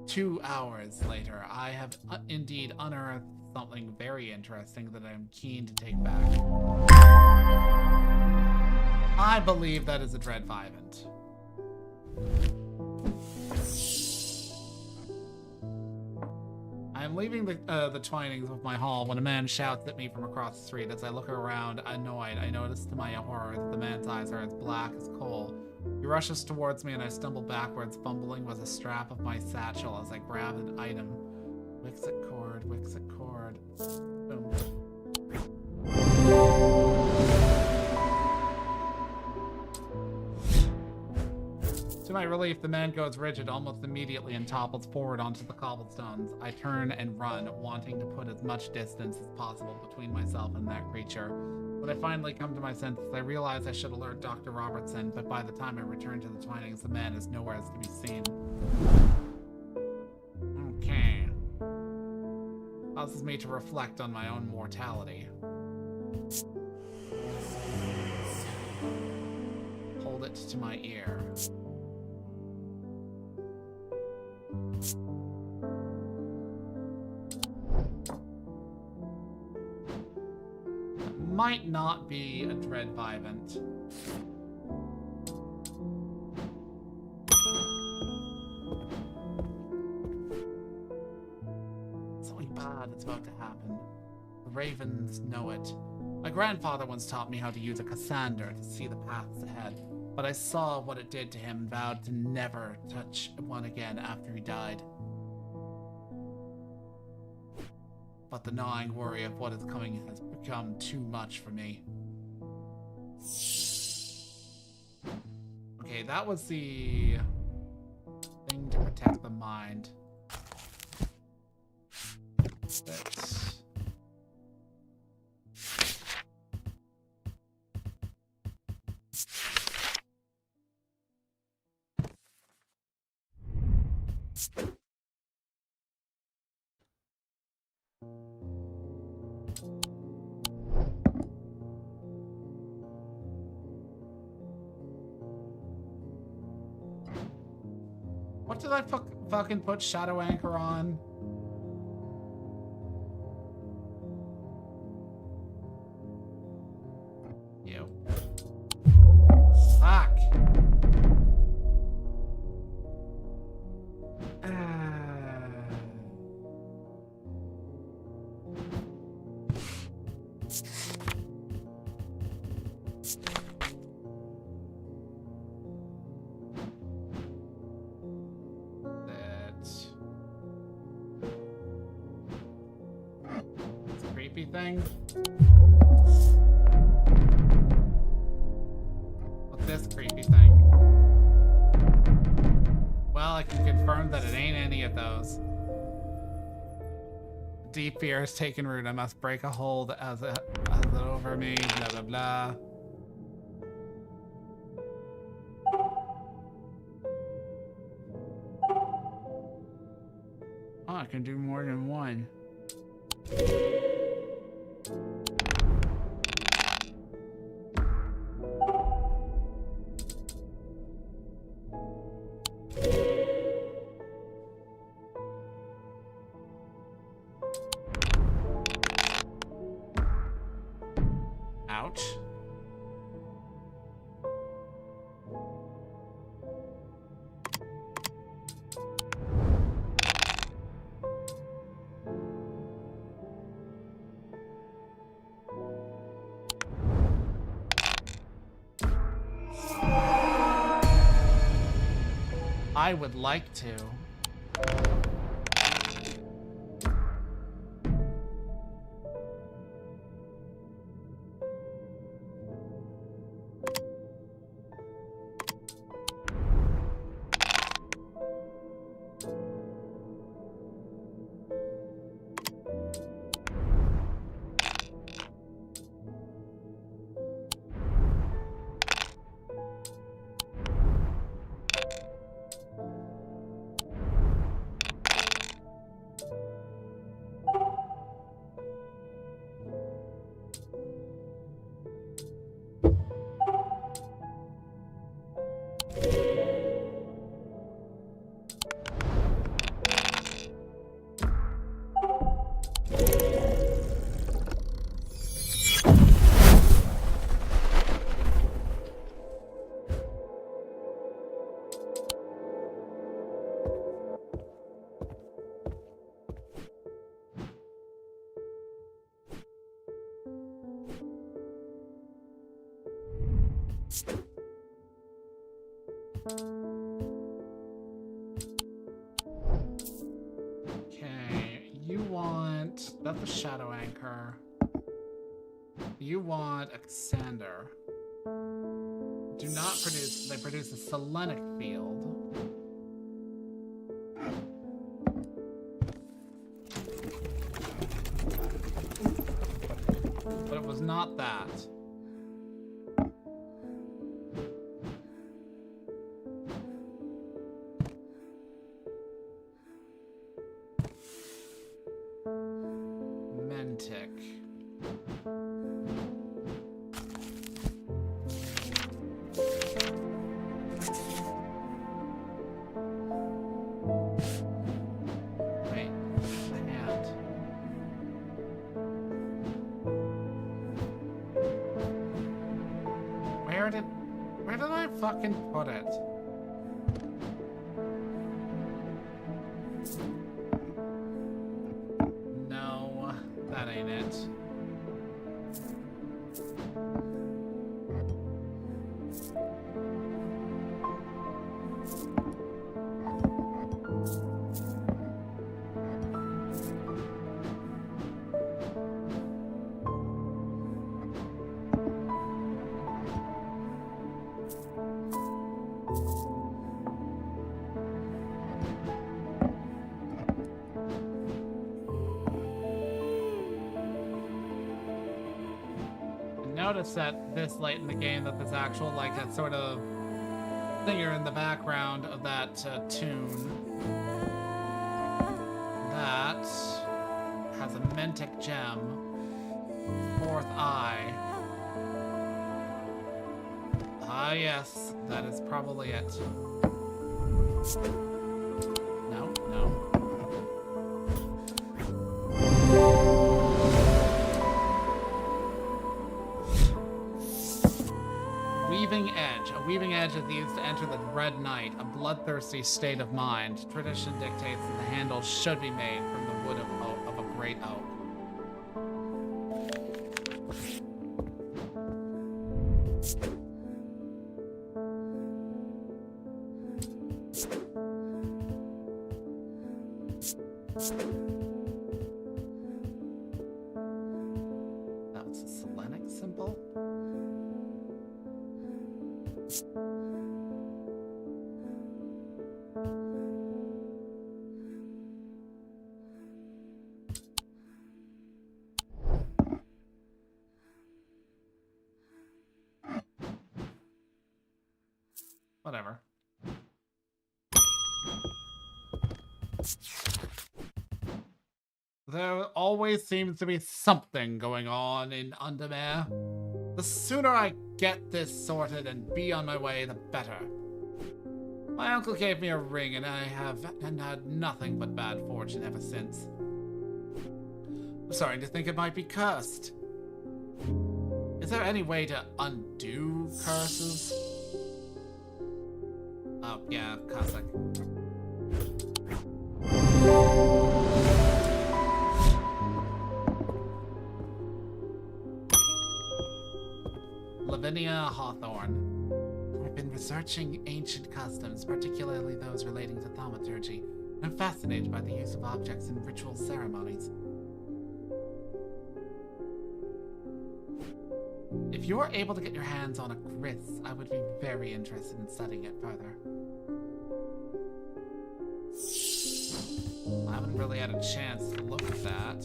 2 hours later, I have indeed unearthed something very interesting that I'm keen to take back. I believe that is a Dread Vivant. I am leaving the Twinings with my haul when a man shouts at me from across the street. As I look around, annoyed, I notice to my horror that the man's eyes are as black as coal. He rushes towards me and I stumble backwards, fumbling with the strap of my satchel as I grab an item. Wixit cord, Wixit cord. Boom. To my relief, the man goes rigid almost immediately and topples forward onto the cobblestones. I turn and run, wanting to put as much distance as possible between myself and that creature. When I finally come to my senses, I realize I should alert Dr. Robertson, but by the time I return to the Twinings, the man is nowhere to be seen. Okay. Causes me to reflect on my own mortality. Hold it to my ear. Might not be a Dread Vivant. Something bad is about to happen. The ravens know it. My grandfather once taught me how to use a Cassander to see the paths ahead, but I saw what it did to him and vowed to never touch one again after he died. But the gnawing worry of what is coming has become too much for me. Okay, that was the thing to protect the mind. But What did I fucking put Shadow Anchor on? You. Fuck. Thing. What's this creepy thing? Well, I can confirm that it ain't any of those. Deep fear has taken root. I must break a hold as it over me. Blah blah blah. Oh, I can do more than one. Ouch. I would like to. Okay, you want... That's the Shadow Anchor. You want Exander. Do not produce... They produce a Selenic field. But it was not that. Where did I fucking put it? No, that ain't it. Notice that this late in the game that there's actual like a sort of singer in the background of that tune. Mentic gem. Fourth eye. Ah, yes, that is probably it. No, no. Weaving Edge. A weaving edge is used to enter the Red Night, a bloodthirsty state of mind. Tradition dictates that the handle should be made from the wood of a great oak. That was a Selenic symbol. Whatever. There always seems to be something going on in Undermere. The sooner I get this sorted and be on my way, the better. My uncle gave me a ring and I have had nothing but bad fortune ever since. I'm starting to think it might be cursed. Is there any way to undo curses? Oh, yeah, Cossack. Lavinia Hawthorne. I've been researching ancient customs, particularly those relating to thaumaturgy. I'm fascinated by the use of objects in ritual ceremonies. If you're able to get your hands on a gris, I would be very interested in studying it further. I haven't really had a chance to look at that.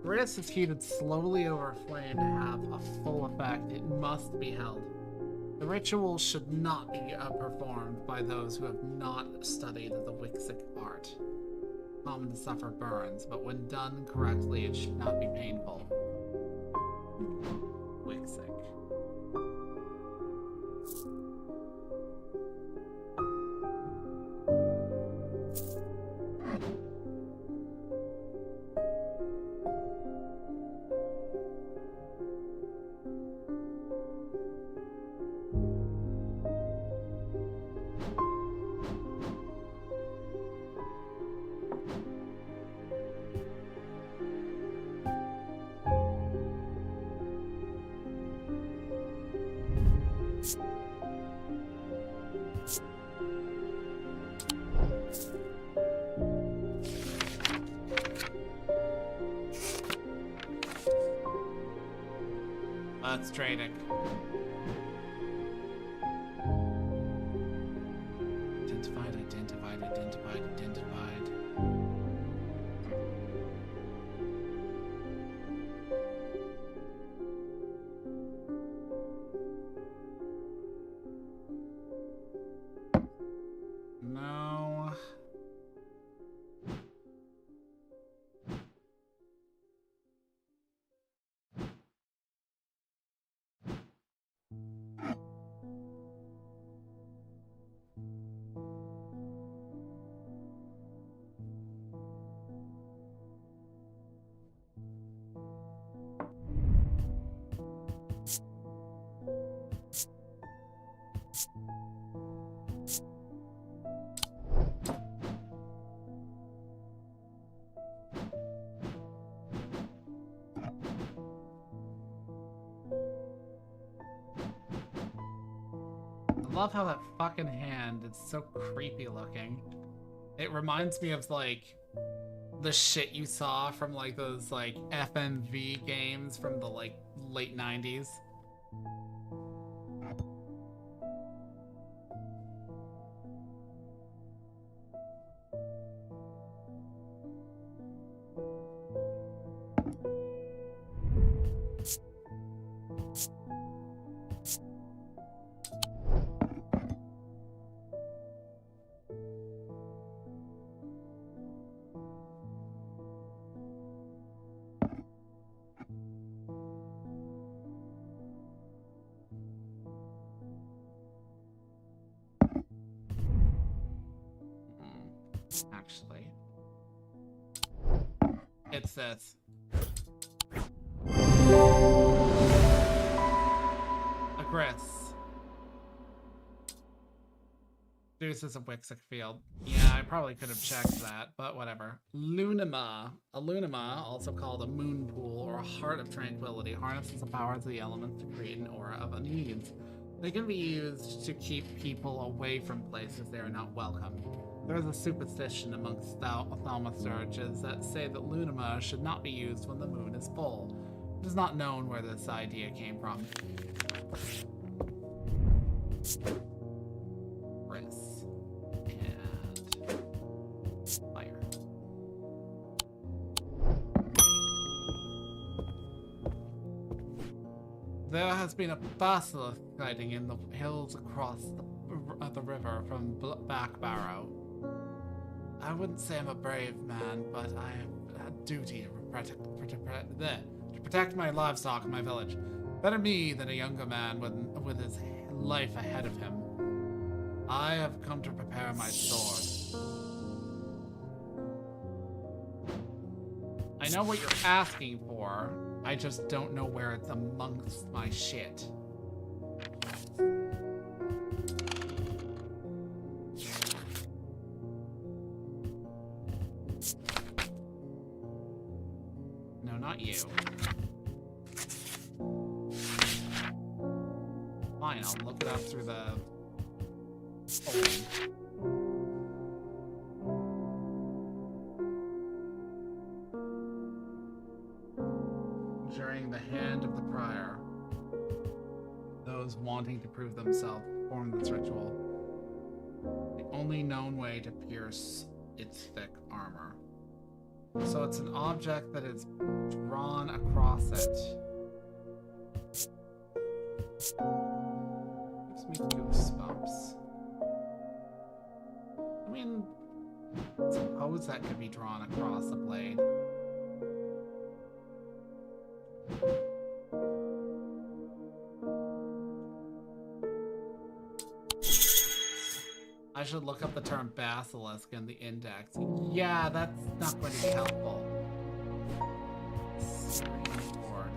Gris is heated slowly over a flame to have a full effect. It must be held. The ritual should not be performed by those who have not studied the Wixic art. Common to suffer burns, but when done correctly, it should not be painful. Wixic. That's trading. Identified, identified, identified, identified. No. I love how that fucking hand is so creepy looking. It reminds me of like the shit you saw from like those like FMV games from the like late 90s. Actually. It's this. Agris. Zeus is a Wixic field. Yeah, I probably could have checked that, but whatever. Lunima. A Lunima, also called a moon pool or a heart of tranquility, harnesses the powers of the elements to create an aura of unease. They can be used to keep people away from places they are not welcome. There is a superstition amongst thaumaturges that say that Lunima should not be used when the moon is full. It is not known where this idea came from. Chris. And fire. There has been a basilisk sighting in the hills across the river from Back Barrow. I wouldn't say I'm a brave man, but I have a duty to protect my livestock and my village. Better me than a younger man with his life ahead of him. I have come to prepare my sword. I know what you're asking for. I just don't know where it's amongst my shit. No, not you. Fine, I'll look it up through the folding. During the hand of the prior, those wanting to prove themselves perform this ritual. The only known way to pierce its thick armor. So it's an object that is drawn across it. Gives me goosebumps. I mean, suppose that could be drawn across a blade. I should look up the term basilisk in the index. Yeah, that's not going to be helpful. Board.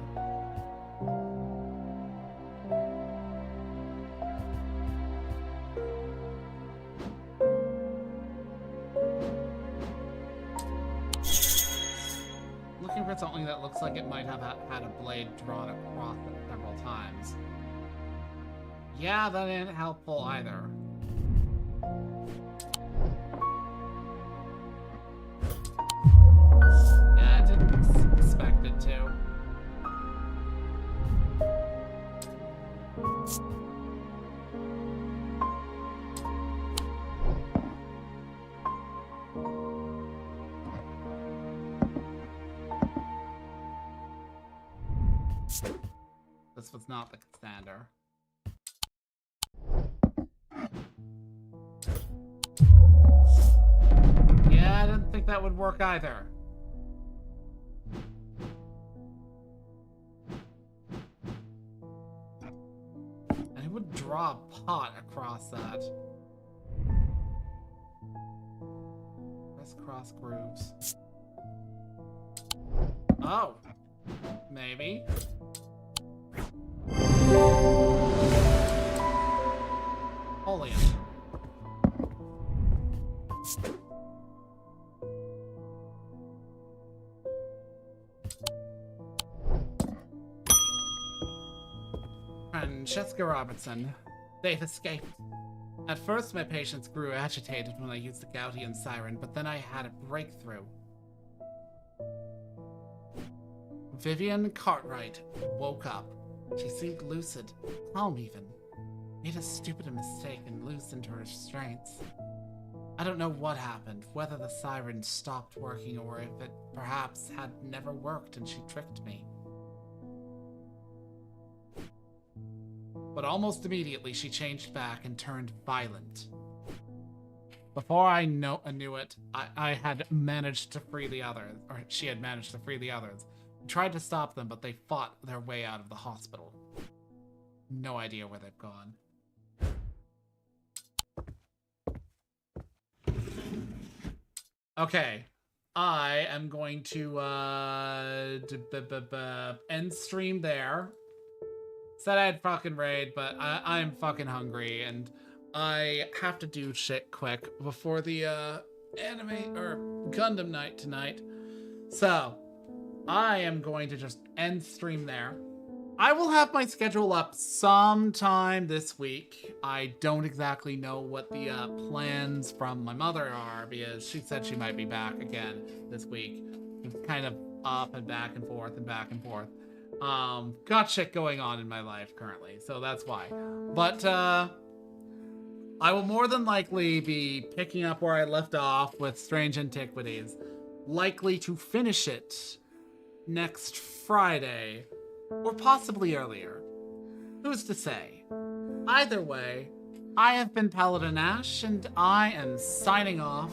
Looking for something that looks like it might have had a blade drawn across it several times. Yeah, that ain't helpful either. Yeah, I didn't expect it to. This was not the standard. Yeah, I didn't think that would work either. And it would draw a pot across that. Crisscross grooves. Oh. Maybe. Holy. Francesca Robertson. They've escaped. At first, my patients grew agitated when I used the Gaudian siren, but then I had a breakthrough. Vivian Cartwright woke up. She seemed lucid, calm even. Made a stupid mistake and loosened her restraints. I don't know what happened, whether the siren stopped working or if it perhaps had never worked and she tricked me. But almost immediately she changed back and turned violent. Before I knew it, I had managed to free the others, or she had managed to free the others. I tried to stop them, but they fought their way out of the hospital. No idea where they've gone. Okay. I am going to end stream there. Said I'd fucking raid, but I'm fucking hungry and I have to do shit quick before the anime or Gundam night tonight. So I am going to just end stream there. I will have my schedule up sometime this week. I don't exactly know what the plans from my mother are because she said she might be back again this week. It's kind of up and back and forth and back and forth. Got shit going on in my life currently, so that's why. But I will more than likely be picking up where I left off with Strange Antiquities. Likely to finish it next Friday. Or possibly earlier. Who's to say? Either way, I have been Paladin Ashe, and I am signing off.